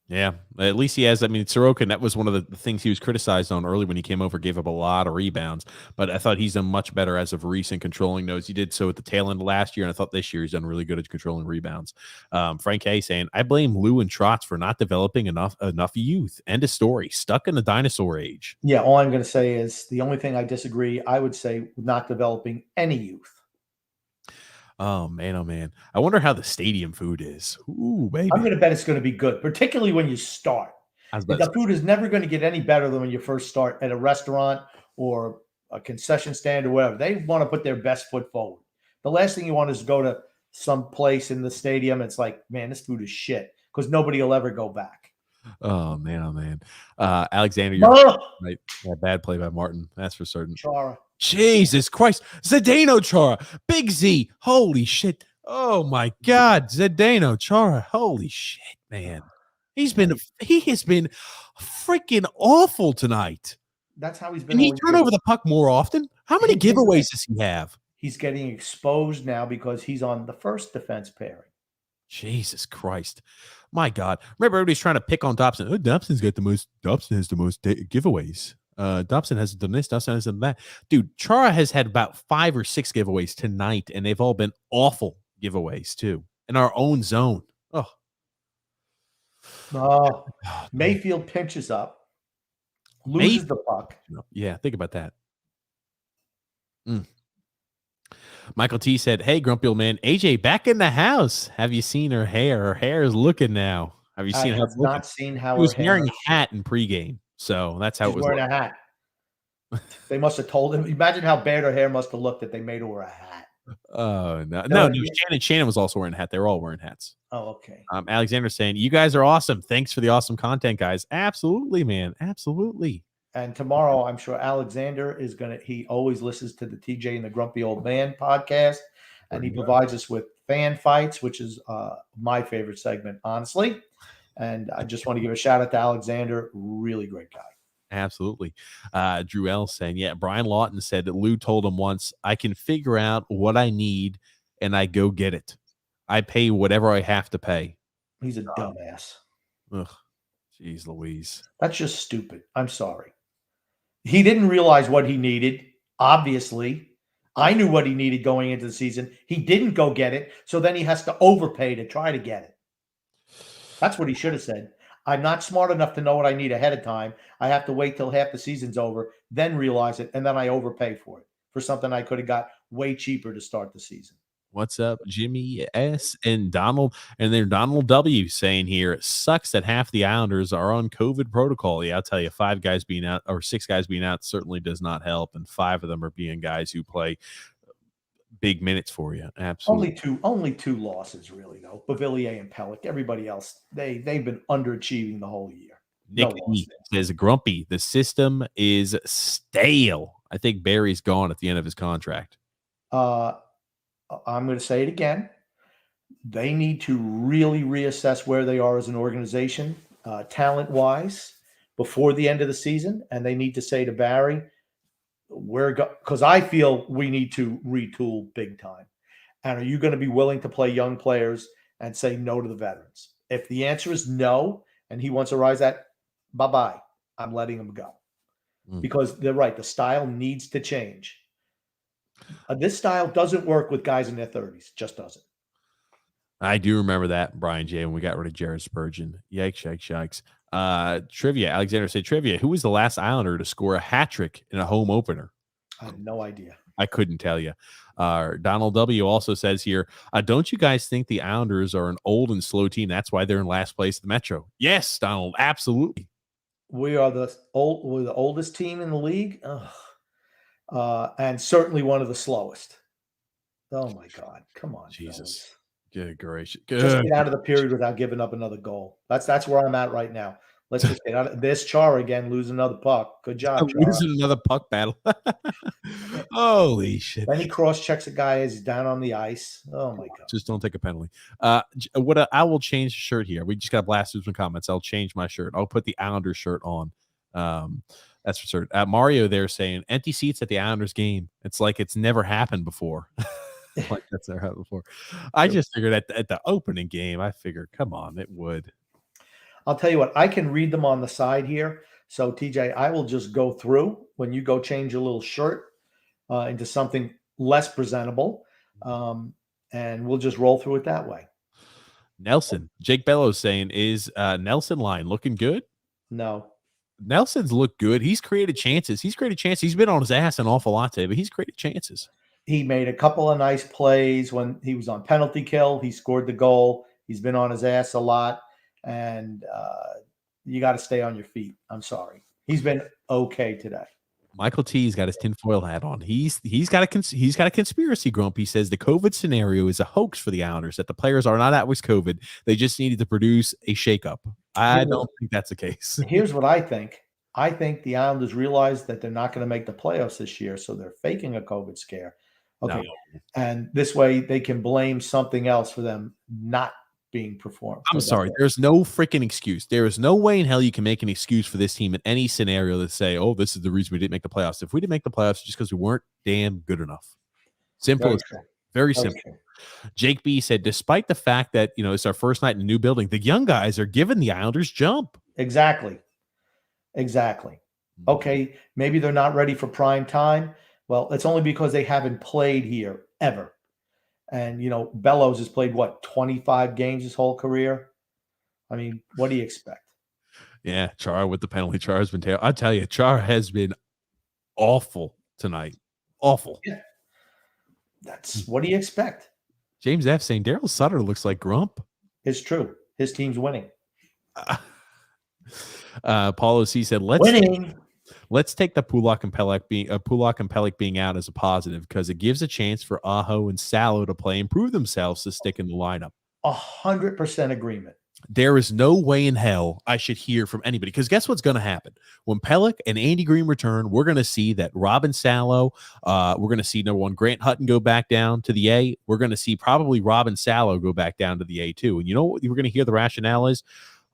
Yeah, at least he has. I mean, Sorokin, that was one of the things he was criticized on early when he came over, gave up a lot of rebounds. But I thought he's done much better as of recent controlling those. He did so at the tail end of last year, and I thought this year he's done really good at controlling rebounds. Frank A saying, I blame Lou and Trotz for not developing enough youth. End of story. Stuck in the dinosaur age. Yeah, all I'm going to say is the only thing I disagree, I would say not developing any youth. Oh man. I wonder how the stadium food is. Ooh, baby. I'm going to bet it's going to be good, particularly when you start. The food is never going to get any better than when you first start at a restaurant or a concession stand or whatever. They want to put their best foot forward. The last thing you want is to go to some place in the stadium. It's like, man, this food is shit, because nobody will ever go back. Oh man. Alexander, you're right. Yeah, bad play by Martin. That's for certain. Chara. Jesus Christ. Zdeno Chara. Big Z. Holy shit. Oh my God. Zdeno Chara. Holy shit, man. He has been freaking awful tonight. That's how he's been. Can he turn over the puck more often? How many giveaways does he have? He's getting exposed now because he's on the first defense pairing. Jesus Christ. My God. Remember, everybody's trying to pick on Dobson. Oh, Dobson has the most giveaways. Dobson hasn't done this. Dobson hasn't done that. Dude, Chara has had about 5 or 6 giveaways tonight, and they've all been awful giveaways, too, in our own zone. Mayfield pinches up, loses the puck. Yeah, think about that. Michael T said, hey, grumpy old man, AJ back in the house. Have you seen her hair? Her hair is looking now. Have you seen how it's looking? Seen how he was wearing a hat in pregame, so that's how it was wearing a hat. They must have told him. Imagine how bad her hair must have looked that they made her wear a hat. No. Shannon was also wearing a hat. They were all wearing hats. Oh, okay. Alexander saying, you guys are awesome. Thanks for the awesome content, guys. Absolutely, man. Absolutely. And tomorrow, I'm sure Alexander is he always listens to the TJ and the Grumpy Old Man podcast, and he provides us with fan fights, which is my favorite segment, honestly. And I just want to give a shout out to Alexander. Really great guy. Absolutely. Drew L saying, yeah, Brian Lawton said that Lou told him once, I can figure out what I need and I go get it. I pay whatever I have to pay. He's a dumbass. Ugh. Jeez Louise. That's just stupid. I'm sorry. He didn't realize what he needed. Obviously, I knew what he needed going into the season. He didn't go get it. So then he has to overpay to try to get it. That's what he should have said. I'm not smart enough to know what I need ahead of time. I have to wait till half the season's over, then realize it, and then I overpay for it, for something I could have got way cheaper to start the season. What's up, Jimmy S. and Donald? And then Donald W. saying here, it sucks that half the Islanders are on COVID protocol. Yeah, I'll tell you, 5 guys being out or 6 guys being out certainly does not help. And 5 of them are being guys who play big minutes for you. Absolutely. Only two losses, really, though. Bavillier and Pellick. Everybody else, they've been underachieving the whole year. Nick says, Grumpy, the system is stale. I think Barry's gone at the end of his contract. I'm going to say it again. They need to really reassess where they are as an organization, talent-wise, before the end of the season. And they need to say to Barry, because I feel we need to retool big time. And are you going to be willing to play young players and say no to the veterans? If the answer is no, and he wants to rise that, bye-bye. I'm letting him go. Because they're right. The style needs to change. This style doesn't work with guys in their 30s. Just doesn't. I do remember that, Brian J., when we got rid of Jared Spurgeon. Yikes. Trivia. Alexander said, trivia. Who was the last Islander to score a hat trick in a home opener? I have no idea. I couldn't tell you. Donald W. also says here, don't you guys think the Islanders are an old and slow team? That's why they're in last place at the Metro. Yes, Donald, absolutely. We're the oldest team in the league. And certainly one of the slowest. Oh my God! Come on, Jesus! Fellas. Good gracious! Just get out of the period without giving up another goal. That's where I'm at right now. Let's just get out of this. Chara again, lose another puck. Good job, Chara. Losing another puck battle. Holy shit! Then he cross checks a guy as he's down on the ice. Oh my God! Just don't take a penalty. I will change the shirt here. We just got blasted with some comments. I'll change my shirt. I'll put the Islanders shirt on. That's for certain. Mario there saying empty seats at the Islanders game. It's like it's never happened before. Like that's never happened before. I just figured at the opening game, I figured, come on, it would. I'll tell you what, I can read them on the side here. So TJ, I will just go through when you go change your little shirt into something less presentable. And we'll just roll through it that way. Nelson, Jake Bellows saying, is Nelson line looking good? No. Nelson's looked good. He's created chances. He's been on his ass an awful lot today, but he's created chances. He made a couple of nice plays when he was on penalty kill. He scored the goal. He's been on his ass a lot. And you got to stay on your feet. I'm sorry. He's been okay today. Michael T's got his tinfoil hat on. He's got a conspiracy grump. He says the COVID scenario is a hoax for the Islanders, that the players are not out with COVID. They just needed to produce a shakeup. I don't think that's the case. Here's what I think. I think the Islanders realize that they're not going to make the playoffs this year, so they're faking a COVID scare. Okay. No. And this way they can blame something else for them not being performed. I'm sorry. There's no freaking excuse. There is no way in hell you can make an excuse for this team in any scenario that say, oh, this is the reason we didn't make the playoffs. If we didn't make the playoffs, just because we weren't damn good enough. Simple as that. Very simple. Jake B said, despite the fact that, it's our first night in a new building, the young guys are giving the Islanders jump. Exactly. Okay. Maybe they're not ready for prime time. Well, it's only because they haven't played here ever. And, Bellows has played, 25 games his whole career? I mean, what do you expect? Yeah, Chara with the penalty. Chara's been I tell you, Chara has been awful tonight. Awful. Yeah. That's what do you expect? James F. saying Daryl Sutter looks like Grump. It's true. His team's winning. Paulo C said, Let's take the Pulak and Pelech being out as a positive, because it gives a chance for Aho and Salo to play and prove themselves to stick in the lineup. 100% agreement. There is no way in hell I should hear from anybody, because guess what's going to happen? When Pelech and Andy Green return, we're going to see that Robin Salo, we're going to see number one, Grant Hutton go back down to the A. We're going to see probably Robin Salo go back down to the A too. And you know what we're going to hear the rationale is?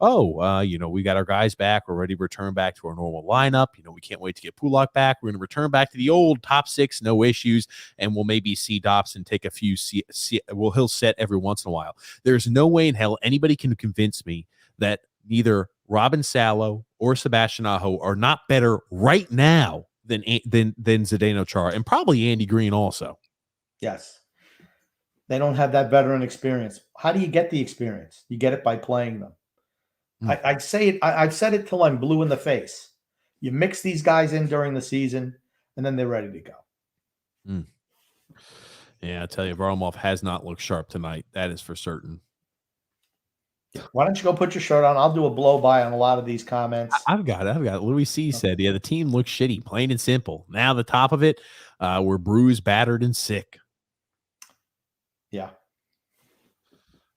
We got our guys back. We're ready to return back to our normal lineup. We can't wait to get Pulak back. We're going to return back to the old top six, no issues, and we'll maybe see Dobson take a few. He'll set every once in a while. There's no way in hell anybody can convince me that neither Robin Salo or Sebastian Aho are not better right now than Zdeno Chara, and probably Andy Green also. Yes. They don't have that veteran experience. How do you get the experience? You get it by playing them. I'd say it. I've said it till I'm blue in the face. You mix these guys in during the season, and then they're ready to go. Yeah, I tell you, Varlamov has not looked sharp tonight. That is for certain. Why don't you go put your shirt on? I'll do a blow by on a lot of these comments. I've got it. Louis C said, the team looks shitty, plain and simple. Now the top of it, we're bruised, battered, and sick. Yeah.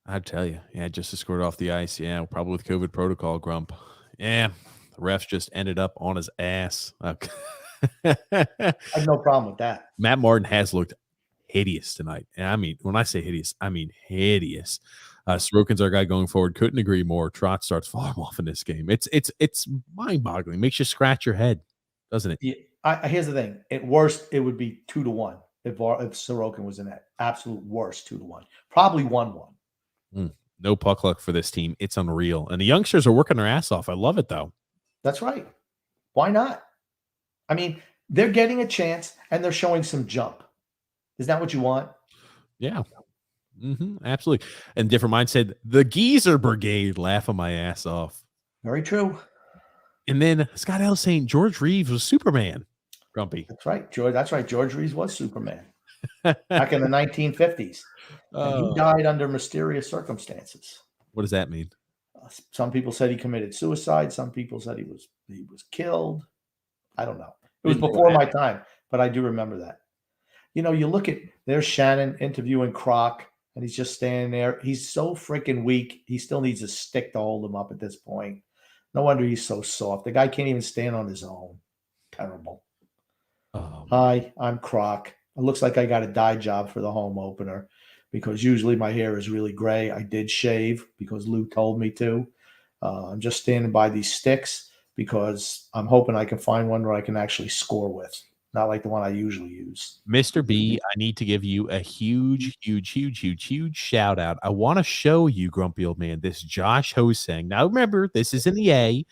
I tell you, just escorted off the ice. Yeah, probably with COVID protocol, Grump. Yeah, the refs just ended up on his ass. Okay. I have no problem with that. Matt Martin has looked hideous tonight. And I mean, when I say hideous, I mean hideous. Sorokin's our guy going forward. Couldn't agree more. Trotz starts falling off in this game. It's mind-boggling. Makes you scratch your head, doesn't it? Yeah. Here's the thing. At worst, it would be 2-1 if Sorokin was in that. Absolute worst 2-1. Probably 1-1. No puck luck for this team. It's unreal. And the youngsters are working their ass off. I love it, though. That's right. Why not? I mean, they're getting a chance, and they're showing some jump. Is that what you want? Yeah. Absolutely. And Different Mind said, the Geezer Brigade, laughing my ass off. Very true. And then Scott L. saying George Reeves was Superman. Grumpy. That's right, George. That's right. George Reeves was Superman back in the 1950s. And he died under mysterious circumstances. What does that mean? Some people said he committed suicide. Some people said he was killed. I don't know. It was before my time, but I do remember that. You look at, there's Shannon interviewing Croc, and he's just standing there. He's so freaking weak. He still needs a stick to hold him up at this point. No wonder he's so soft. The guy can't even stand on his own. Terrible. Hi, I'm Croc. It looks like I got a dye job for the home opener, because usually my hair is really gray. I did shave because Lou told me to. I'm just standing by these sticks because I'm hoping I can find one where I can actually score with. not like the one I usually use. Mr. B, I need to give you a huge shout out. I want to show you, Grumpy Old Man, this Josh Hosang. Now, remember, this is in the A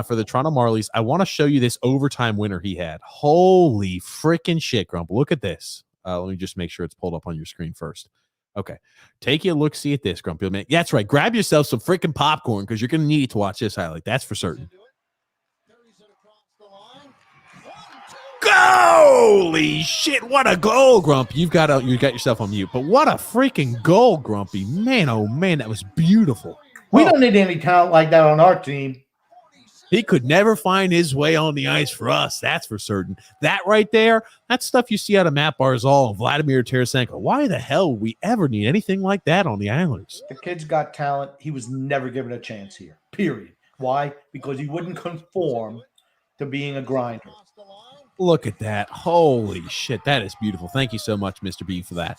for the Toronto Marlies. I want to show you this overtime winner he had. Holy freaking shit, Grump. Look at this. Let me just make sure it's pulled up on your screen first. Okay. Take a look, see at this, Grumpy Old Man. Yeah, that's right. Grab yourself some freaking popcorn because you're going to need to watch this highlight. That's for certain. Holy shit, what a goal, Grumpy. You got yourself on mute, but what a freaking goal, Grumpy. Man, oh man, that was beautiful. We don't need any talent like that on our team. He could never find his way on the ice for us, that's for certain. That right there, that's stuff you see out of Matt Barzal and Vladimir Tarasenko. Why the hell would we ever need anything like that on the Islanders? The kid's got talent. He was never given a chance here, period. Why? Because he wouldn't conform to being a grinder. Look at that. Holy shit. That is beautiful. Thank you so much, Mr. B, for that.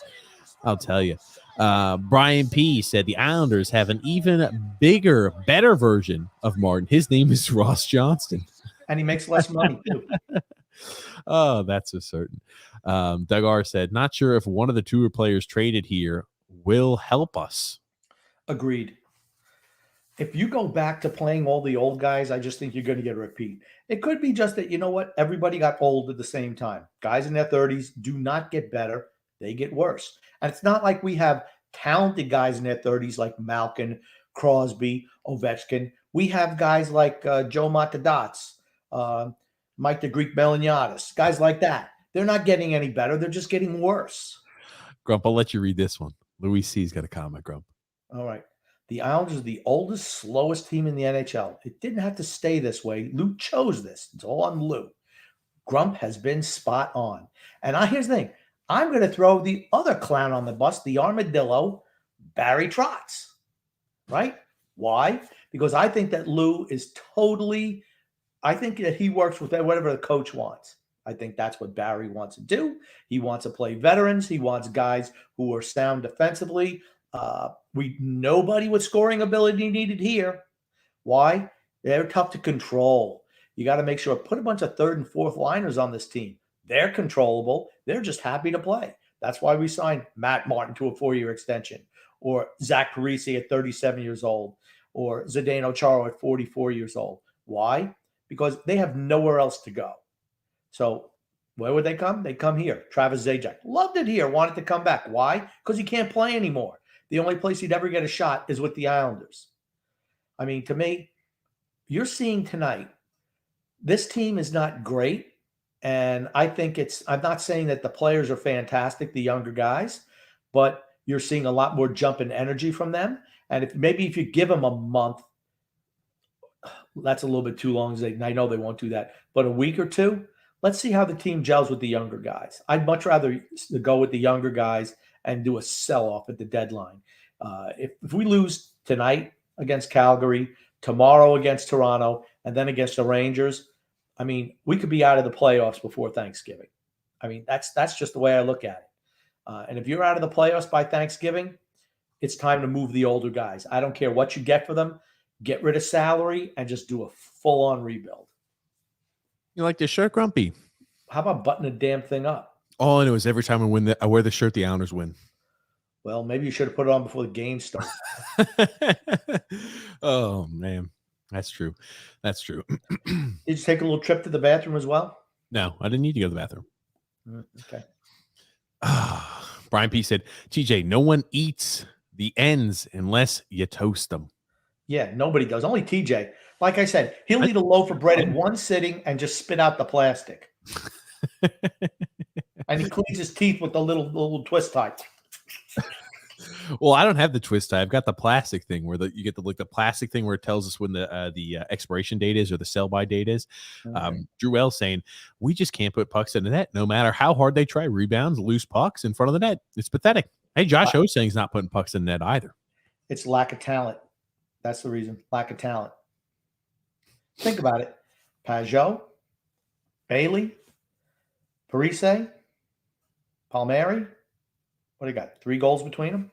I'll tell you. Brian P. said the Islanders have an even bigger, better version of Martin. His name is Ross Johnston. And he makes less money, too. Oh, that's for certain. Doug R. said, not sure if one of the tour players traded here will help us. Agreed. If you go back to playing all the old guys, I just think you're going to get a repeat. It could be just that, you know what? Everybody got old at the same time. Guys in their 30s do not get better. They get worse. And it's not like we have talented guys in their 30s like Malkin, Crosby, Ovechkin. We have guys like Joe Matadots, Mike the Greek Melaniadis, guys like that. They're not getting any better. They're just getting worse. Grump, I'll let you read this one. Louis C's got a comment, Grump. All right. The Islanders are the oldest, slowest team in the NHL. It didn't have to stay this way. Lou chose this. It's all on Lou. Grump has been spot on. And here's the thing. I'm going to throw the other clown on the bus, the armadillo, Barry Trotz. Right? Why? Because I think that Lou is I think that he works with whatever the coach wants. I think that's what Barry wants to do. He wants to play veterans. He wants guys who are sound defensively. Nobody with scoring ability needed here. Why? They're tough to control. You got to make sure, put a bunch of third and fourth liners on this team. They're controllable. They're just happy to play. That's why we signed Matt Martin to a 4-year extension, or Zach Parise at 37 years old, or Zdeno Chara at 44 years old. Why? Because they have nowhere else to go. So where would they come? They come here. Travis Zajac loved it here, wanted to come back. Why? Because he can't play anymore. The only place he'd ever get a shot is with the Islanders. I mean, to me, you're seeing tonight, this team is not great. And I think I'm not saying that the players are fantastic, the younger guys, but you're seeing a lot more jump in energy from them. And if you give them a month, that's a little bit too long. I know they won't do that, but a week or two, let's see how the team gels with the younger guys. I'd much rather go with the younger guys and do a sell-off at the deadline. If we lose tonight against Calgary, tomorrow against Toronto, and then against the Rangers, I mean, we could be out of the playoffs before Thanksgiving. I mean, that's just the way I look at it. And if you're out of the playoffs by Thanksgiving, it's time to move the older guys. I don't care what you get for them. Get rid of salary and just do a full-on rebuild. You like this shirt, Grumpy? How about button the damn thing up? All I know is every time I wear the shirt, the Islanders win. Well, maybe you should have put it on before the game started. Oh, man. That's true. That's true. Did you take a little trip to the bathroom as well? No, I didn't need to go to the bathroom. Okay. Brian P. said, TJ, no one eats the ends unless you toast them. Yeah, nobody does. Only TJ. Like I said, he'll eat a loaf of bread in one sitting and just spit out the plastic. And he cleans his teeth with the little twist tie. Well, I don't have the twist tie. I've got the plastic thing where you get the plastic thing where it tells us when the expiration date is or the sell by date is. Okay. Drew L saying we just can't put pucks in the net no matter how hard they try. Rebounds, loose pucks in front of the net. It's pathetic. Hey, Josh O saying he's not putting pucks in the net either. It's lack of talent. That's the reason. Lack of talent. Think about it. Pajot, Bailey, Parise, Palmieri. What do you got? 3 goals between them?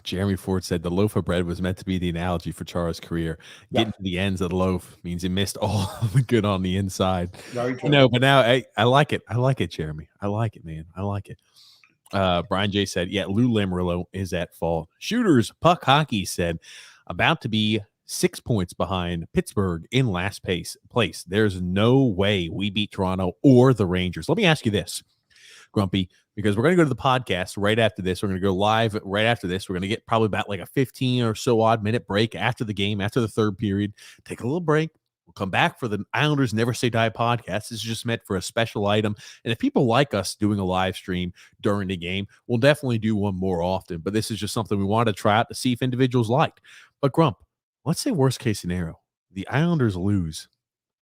Jeremy Ford said the loaf of bread was meant to be the analogy for Chara's career. Yeah, Getting to the ends of the loaf means he missed all the good on the inside. very I true. know, but now I like it. I like it, Jeremy. I like it, man. I like it. Brian J said, yeah, Lou Lamoriello is at fault. Shooters, Puck Hockey said, about to be 6 points behind Pittsburgh in last place. There's no way we beat Toronto or the Rangers. Let me ask you this, Grumpy, because we're going to go to the podcast right after this. We're going to go live right after this. We're going to get probably about like a 15 or so odd minute break after the game, after the third period. Take a little break. We'll come back for the Islanders Never Say Die podcast. This is just meant for a special item. And if people like us doing a live stream during the game, we'll definitely do one more often. But this is just something we wanted to try out to see if individuals liked. But Grump, let's say worst case scenario, the Islanders lose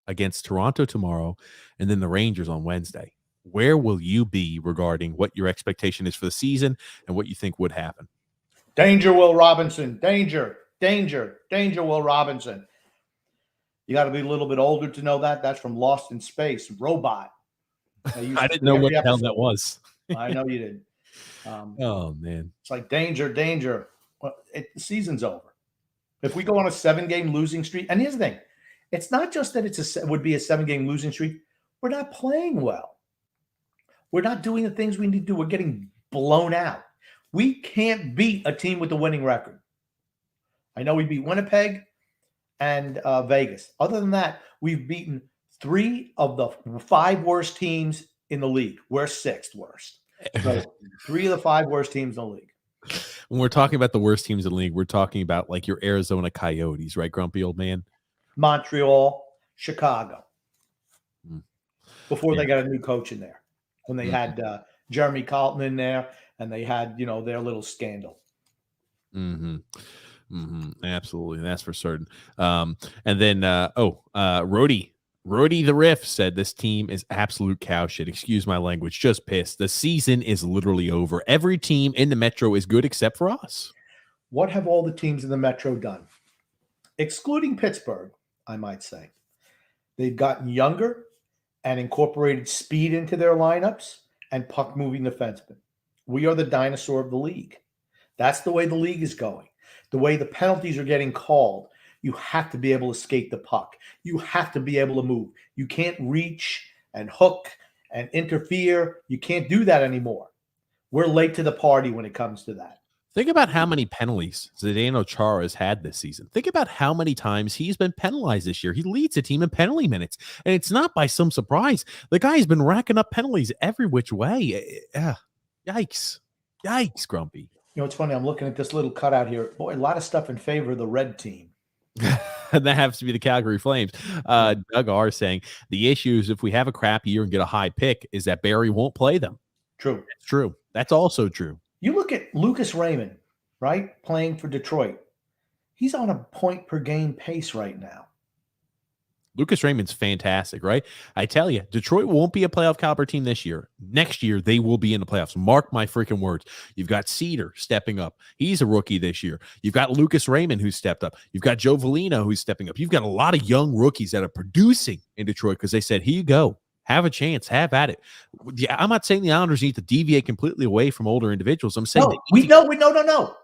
against Toronto tomorrow and then the Rangers on Wednesday. Where will you be regarding what your expectation is for the season and what you think would happen? Danger, Will Robinson. Danger, Will Robinson. You got to be a little bit older to know that. That's from Lost in Space. Robot. I didn't know what the hell that was. I know you did. Oh, man. It's like danger. Well, the season's over. If we go on a 7-game losing streak, and here's the thing, it's not just that it would be a 7-game losing streak. We're not playing well. We're not doing the things we need to do. We're getting blown out. We can't beat a team with a winning record. I know we beat Winnipeg and Vegas. Other than that, we've beaten 3 of the 5 worst teams in the league. We're 6th worst. So 3 of the 5 worst teams in the league. When we're talking about the worst teams in the league, we're talking about like your Arizona Coyotes, right, Grumpy old man? Montreal, Chicago. Before they got a new coach in there. When they had Jeremy Colton in there and they had, their little scandal. Absolutely. That's for certain. And then, Rody the Riff said this team is absolute cow shit. Excuse my language. Just pissed. The season is literally over. Every team in the Metro is good except for us. What have all the teams in the Metro done? Excluding Pittsburgh, I might say. They've gotten younger and incorporated speed into their lineups and puck-moving defensemen. We are the dinosaur of the league. That's the way the league is going. The way the penalties are getting called, you have to be able to skate the puck. You have to be able to move. You can't reach and hook and interfere. You can't do that anymore. We're late to the party when it comes to that. Think about how many penalties Zdeno Chara has had this season. Think about how many times he's been penalized this year. He leads the team in penalty minutes, and it's not by some surprise. The guy's been racking up penalties every which way. Yikes, Grumpy. It's funny. I'm looking at this little cutout here. Boy, a lot of stuff in favor of the red team. And that happens to be the Calgary Flames. Doug R saying the issue is if we have a crap year and get a high pick is that Barry won't play them. True. It's true. That's also true. You look at Lucas Raymond, right, playing for Detroit. He's on a point per game pace right now. Lucas Raymond's fantastic, right? I tell you, Detroit won't be a playoff caliber team this year. Next year, they will be in the playoffs. Mark my freaking words. You've got Cedar stepping up. He's a rookie this year. You've got Lucas Raymond who's stepped up. You've got Joe Velino who's stepping up. You've got a lot of young rookies that are producing in Detroit because they said, here you go. Have a chance. Have at it. Yeah, I'm not saying the Islanders need to deviate completely away from older individuals. I'm saying no.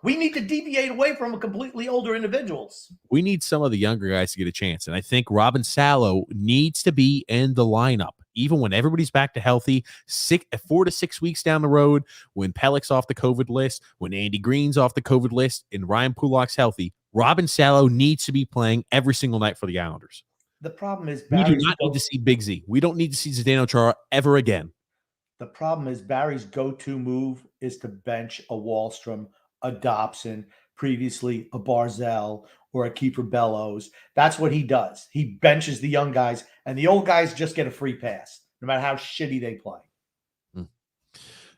We need to deviate away from completely older individuals. We need some of the younger guys to get a chance. And I think Robin Salo needs to be in the lineup, even when everybody's back to healthy, 4 to 6 weeks down the road, when Pellick's off the COVID list, when Andy Green's off the COVID list, and Ryan Pulak's healthy. Robin Salo needs to be playing every single night for the Islanders. The problem is we do not need to see Big Z. We don't need to see Zdeno Chara ever again. The problem is Barry's go-to move is to bench a Wallstrom, a Dobson, previously a Barzell, or a Kiefer Bellows. That's what he does. He benches the young guys, and the old guys just get a free pass, no matter how shitty they play.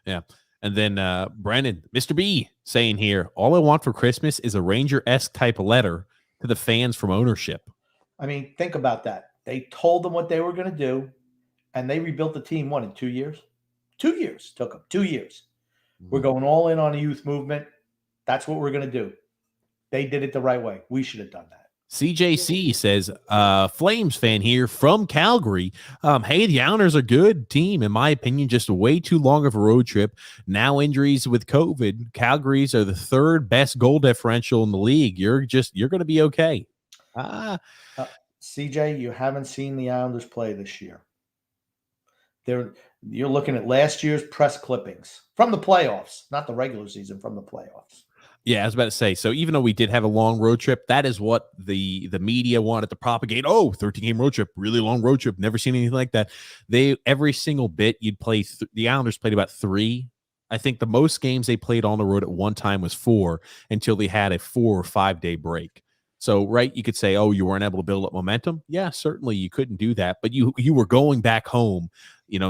Yeah. And then Brandon, Mr. B, saying here, all I want for Christmas is a Ranger-esque type letter to the fans from ownership. I mean, think about that. They told them what they were going to do, and they rebuilt the team, in 2 years? 2 years. Took them 2 years. We're going all in on a youth movement. That's what we're going to do. They did it the right way. We should have done that. CJC says, Flames fan here from Calgary. Hey, the Islanders are a good team, in my opinion, just way too long of a road trip. Now injuries with COVID. Calgary's are the third best goal differential in the league. You're going to be okay. CJ, you haven't seen the Islanders play this year. You're looking at last year's press clippings from the playoffs, not the regular season, from the playoffs. Yeah, I was about to say, so even though we did have a long road trip, that is what the media wanted to propagate. Oh, 13-game road trip, really long road trip. Never seen anything like that. Every single bit you'd play, the Islanders played about 3. I think the most games they played on the road at one time was 4 until they had a 4 or 5 day break. So, right, you could say, oh, you weren't able to build up momentum. Yeah, certainly you couldn't do that, but you were going back home,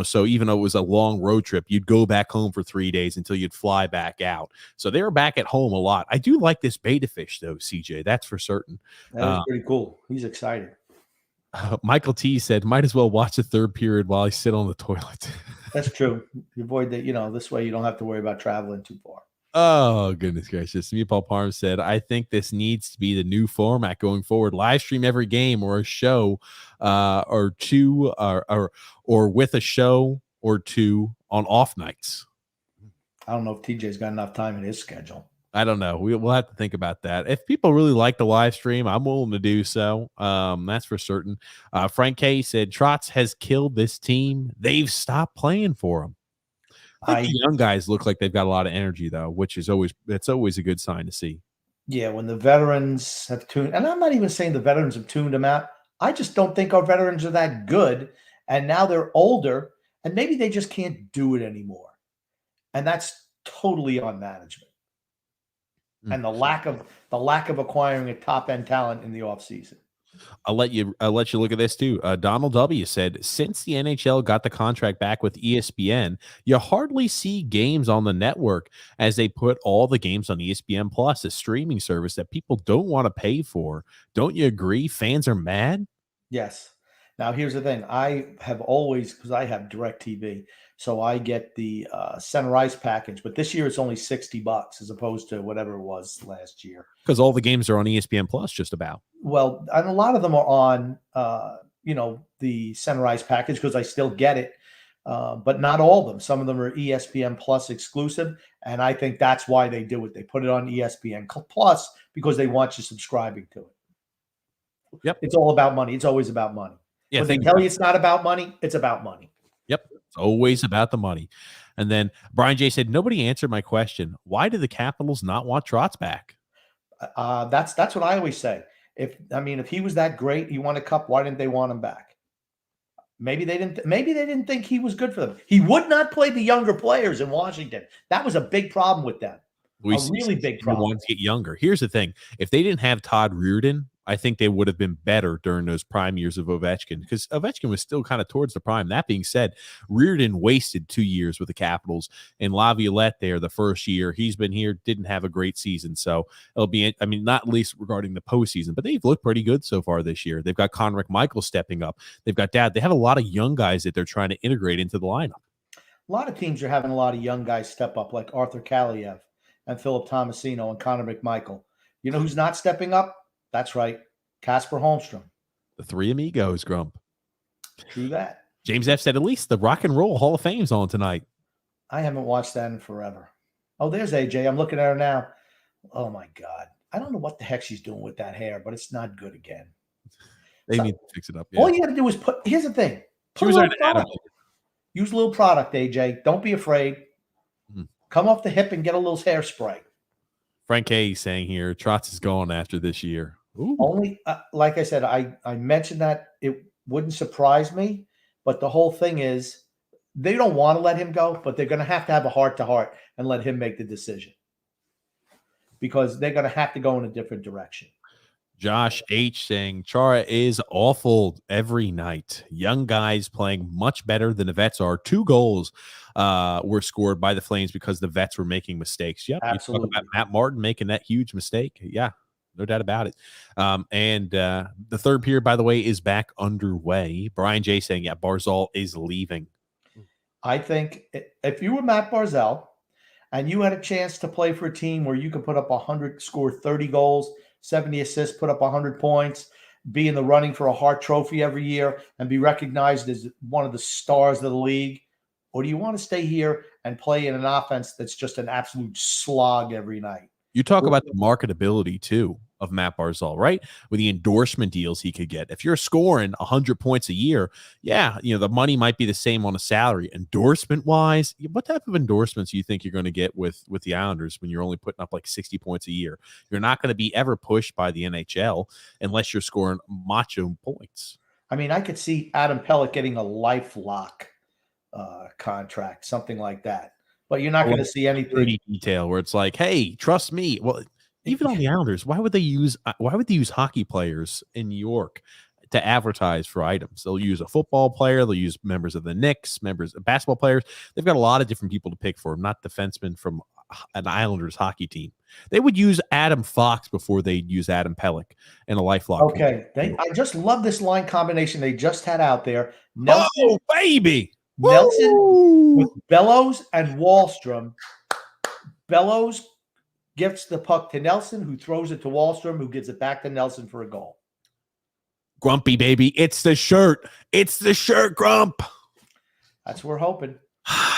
so even though it was a long road trip, you'd go back home for 3 days until you'd fly back out. So they were back at home a lot. I do like this beta fish, though, CJ. That's for certain. That is pretty cool. He's excited. Michael T said, might as well watch the third period while I sit on the toilet. That's true. You avoid that, this way you don't have to worry about traveling too far. Oh, goodness gracious. Meatball Parm said, I think this needs to be the new format going forward. Live stream every game or a show or two or with a show or two on off nights. I don't know if TJ's got enough time in his schedule. I don't know. We'll have to think about that. If people really like the live stream, I'm willing to do so. That's for certain. Frank K said, Trotz has killed this team. They've stopped playing for him. I think the young guys look like they've got a lot of energy, though, which is always a good sign to see. Yeah, when the veterans have tuned, and I'm not even saying the veterans have tuned them out. I just don't think our veterans are that good. And now they're older, and maybe they just can't do it anymore. And that's totally on management. And the lack of acquiring a top end talent in the offseason. I'll let you look at this too. Donald W said, since the NHL got the contract back with ESPN, you hardly see games on the network as they put all the games on ESPN Plus, a streaming service that people don't want to pay for. Don't you agree? Fans are mad. Yes. Now here's the thing. I have always, because I have DirecTV, so I get the center ice package, but this year it's only $60 as opposed to whatever it was last year. Because all the games are on ESPN Plus, just about. Well, and a lot of them are on, the center ice package because I still get it, but not all of them. Some of them are ESPN Plus exclusive, and I think that's why they do it. They put it on ESPN Plus because they want you subscribing to it. Yep, it's all about money. It's always about money. Yeah, when they tell you it's not about money, it's about money. Yep. It's always about the money. And then Brian J said, nobody answered my question. Why do the Capitals not want Trotz back? That's what I always say. If he was that great, he won a cup, why didn't they want him back? Maybe they didn't think he was good for them. He would not play the younger players in Washington. That was a big problem with them. A really big problem. They want to get younger. Here's the thing. If they didn't have Todd Reirden, I think they would have been better during those prime years of Ovechkin because Ovechkin was still kind of towards the prime. That being said, Reirden wasted 2 years with the Capitals, and Laviolette there the first year. He's been here, didn't have a great season. So it'll be, not least regarding the postseason, but they've looked pretty good so far this year. They've got Conor McMichael stepping up. They've got Dad. They have a lot of young guys that they're trying to integrate into the lineup. A lot of teams are having a lot of young guys step up, like Arthur Kaliev and Philip Tomasino and Conor McMichael. You know who's not stepping up? That's right. Casper Holmstrom. The three amigos, Grump. True that. James F. said, at least the Rock and Roll Hall of Fame's on tonight. I haven't watched that in forever. Oh, there's AJ. I'm looking at her now. Oh, my God. I don't know what the heck she's doing with that hair, but it's not good again. They need to fix it up. Yeah. All you got to do is here's the thing. Use a little product, AJ. Don't be afraid. Come off the hip and get a little hairspray. Frank A. saying here, Trotz is gone after this year. Ooh. Only, like I said, I mentioned that it wouldn't surprise me, but the whole thing is they don't want to let him go, but they're going to have a heart-to-heart and let him make the decision because they're going to have to go in a different direction. Josh H. saying, Chara is awful every night. Young guys playing much better than the vets are. 2 goals were scored by the Flames because the vets were making mistakes. Yep. Absolutely. You talk about Matt Martin making that huge mistake. Yeah, no doubt about it. And the third period, by the way, is back underway. Brian J. saying, yeah, Barzal is leaving. I think if you were Matt Barzal and you had a chance to play for a team where you could put up 100, score 30 goals, 70 assists, put up 100 points, be in the running for a Hart Trophy every year, and be recognized as one of the stars of the league? Or do you want to stay here and play in an offense that's just an absolute slog every night? You talk about the marketability too of Matt Barzal, right? With the endorsement deals he could get. If you're scoring 100 points a year, yeah, the money might be the same on a salary. Endorsement wise, what type of endorsements do you think you're going to get with the Islanders when you're only putting up like 60 points a year? You're not going to be ever pushed by the NHL unless you're scoring macho points. I mean, I could see Adam Pelech getting a LifeLock contract, something like that. But you're not going to see anything detail where it's like, hey, trust me. Well, even on the Islanders, why would they use hockey players in New York to advertise for items? They'll use a football player, they'll use members of the Knicks, members of basketball players. They've got a lot of different people to pick for, not defensemen from an Islanders hockey team. They would use Adam Fox before they'd use Adam Pelech in a LifeLock. Okay. I just love this line combination they just had out there. Nelson, oh, baby. Nelson Woo! with Bellows and Wahlstrom. Bellows gifts the puck to Nelson, who throws it to Wahlstrom, who gives it back to Nelson for a goal. Grumpy, baby. It's the shirt. It's the shirt, Grump. That's what we're hoping.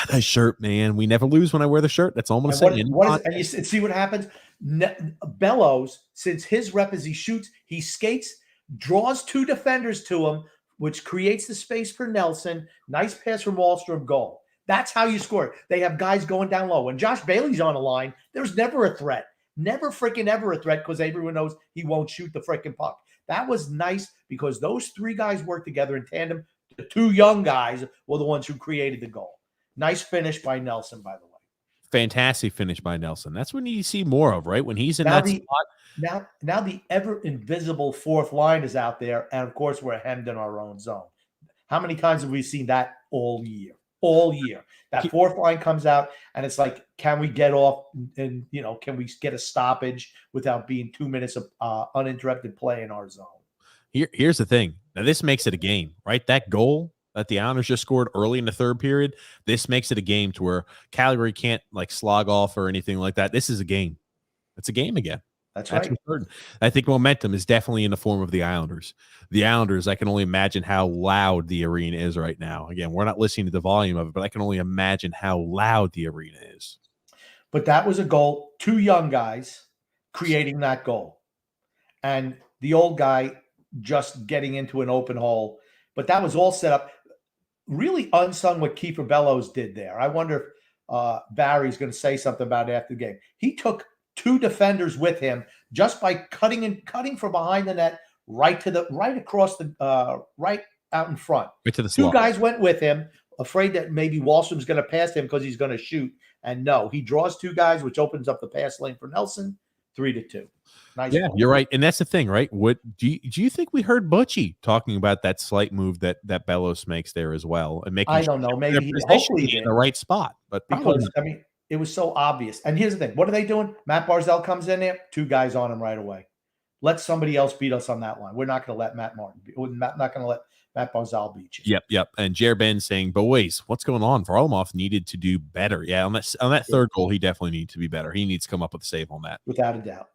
That shirt, man. We never lose when I wear the shirt. That's all I'm going to say. And you see what happens? Bellows, since his rep is he shoots, he skates, draws two defenders to him, which creates the space for Nelson. Nice pass from Wahlstrom, goal. That's how you score. They have guys going down low. When Josh Bailey's on the line, there's never a threat. Never freaking ever a threat because everyone knows he won't shoot the freaking puck. That was nice because those three guys worked together in tandem. The two young guys were the ones who created the goal. Nice finish by Nelson, by the way. Fantastic finish by Nelson. That's what you see more of, right? When he's in that spot. Now the ever invisible fourth line is out there, and of course we're hemmed in our own zone. How many times have we seen that all year? All year. That fourth line comes out, and it's like, can we get off and, can we get a stoppage without being 2 minutes of uninterrupted play in our zone? Here's the thing. Now, this makes it a game, right? That goal that the Islanders just scored early in the third period, this makes it a game to where Calgary can't slog off or anything like that. This is a game. It's a game again. That's right. I think momentum is definitely in the form of the Islanders. The Islanders, I can only imagine how loud the arena is right now. Again, we're not listening to the volume of it, but I can only imagine how loud the arena is. But that was a goal. Two young guys creating that goal. And the old guy just getting into an open hole. But that was all set up. Really unsung what Kiefer Bellows did there. I wonder if Barry's going to say something about it after the game. He took two defenders with him just by cutting from behind the net right across the right out in front. Right to the slot. Two guys went with him, afraid that maybe Wahlstrom's going to pass him because he's going to shoot. And no, he draws two guys, which opens up the pass lane for Nelson, 3-2. Nice. Yeah, you're right. And that's the thing, right? What do you think we heard Butchie talking about that slight move that Bellows makes there as well? And making I don't know. Maybe hopefully in the right spot. But because it was so obvious. And here's the thing. What are they doing? Matt Barzal comes in there, two guys on him right away. Let somebody else beat us on that line. We're not going to let Matt Martin beat. We're not going to let Matt Barzal beat you. Yep. And Jer Ben saying, boys, what's going on? Varlamov needed to do better. Yeah, on that third goal, he definitely needs to be better. He needs to come up with a save on that. Without a doubt.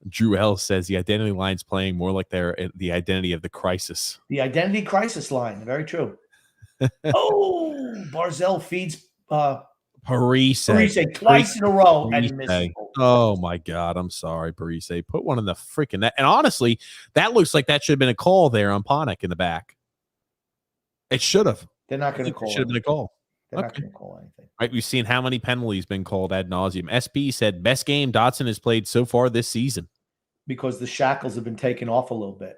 Drew L says the identity line's playing more like they're the identity of the crisis. The identity crisis line. Very true. Oh, Barzal feeds Parise twice in a row and misses. Oh my God, I'm sorry, Parise. Put one in the freaking net. And honestly, that looks like that should have been a call there on Panik in the back. It should have. They're not going to call. It should have been a call. They're not going to call anything. Right, we've seen how many penalties been called ad nauseum. SP said best game Dotson has played so far this season. Because the shackles have been taken off a little bit.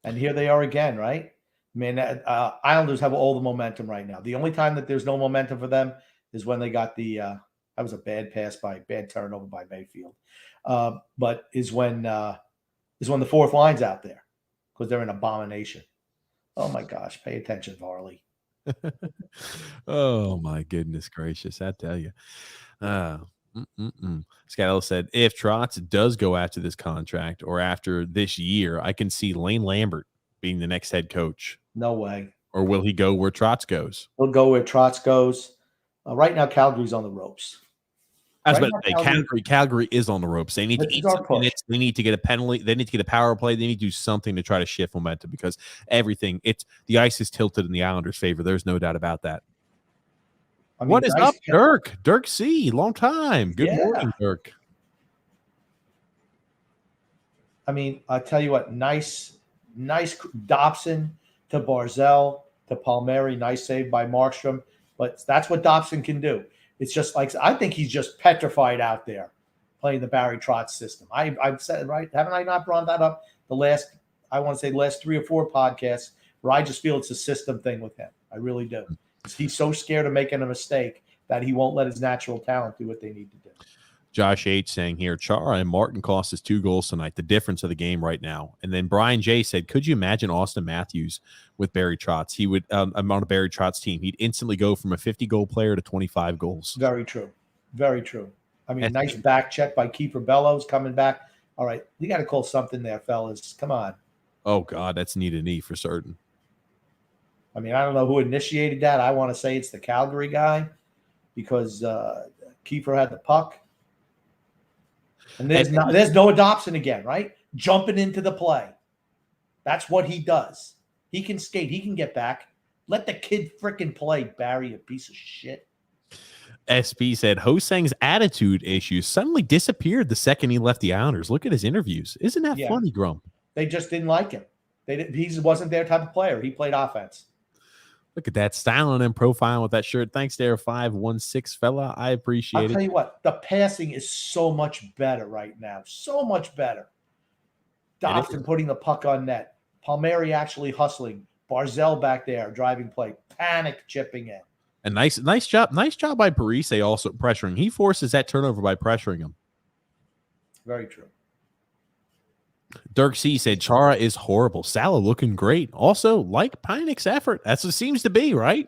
And here they are again, right? I mean, Islanders have all the momentum right now. The only time that there's no momentum for them is when they got that was a bad turnover by Mayfield. But is when the fourth line's out there because they're an abomination. Oh my gosh, pay attention, Varley. Oh my goodness gracious, I tell you. Scott Ellis said, if Trotz does go after this contract or after this year, I can see Lane Lambert being the next head coach. No way. Or will he go where Trotz goes? He'll go where Trotz goes. Right now, Calgary's on the ropes. I was Right about now, to say Calgary is on the ropes. They need to this eat is our some push. minutes. They need to get a penalty. They need to get a power play. They need to do something to try to shift momentum because the ice is tilted in the Islanders' favor. There's no doubt about that. I mean, What is up, Dirk? Dirk C. Long time. Good morning, Dirk. I mean, I tell you what, nice Dobson to Barzell to Palmieri. Nice save by Markstrom. But that's what Dobson can do. It's just like, I think he's just petrified out there playing the Barry Trotz system. I've said, right? Haven't I not brought that up the last 3 or 4 podcasts where I just feel it's a system thing with him. I really do. He's so scared of making a mistake that he won't let his natural talent do what they need to do. Josh H saying here, Chara and Martin cost us 2 goals tonight, the difference of the game right now. And then Brian J said, could you imagine Austin Matthews with Barry Trotz? He would, on a Barry Trotz team, he'd instantly go from a 50-goal player to 25 goals. Very true. Very true. I mean, nice back check by Kiefer Bellows coming back. All right, you got to call something there, fellas. Come on. Oh, God, that's knee to knee for certain. I mean, I don't know who initiated that. I want to say it's the Calgary guy because Kiefer had the puck. And there's no Dobson again, right? Jumping into the play. That's what he does. He can skate. He can get back. Let the kid frickin' play, Barry, you piece of shit. SP said, Ho-Sang's attitude issues suddenly disappeared the second he left the Islanders. Look at his interviews. Isn't that funny, Grump? They just didn't like him. He wasn't their type of player. He played offense. Look at that, styling and profiling with that shirt. Thanks there, 516 fella. I appreciate it. I'll tell you what, the passing is so much better right now. So much better. Dobson putting the puck on net. Palmieri actually hustling. Barzell back there driving play. Panic chipping in. And nice job by Parise also pressuring. He forces that turnover by pressuring him. Very true. Dirk C said Chara is horrible. Salah looking great. Also, like Panic's effort. That's what it seems to be, right?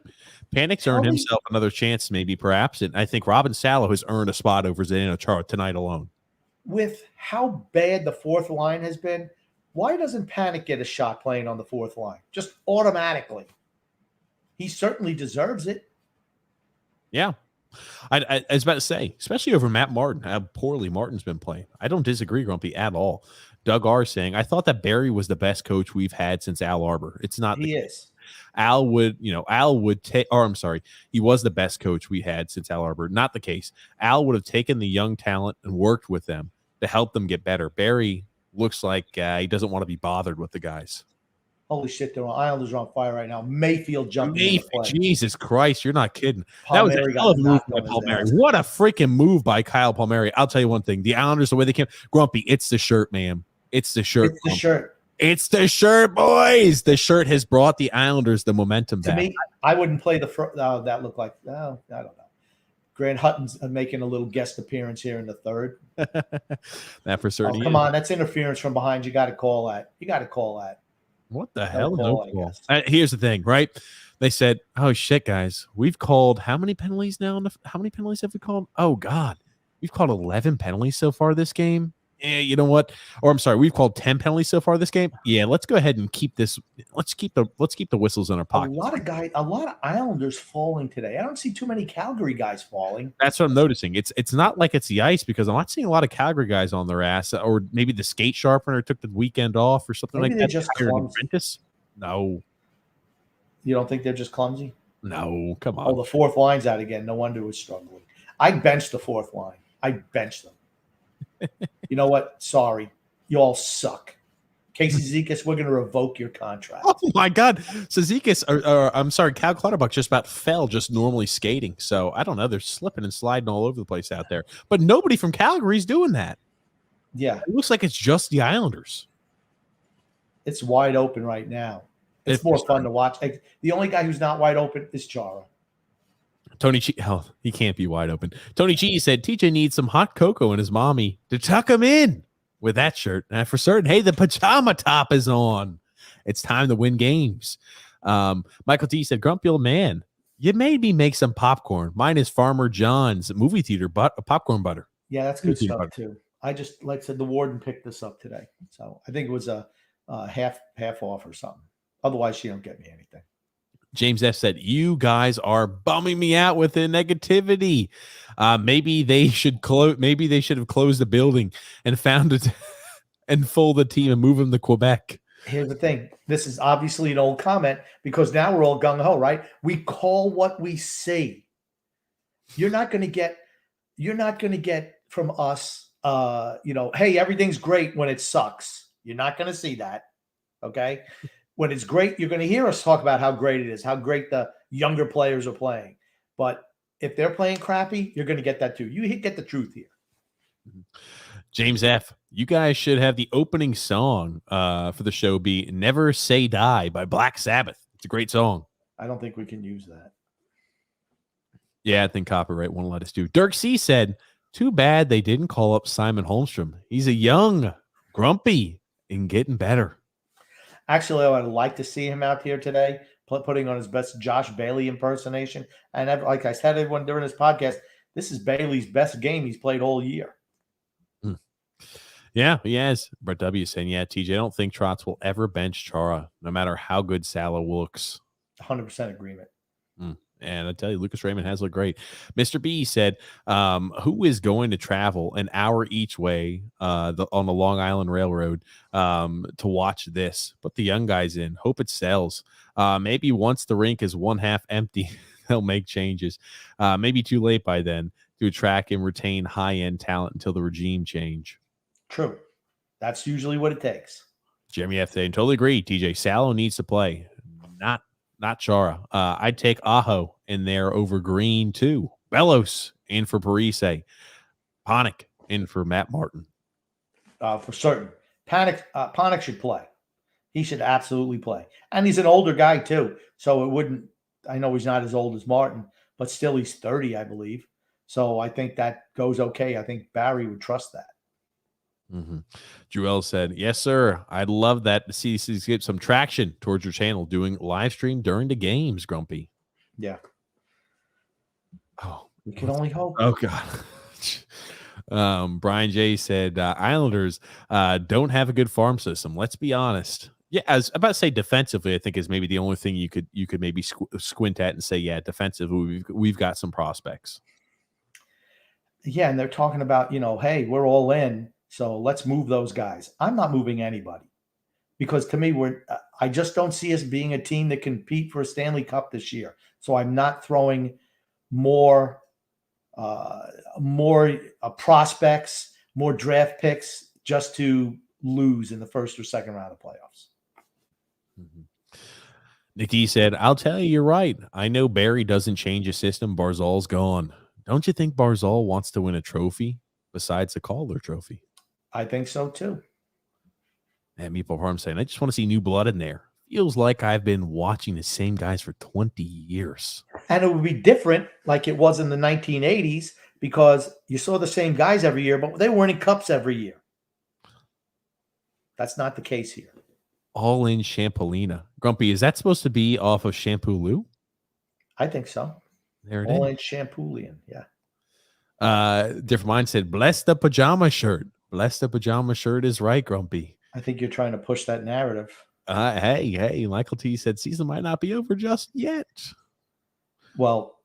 Panic's earned himself another chance, maybe, perhaps. And I think Robin Salah has earned a spot over Zdeno Chara tonight alone. With how bad the fourth line has been, why doesn't Panic get a shot playing on the fourth line? Just automatically. He certainly deserves it. Yeah. I was about to say, especially over Matt Martin, how poorly Martin's been playing. I don't disagree, Grumpy, at all. Doug R saying, I thought that Barry was the best coach we've had since Al Arbor. It's not. He is. Al would take, or I'm sorry, he was the best coach we had since Al Arbor. Not the case. Al would have taken the young talent and worked with them to help them get better. Barry looks like he doesn't want to be bothered with the guys. Holy shit, the Islanders are on fire right now. Mayfield jumping in the play. Jesus Christ, you're not kidding. Palmieri, that was a hell of a move by Palmieri. What a freaking move by Kyle Palmieri. I'll tell you one thing. The Islanders, the way they came, Grumpy, it's the shirt, man. It's the shirt. It's the shirt. It's the shirt, boys. The shirt has brought the Islanders the momentum back. To me, I wouldn't play the that looked like, I don't know. Grant Hutton's making a little guest appearance here in the third. That for certain. Come on, that's interference from behind. You got to call that. What the hell? No call. Here's the thing, right? They said, "Oh shit, guys, we've called how many penalties now? How many penalties have we called? Oh God, we've called 11 penalties so far this game. Yeah, you know what? Or I'm sorry, we've called 10 penalties so far this game. Yeah, let's go ahead and keep this. Let's keep the whistles in our pockets. A lot of Islanders falling today. I don't see too many Calgary guys falling. That's what I'm noticing. It's not like it's the ice because I'm not seeing a lot of Calgary guys on their ass, or maybe the skate sharpener took the weekend off or something maybe like that. Just clumsy. No. You don't think they're just clumsy? No, come on. Oh, the fourth line's out again. No wonder it's struggling. I benched the fourth line. I benched them. You know what? Sorry. You all suck. Casey Zekas, we're going to revoke your contract. Oh, my God. So Zekas, I'm sorry, Cal Clutterbuck just about fell just normally skating. So I don't know. They're slipping and sliding all over the place out there. But nobody from Calgary's doing that. Yeah. It looks like it's just the Islanders. It's wide open right now. It's more fun to watch. The only guy who's not wide open is Chara. Tony Chi, he can't be wide open. Tony Chi said TJ needs some hot cocoa in his mommy to tuck him in with that shirt. And for certain, hey, the pajama top is on. It's time to win games. Michael T said, grumpy old man, you made me make some popcorn. Mine is Farmer John's movie theater popcorn butter. Yeah, that's good stuff too. I just, like I said, the warden picked this up today. So I think it was a half off or something. Otherwise, she don't get me anything. James F said, "You guys are bumming me out with the negativity. Maybe they should close. Maybe they should have closed the building and found it and fold the team and move them to Quebec." Here's the thing. This is obviously an old comment because now we're all gung-ho, right? We call what we see. You're not going to get from us, hey, everything's great when it sucks. You're not going to see that. Okay. When it's great, you're going to hear us talk about how great it is, how great the younger players are playing. But if they're playing crappy, you're going to get that too. You get the truth here. James F., you guys should have the opening song for the show be Never Say Die by Black Sabbath. It's a great song. I don't think we can use that. Yeah, I think copyright won't let us do. Dirk C. said, too bad they didn't call up Simon Holmstrom. He's a young, grumpy, and getting better. Actually, I would like to see him out here today, putting on his best Josh Bailey impersonation. And like I said, everyone during this podcast, this is Bailey's best game he's played all year. Yeah, he has. Brett W. saying, yeah, TJ, I don't think Trotz will ever bench Chara, no matter how good Salah looks. 100% agreement. And I tell you, Lucas Raymond has looked great. Mr. B said, who is going to travel an hour each way on the Long Island Railroad to watch this? Put the young guys in. Hope it sells. Maybe once the rink is one half empty, they'll make changes. Maybe too late by then to attract and retain high-end talent until the regime change. True. That's usually what it takes. Jeremy F. Day, totally agree. TJ Sallow needs to play, not Chara. I'd take Aho in there over Green too. Bellows in for Parise. Panik in for Matt Martin. For certain. Panik should play. He should absolutely play. And he's an older guy too. So it wouldn't, I know he's not as old as Martin, but still he's 30, I believe. So I think that goes okay. I think Barry would trust that. Joel said, yes, sir. I'd love that to see get some traction towards your channel doing live stream during the games, Grumpy. Yeah. Oh, we can only hope. Oh, God. Brian J said, Islanders don't have a good farm system. Let's be honest. Yeah, I was about to say defensively, I think is maybe the only thing you could maybe squint at and say, yeah, defensively, we've got some prospects. Yeah, and they're talking about, hey, we're all in. So let's move those guys. I'm not moving anybody because to me, I just don't see us being a team that can compete for a Stanley Cup this year. So I'm not throwing more prospects, more draft picks just to lose in the first or second round of playoffs. Nick D said, I'll tell you, you're right. I know Barry doesn't change his system. Barzal's gone. Don't you think Barzal wants to win a trophy besides the Calder trophy? I think so too. And Meeple Farm saying, I just want to see new blood in there. Feels like I've been watching the same guys for 20 years. And it would be different like it was in the 1980s because you saw the same guys every year, but they weren't in cups every year. That's not the case here. All in Champolina. Grumpy, is that supposed to be off of Shampoo Lou? I think so. There it All is. in Champoolian, yeah. Different Mind said, bless the pajama shirt. Bless the pajama shirt is right, Grumpy. I think you're trying to push that narrative. Hey, Michael T said season might not be over just yet. Well,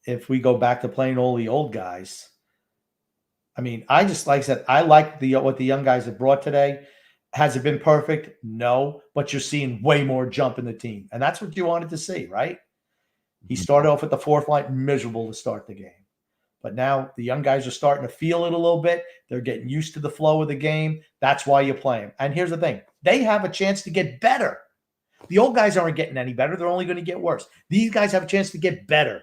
if we go back to playing all the old guys, I mean, I just like I said, I like what the young guys have brought today. Has it been perfect? No, but you're seeing way more jump in the team. And that's what you wanted to see, right? He started off at the fourth line, miserable to start the game. But now the young guys are starting to feel it a little bit. They're getting used to the flow of the game. That's why you play them. And here's the thing. They have a chance to get better. The old guys aren't getting any better. They're only going to get worse. These guys have a chance to get better.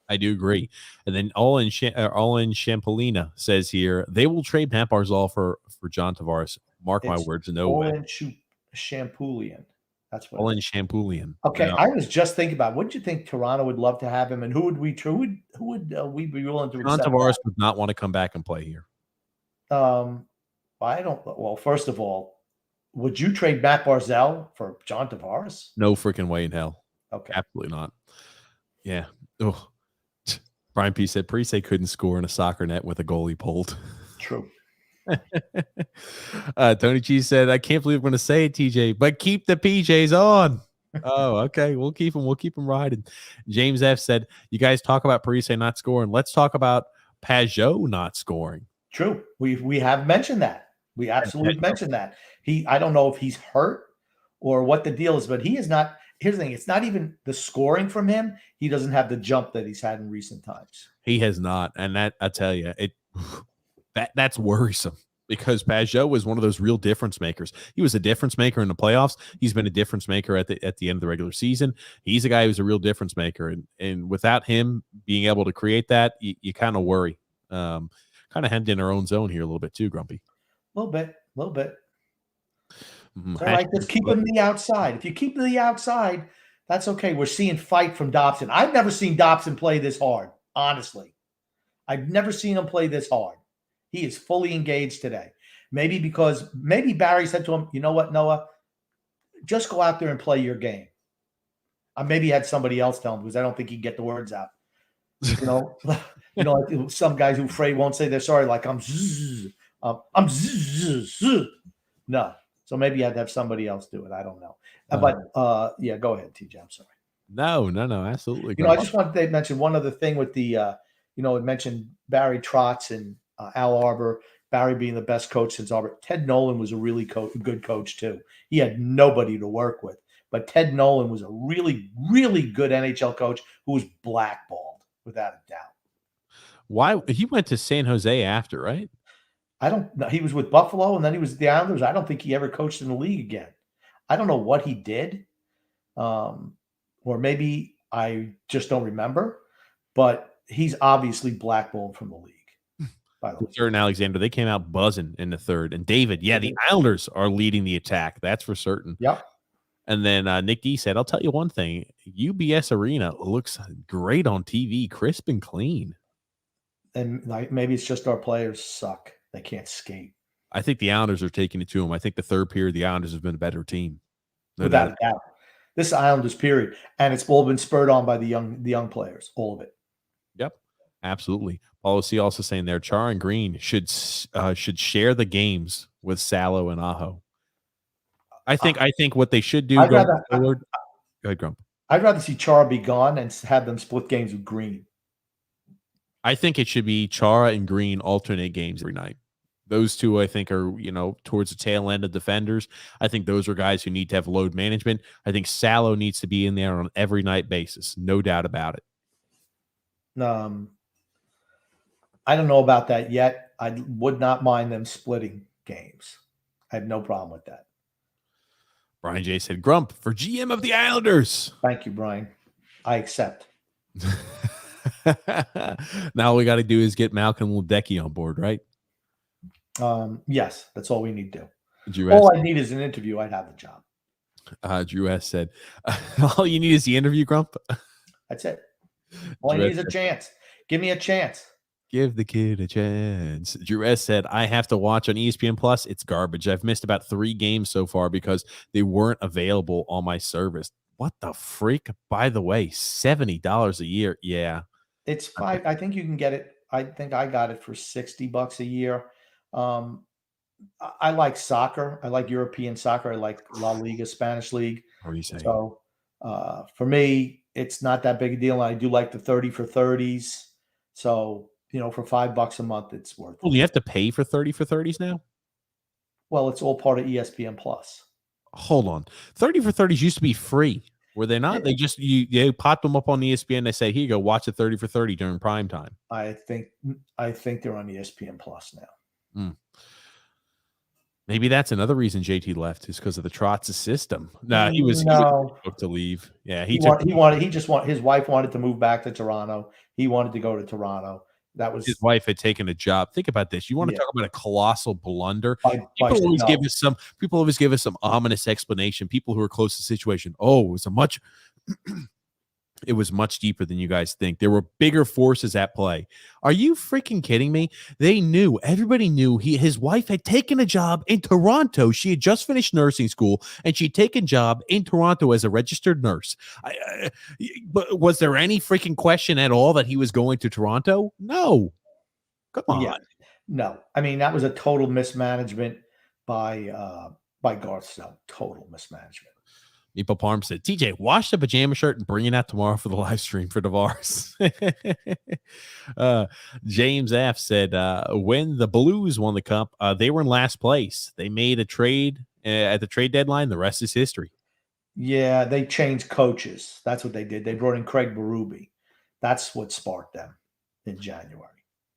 I do agree. And then all in Champolina says here, they will trade Matt Barzal for John Tavares. Mark my words, no all way. In Champoolian. That's what all in Champoolian. Okay, I was just thinking about wouldn't you think Toronto would love to have him, and who would we be willing to John accept? Tavares would not want to come back and play here. I don't. Well, first of all, would you trade Matt Barzal for John Tavares? No freaking way in hell. Okay, absolutely not. Yeah. Oh, Brian P said Parise couldn't score in a soccer net with a goalie pulled. True. Tony G said, I can't believe I'm going to say it, TJ, but keep the PJs on. Oh, okay. We'll keep him. We'll keep him riding. James F said, "You guys talk about Parise not scoring. Let's talk about Pajot not scoring." True. We have mentioned that. We absolutely mentioned that. I don't know if he's hurt or what the deal is, but he is not. Here's the thing: it's not even the scoring from him. He doesn't have the jump that he's had in recent times. He has not, and that I tell you, that's worrisome because Pajot was one of those real difference makers. He was a difference maker in the playoffs. He's been a difference maker at the end of the regular season. He's a guy who's a real difference maker, and without him being able to create that, you kind of worry. Kind of hemmed in our own zone here a little bit too, Grumpy. A little bit. It's all right. Just keep him to the outside. If you keep him to the outside, that's okay. We're seeing fight from Dobson. I've never seen Dobson play this hard, honestly. I've never seen him play this hard. He is fully engaged today. Maybe Barry said to him, you know what, Noah, just go out there and play your game. Maybe he had somebody else tell him because I don't think he'd get the words out. Like some guys who afraid won't say they're sorry, like I'm no. So maybe you had to have somebody else do it. I don't know. But yeah, go ahead, TJ. I'm sorry. No, absolutely. I just wanted to mention one other thing with the, it mentioned Barry Trotz and Al Arbor, Barry being the best coach since Arbor. Ted Nolan was a really good coach too. He had nobody to work with, but Ted Nolan was a really, really good NHL coach who was blackballed without a doubt. Why? He went to San Jose after, right? I don't know. He was with Buffalo and then he was the Islanders. I don't think he ever coached in the league again. I don't know what he did. Or maybe I just don't remember, but he's obviously blackballed from the league. By the way, Certain Alexander, they came out buzzing in the third. And David, yeah, the Islanders are leading the attack. That's for certain. Yep. And then Nick D said, I'll tell you one thing. UBS Arena looks great on TV, crisp and clean. And maybe it's just our players suck. They can't skate. I think the Islanders are taking it to them. I think the third period, the Islanders have been a better team. Without a doubt. This Islanders period. And it's all been spurred on by the young players. All of it. Yep. Absolutely. Paulo C also saying there, Char and Green should share the games with Salo and Aho. I think what they should do going forward. Go ahead, Grump. I'd rather see Char be gone and have them split games with Green. I think it should be Chara and Green alternate games every night. Those two, I think, are, towards the tail end of defenders. I think those are guys who need to have load management. I think Salo needs to be in there on an every night basis. No doubt about it. I don't know about that yet. I would not mind them splitting games. I have no problem with that. Brian J. said, Grump for GM of the Islanders. Thank you, Brian. I accept. Now all we got to do is get Malcolm Ledecky on board, right? Yes, that's all we need to do. All I need is an interview. I'd have the job. Drew S. said, all you need is the interview, Grump. That's it. All I need is a chance. Give me a chance. Give the kid a chance. Drew S. said, I have to watch on ESPN Plus. It's garbage. I've missed about 3 games so far because they weren't available on my service. What the freak? By the way, $70 a year. Yeah. It's fine. I think you can get it. I think I got it for $60 a year. I like soccer. I like European soccer. I like La Liga, Spanish League. What are you saying? So for me, it's not that big a deal. I do like the 30 for 30s. So, for $5 a month, it's worth it. Well, you have to pay for 30 for 30s now? Well, it's all part of ESPN Plus. Hold on. 30 for 30s used to be free. Were they not? They just you pop them up on ESPN. They say, here you go, watch a 30 for 30 during prime time. I think they're on ESPN Plus now. Maybe that's another reason JT left is because of the Trotz system. He was booked to leave. Yeah, his wife wanted to move back to Toronto. He wanted to go to Toronto. That was his wife had taken a job. Think about this. You want to talk about a colossal blunder? People always give us some ominous explanation. People who are close to the situation. Oh, it was much deeper than you guys think. There were bigger forces at play. Are you freaking kidding me? Everybody knew his wife had taken a job in Toronto. She had just finished nursing school and she'd taken a job in Toronto as a registered nurse. But was there any freaking question at all that he was going to Toronto? No. Come on. Yeah. No. I mean, that was a total mismanagement by Garth Snow. Total mismanagement. Meeple Parm said, TJ, wash the pajama shirt and bring it out tomorrow for the live stream for Tavares. James F said, when the Blues won the cup, they were in last place. They made a trade at the trade deadline. The rest is history. Yeah, they changed coaches. That's what they did. They brought in Craig Berube. That's what sparked them in January.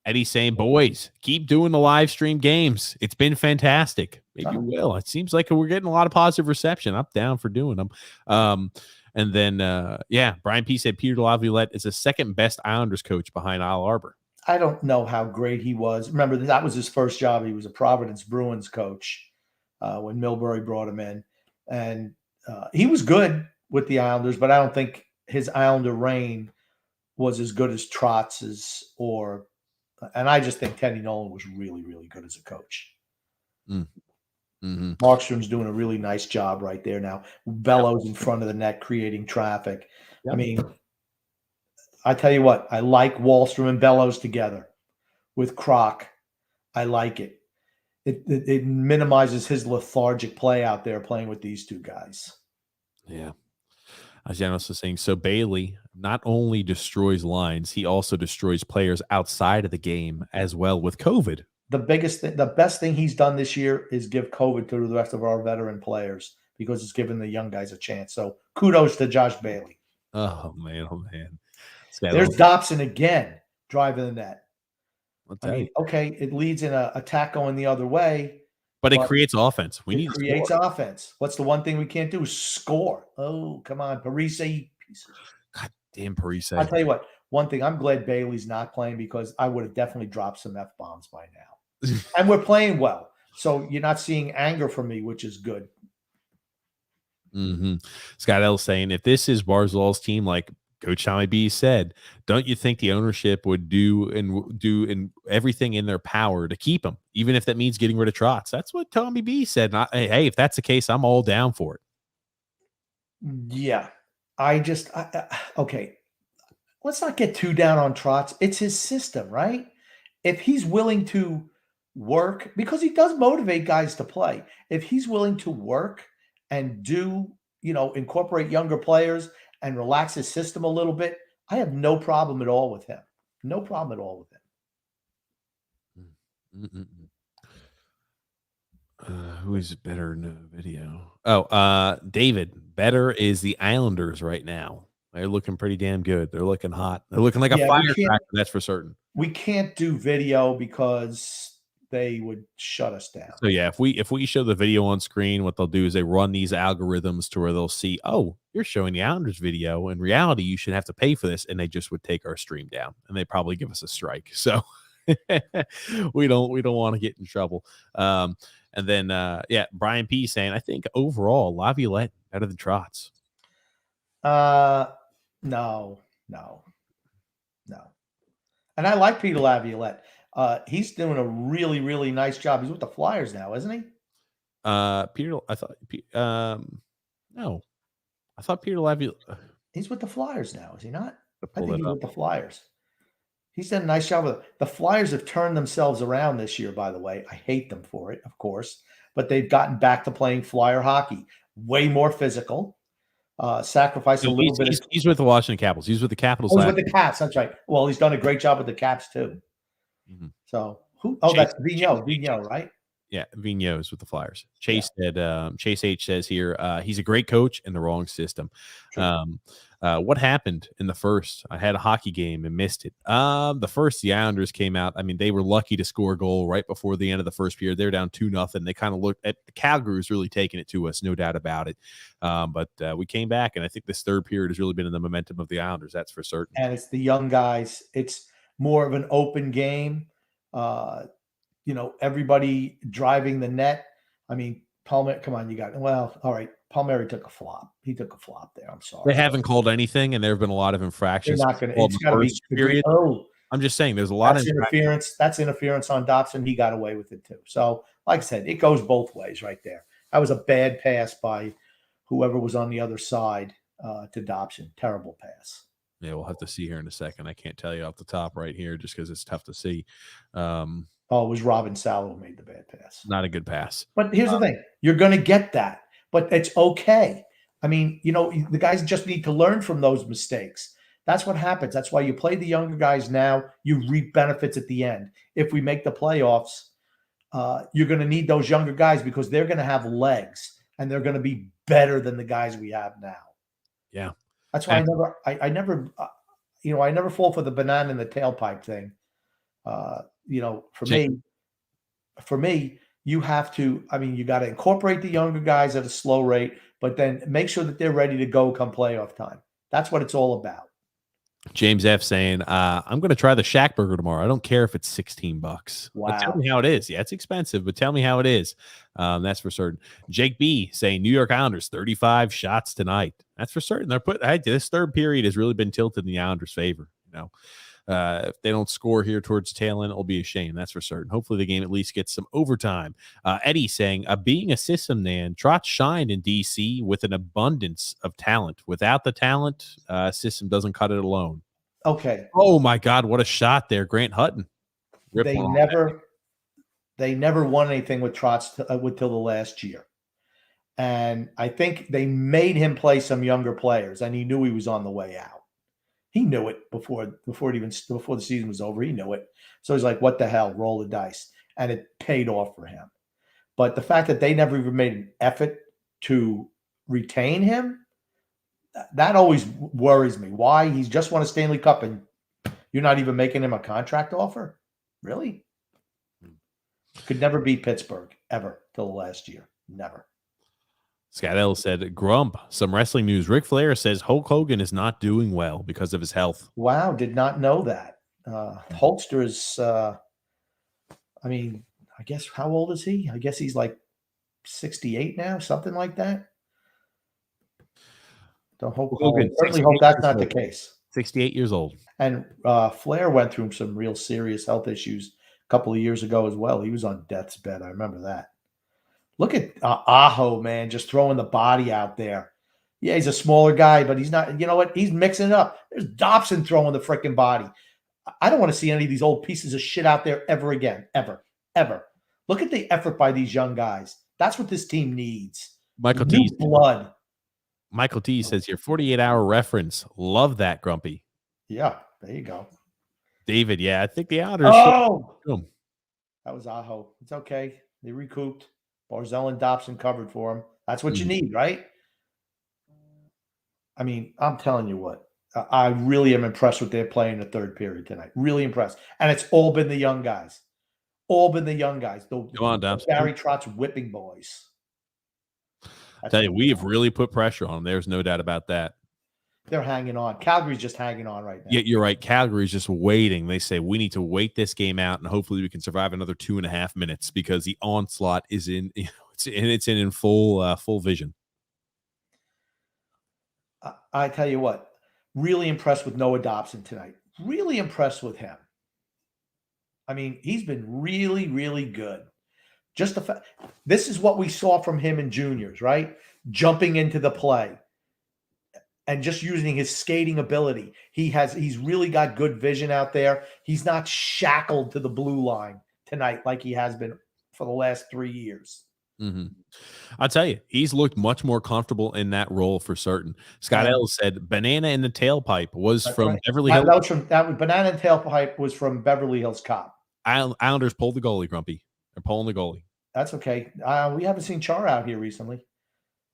Eddie's saying, boys, keep doing the live stream games. It's been fantastic. Maybe we will. It seems like we're getting a lot of positive reception. I'm down for doing them. And then, Brian P. said Peter Laviolette is the second best Islanders coach behind Al Arbor. I don't know how great he was. Remember, that was his first job. He was a Providence Bruins coach when Milbury brought him in. And he was good with the Islanders, but I don't think his Islander reign was as good as Trotz's and I just think Teddy Nolan was really, really good as a coach. Markstrom's doing a really nice job right there now. Bellows in front of the net, creating traffic. Yep. I mean, I tell you what, I like Wahlstrom and Bellows together with Kroc. I like it. It minimizes his lethargic play out there playing with these two guys. Yeah. As Janos was saying, so Bailey not only destroys lines, he also destroys players outside of the game as well with COVID. The best thing he's done this year is give COVID to the rest of our veteran players because it's given the young guys a chance. So kudos to Josh Bailey. Oh, man. There's Dobson again driving the net. Okay, it leads in an attack going the other way. But it creates offense. It creates offense. What's the one thing we can't do is score. Oh, come on. Parise. God damn Parise. I'll tell you what. One thing, I'm glad Bailey's not playing because I would have definitely dropped some F-bombs by now. And we're playing well. So you're not seeing anger from me, which is good. Scott L saying, if this is Barzal's team, like Coach Tommy B said, don't you think the ownership would do everything in their power to keep him, even if that means getting rid of Trotz? That's what Tommy B said. Hey, if that's the case, I'm all down for it. Yeah. Okay. Let's not get too down on Trotz. It's his system, right? If he's willing to work, because he does motivate guys to play. If he's willing to work and incorporate younger players and relax his system a little bit, I have no problem at all with him. No problem at all with him. Who is better in the video? David. Better is the Islanders right now. They're looking pretty damn good. They're looking hot. They're looking like a firecracker, that's for certain. We can't do video because they would shut us down. So yeah, if we show the video on screen, what they'll do is they run these algorithms to where they'll see, oh, you're showing the Islanders video. In reality, you should have to pay for this, and they just would take our stream down, and they probably give us a strike. So we don't want to get in trouble. And then Brian P saying, I think overall Laviolette better than Trotz. No. And I like Peter Laviolette. He's doing a really, really nice job. He's with the Flyers now, isn't he? Peter, I thought, no. I thought Peter Laviolette. He's with the Flyers now, is he not? I think he's with the Flyers. He's done a nice job with it. The Flyers have turned themselves around this year, by the way. I hate them for it, of course. But they've gotten back to playing Flyer hockey. Way more physical. Sacrifice a little bit. He's with the Washington Capitals. He's with the Capitals. He's with the Caps. That's right. Well, he's done a great job with the Caps too. So who? Oh, that's Vigneault, right? Yeah, Vigneault is with the Flyers. Chase said. Chase H says here, he's a great coach in the wrong system. What happened in the first? I had a hockey game and missed it. The first, the Islanders came out. I mean, they were lucky to score a goal right before the end of the first period. They're down 2-0. They kind of looked at Calgary was really taking it to us, no doubt about it. But we came back, and I think this third period has really been in the momentum of the Islanders. That's for certain. And it's the young guys. It's more of an open game. Everybody driving the net. I mean, Palmer, come on, you got it. Well, all right. Palmieri took a flop. He took a flop there. I'm sorry. They haven't called anything, and there have been a lot of infractions. They're not going to. It's got to be period. Oh, I'm just saying, there's a lot of interference. That's interference on Dobson. He got away with it too. So, like I said, it goes both ways right there. That was a bad pass by whoever was on the other side to Dobson. Terrible pass. Yeah, we'll have to see here in a second. I can't tell you off the top right here just because it's tough to see. It was Robin Salo who made the bad pass. Not a good pass. But here's the thing. You're going to get that. But it's okay. I mean, the guys just need to learn from those mistakes. That's what happens. That's why you play the younger guys now. You reap benefits at the end. If we make the playoffs, you're going to need those younger guys because they're going to have legs and they're going to be better than the guys we have now. Yeah. That's why I never fall for the banana in the tailpipe thing. For me, you have to, you got to incorporate the younger guys at a slow rate, but then make sure that they're ready to go come playoff time. That's what it's all about. James F saying, I'm going to try the Shack Burger tomorrow. I don't care if it's $16. Wow. But tell me how it is. Yeah, it's expensive, but tell me how it is. That's for certain. Jake B saying New York Islanders 35 shots tonight. That's for certain. This third period has really been tilted in the Islanders' favor. If they don't score here towards the tail end, it'll be a shame. That's for certain. Hopefully the game at least gets some overtime. Eddie saying, being a system man, Trotz shined in DC with an abundance of talent. Without the talent, system doesn't cut it alone. Okay. Oh my God, what a shot there, Grant Hutton. They never won anything with Trotz until the last year. And I think they made him play some younger players, and he knew he was on the way out. He knew it before the season was over. He knew it. So he's like, what the hell? Roll the dice. And it paid off for him. But the fact that they never even made an effort to retain him, that always worries me. Why? He's just won a Stanley Cup and you're not even making him a contract offer? Really? Could never beat Pittsburgh ever till the last year. Never. Scott L said, Grump, some wrestling news. Ric Flair says Hulk Hogan is not doing well because of his health. Wow, did not know that. Hulkster is, I guess, how old is he? I guess he's like 68 now, something like that. Certainly hope that's not the case. 68 years old. And Flair went through some real serious health issues a couple of years ago as well. He was on death's bed. I remember that. Look at Aho, man, just throwing the body out there. Yeah, he's a smaller guy, but he's not, you know what? He's mixing it up. There's Dobson throwing the freaking body. I don't want to see any of these old pieces of shit out there ever again, ever. Look at the effort by these young guys. That's what this team needs. Michael New T. blood. Michael T says your 48-hour reference. Love that, Grumpy. Yeah, there you go. David, yeah, I think the Islanders. Oh, that was Aho. It's okay. They recouped. Barzell and Dobson covered for him. That's what you need, right? I mean, I'm telling you what. I really am impressed with their play in the third period tonight. Really impressed. And it's all been the young guys. Come on, Dobson. Barry Trotz whipping boys. I tell you, we have really put pressure on them. There's no doubt about that. They're hanging on. Calgary's just hanging on right now. Yeah, you're right. Calgary's just waiting. They say we need to wait this game out, and hopefully we can survive another 2.5 minutes because the onslaught is in full vision. I tell you what, really impressed with Noah Dobson tonight. Really impressed with him. I mean, he's been really, really good. Just the fact, this is what we saw from him in juniors, right? Jumping into the play. And just using his skating ability. He's really got good vision out there. He's not shackled to the blue line tonight like he has been for the last 3 years. Mm-hmm. I'll tell you, he's looked much more comfortable in that role for certain. Scott L said banana in the tailpipe was from Beverly Hills. Banana in the tailpipe was from Beverly Hills Cop. Islanders pulled the goalie, Grumpy. They're pulling the goalie. That's okay. We haven't seen Char out here recently.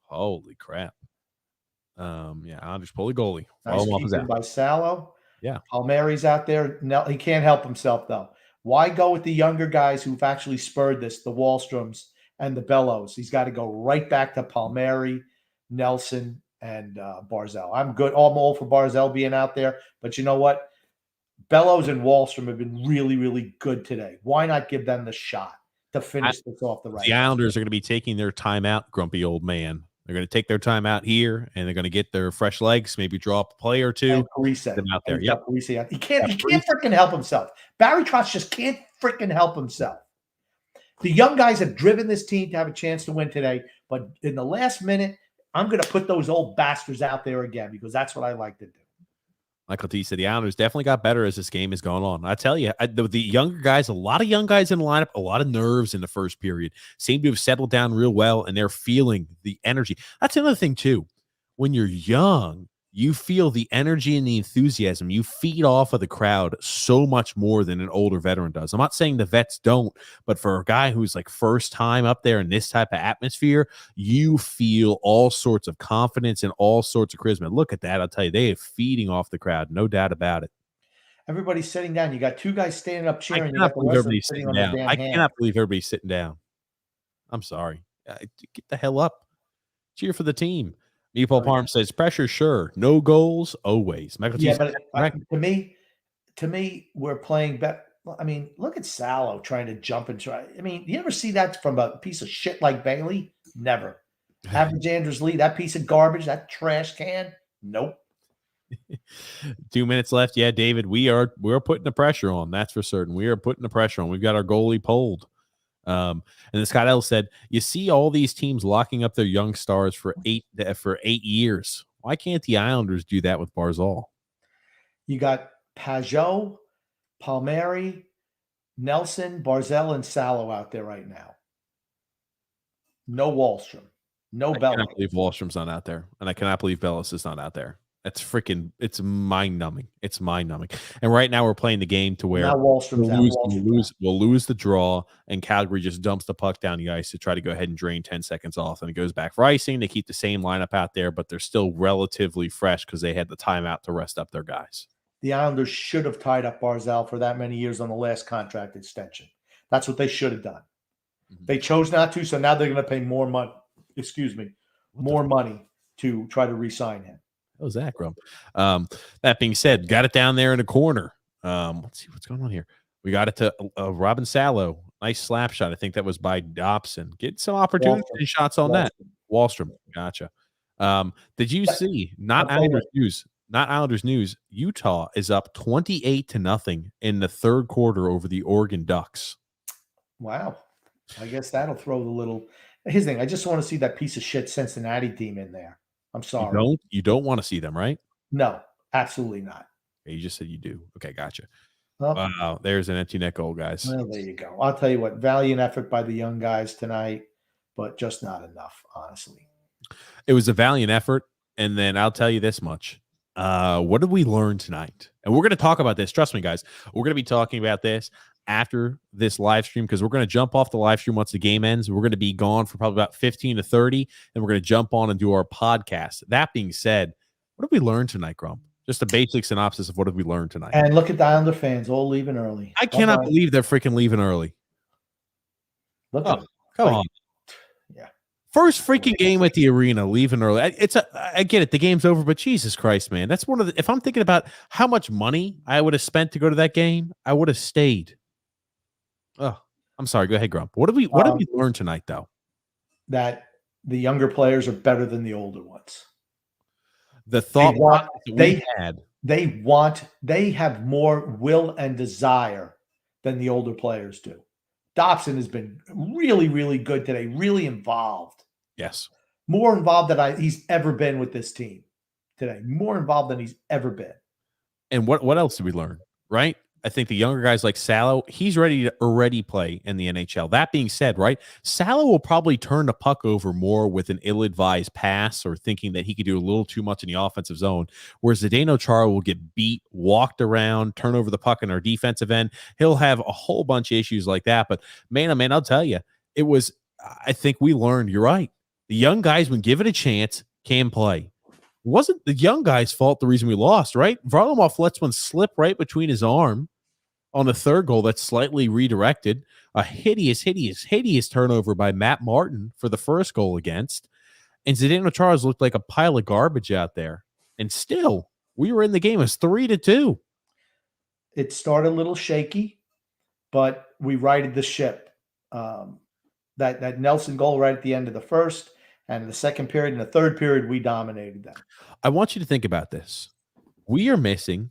Holy crap. Islanders pull the goalie. Nice keeping by Salo. Yeah. Palmieri's out there. No, he can't help himself, though. Why go with the younger guys who've actually spurred this, the Wallstroms and the Bellows? He's got to go right back to Palmieri, Nelson, and Barzell. I'm all for Barzell being out there. But you know what? Bellows and Wallstrom have been really, really good today. Why not give them the shot to finish this off the right? The Islanders are going to be taking their time out, grumpy old man. They're going to take their time out here, and they're going to get their fresh legs, maybe draw up a play or two. Them out there. Yep. He can't freaking help himself. Barry Trotz just can't freaking help himself. The young guys have driven this team to have a chance to win today, but in the last minute, I'm going to put those old bastards out there again because that's what I like to do. Michael T said the Islanders definitely got better as this game has gone on. I tell you, the younger guys, a lot of young guys in the lineup, a lot of nerves in the first period, seem to have settled down real well, and they're feeling the energy. That's another thing, too. when you're young, you feel the energy and the enthusiasm. You feed off of the crowd so much more than an older veteran does. I'm not saying the vets don't, but for a guy who's like first time up there in this type of atmosphere, you feel all sorts of confidence and all sorts of charisma. Look at that. I'll tell you, they are feeding off the crowd. No doubt about it. Everybody's sitting down. You got two guys standing up I cheering. You cannot got the believe rest of them everybody's sitting sitting on their down. damn I hand. cannot believe everybody's sitting down. I'm sorry. Get the hell up. Cheer for the team. Meeple Parm says, pressure, sure. No goals, always. Michael T. Yeah, says, but to me, we're playing better. I mean, look at Salo trying to jump and try. I mean, you ever see that from a piece of shit like Bailey? Never. Average Andrews Lee, that piece of garbage, that trash can? Nope. 2 minutes left. Yeah, David, we're putting the pressure on. That's for certain. We are putting the pressure on. We've got our goalie pulled. And then Scott L said, you see all these teams locking up their young stars for 8 years. Why can't the Islanders do that with Barzal? You got Pajot, Palmieri, Nelson, Barzell, and Salo out there right now. No Wallstrom. No Bellis. I cannot believe Wallstrom's not out there. And I cannot believe Bellis is not out there. It's mind-numbing. It's mind-numbing. And right now we're playing the game to where we'll lose the draw, and Calgary just dumps the puck down the ice to try to go ahead and drain 10 seconds off, and it goes back for icing. They keep the same lineup out there, but they're still relatively fresh because they had the timeout to rest up their guys. The Islanders should have tied up Barzal for that many years on the last contract extension. That's what they should have done. Mm-hmm. They chose not to, so now they're going to pay more money. More money to try to re-sign him. What was that, Grump? That being said, got it down there in the corner. Let's see what's going on here. We got it to Robin Salo. Nice slap shot. I think that was by Dobson. Get some opportunity shots on that. Wallstrom. Gotcha. Did you see, not Islanders news, Utah is up 28-0 in the third quarter over the Oregon Ducks. Wow. I guess that'll throw the little – here's the thing. I just want to see that piece of shit Cincinnati team in there. I'm sorry. You don't want to see them, right? No, absolutely not. Okay, you just said you do. Okay, gotcha. Well, wow, there's an empty net goal, guys. Well, there you go. I'll tell you what, valiant effort by the young guys tonight, but just not enough, honestly. It was a valiant effort, and then I'll tell you this much. What did we learn tonight? And we're going to talk about this. Trust me, guys. We're going to be talking about this after this live stream because we're going to jump off the live stream once the game ends. We're going to be gone for probably about 15 to 30, and we're going to jump on and do our podcast. That being said, what did we learn tonight, Grump? Just a basic synopsis of what did we learn tonight. And look at the Islander fans all leaving early. I cannot believe they're freaking leaving early. Look at come on. Yeah. First freaking game at the arena, leaving early. I get it. The game's over, but Jesus Christ, man. That's one of the, if I'm thinking about how much money I would have spent to go to that game, I would have stayed. Oh, I'm sorry. Go ahead, Grump. What did we learn tonight, though? That the younger players are better than the older ones. The thought they have more will and desire than the older players do. Dobson has been really, really good today, really involved. Yes. More involved than he's ever been with this team today. More involved than he's ever been. And what else did we learn, right? I think the younger guys like Salo, he's ready to already play in the NHL. That being said, right, Salo will probably turn the puck over more with an ill-advised pass or thinking that he could do a little too much in the offensive zone, whereas Zdeno Chara will get beat, walked around, turn over the puck in our defensive end. He'll have a whole bunch of issues like that. But, man, I'll tell you, I think we learned, you're right. The young guys, when given a chance, can play. It wasn't the young guy's fault the reason we lost, right? Varlamov lets one slip right between his arm on the third goal that's slightly redirected. A hideous turnover by Matt Martin for the first goal against. And Zdeno Chara looked like a pile of garbage out there. And still, we were in the game. It was 3-2. It started a little shaky, but we righted the ship. That Nelson goal right at the end of the first, and in the second period, in the third period, we dominated them. I want you to think about this. We are missing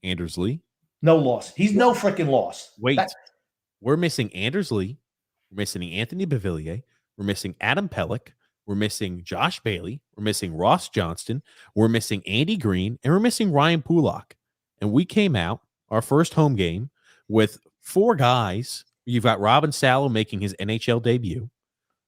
Anders Lee. No loss. He's no freaking loss. Wait. We're missing Anders Lee. We're missing Anthony Beauvillier. We're missing Adam Pelech. We're missing Josh Bailey. We're missing Ross Johnston. We're missing Andy Green. And we're missing Ryan Pulak. And we came out, our first home game, with 4 guys. You've got Robin Salo making his NHL debut.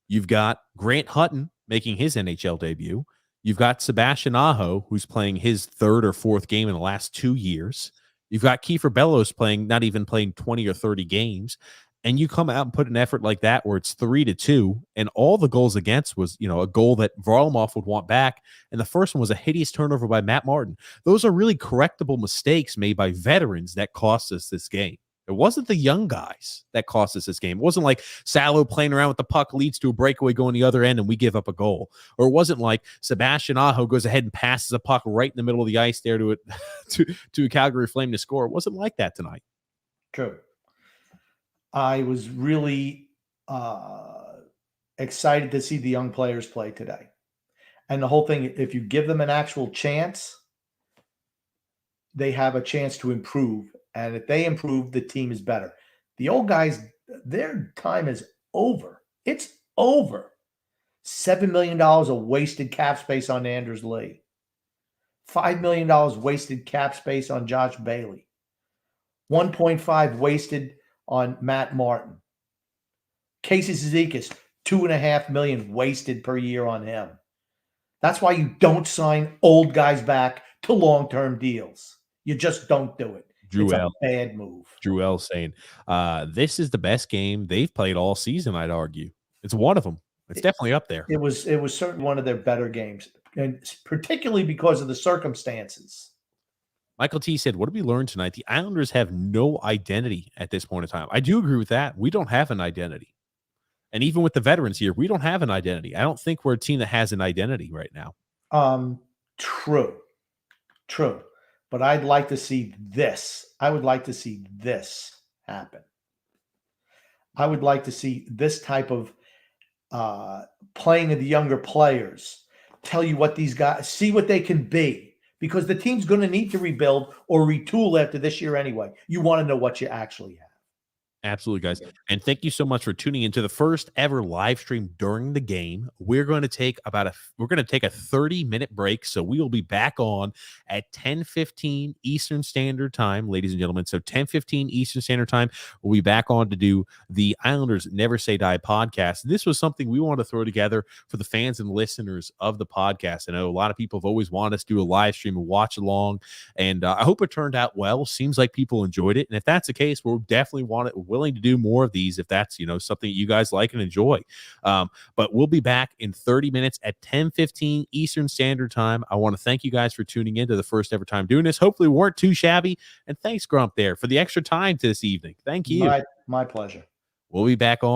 You've got Grant Hutton making his NHL debut. You've got Sebastian Aho, who's playing his third or fourth game in the last 2 years. You've got Kiefer Bellows not even playing 20 or 30 games. And you come out and put an effort like that where it's 3-2, and all the goals against was, a goal that Varlamov would want back. And the first one was a hideous turnover by Matt Martin. Those are really correctable mistakes made by veterans that cost us this game. It wasn't the young guys that cost us this game. It wasn't like Salo playing around with the puck leads to a breakaway going the other end and we give up a goal. Or it wasn't like Sebastian Aho goes ahead and passes a puck right in the middle of the ice there to a Calgary Flame to score. It wasn't like that tonight. True. I was really excited to see the young players play today. And the whole thing, if you give them an actual chance, they have a chance to improve. And if they improve, the team is better. The old guys, their time is over. It's over. $7 million of wasted cap space on Anders Lee. $5 million wasted cap space on Josh Bailey. 1.5 wasted on Matt Martin. Casey Cizikas, $2.5 million wasted per year on him. That's why you don't sign old guys back to long-term deals. You just don't do it. It's a bad move. Drew L saying, this is the best game they've played all season, I'd argue. It's one of them. It's definitely up there. It was certainly one of their better games, and particularly because of the circumstances. Michael T said, what did we learn tonight? The Islanders have no identity at this point in time. I do agree with that. We don't have an identity. And even with the veterans here, we don't have an identity. I don't think we're a team that has an identity right now. True. But I'd like to see this. I would like to see this happen. I would like to see this type of playing of the younger players. Tell you what these guys, see what they can be. Because the team's going to need to rebuild or retool after this year anyway. You want to know what you actually have. Absolutely, guys. And thank you so much for tuning into the first ever live stream during the game. We're going to take a 30-minute break. So we will be back on at 10:15 Eastern Standard Time, ladies and gentlemen. So 10:15 Eastern Standard Time, we'll be back on to do the Islanders Never Say Die podcast. This was something we want to throw together for the fans and listeners of the podcast. I know a lot of people have always wanted us to do a live stream and watch along, and I hope it turned out well. Seems like people enjoyed it. And if that's the case, we'll definitely willing to do more of these if that's something you guys like and enjoy. But we'll be back in 30 minutes at 10:15 Eastern Standard Time. I want to thank you guys for tuning in to the first ever time doing this. Hopefully we weren't too shabby, and thanks Grump there for the extra time this evening. Thank you. My pleasure. We'll be back on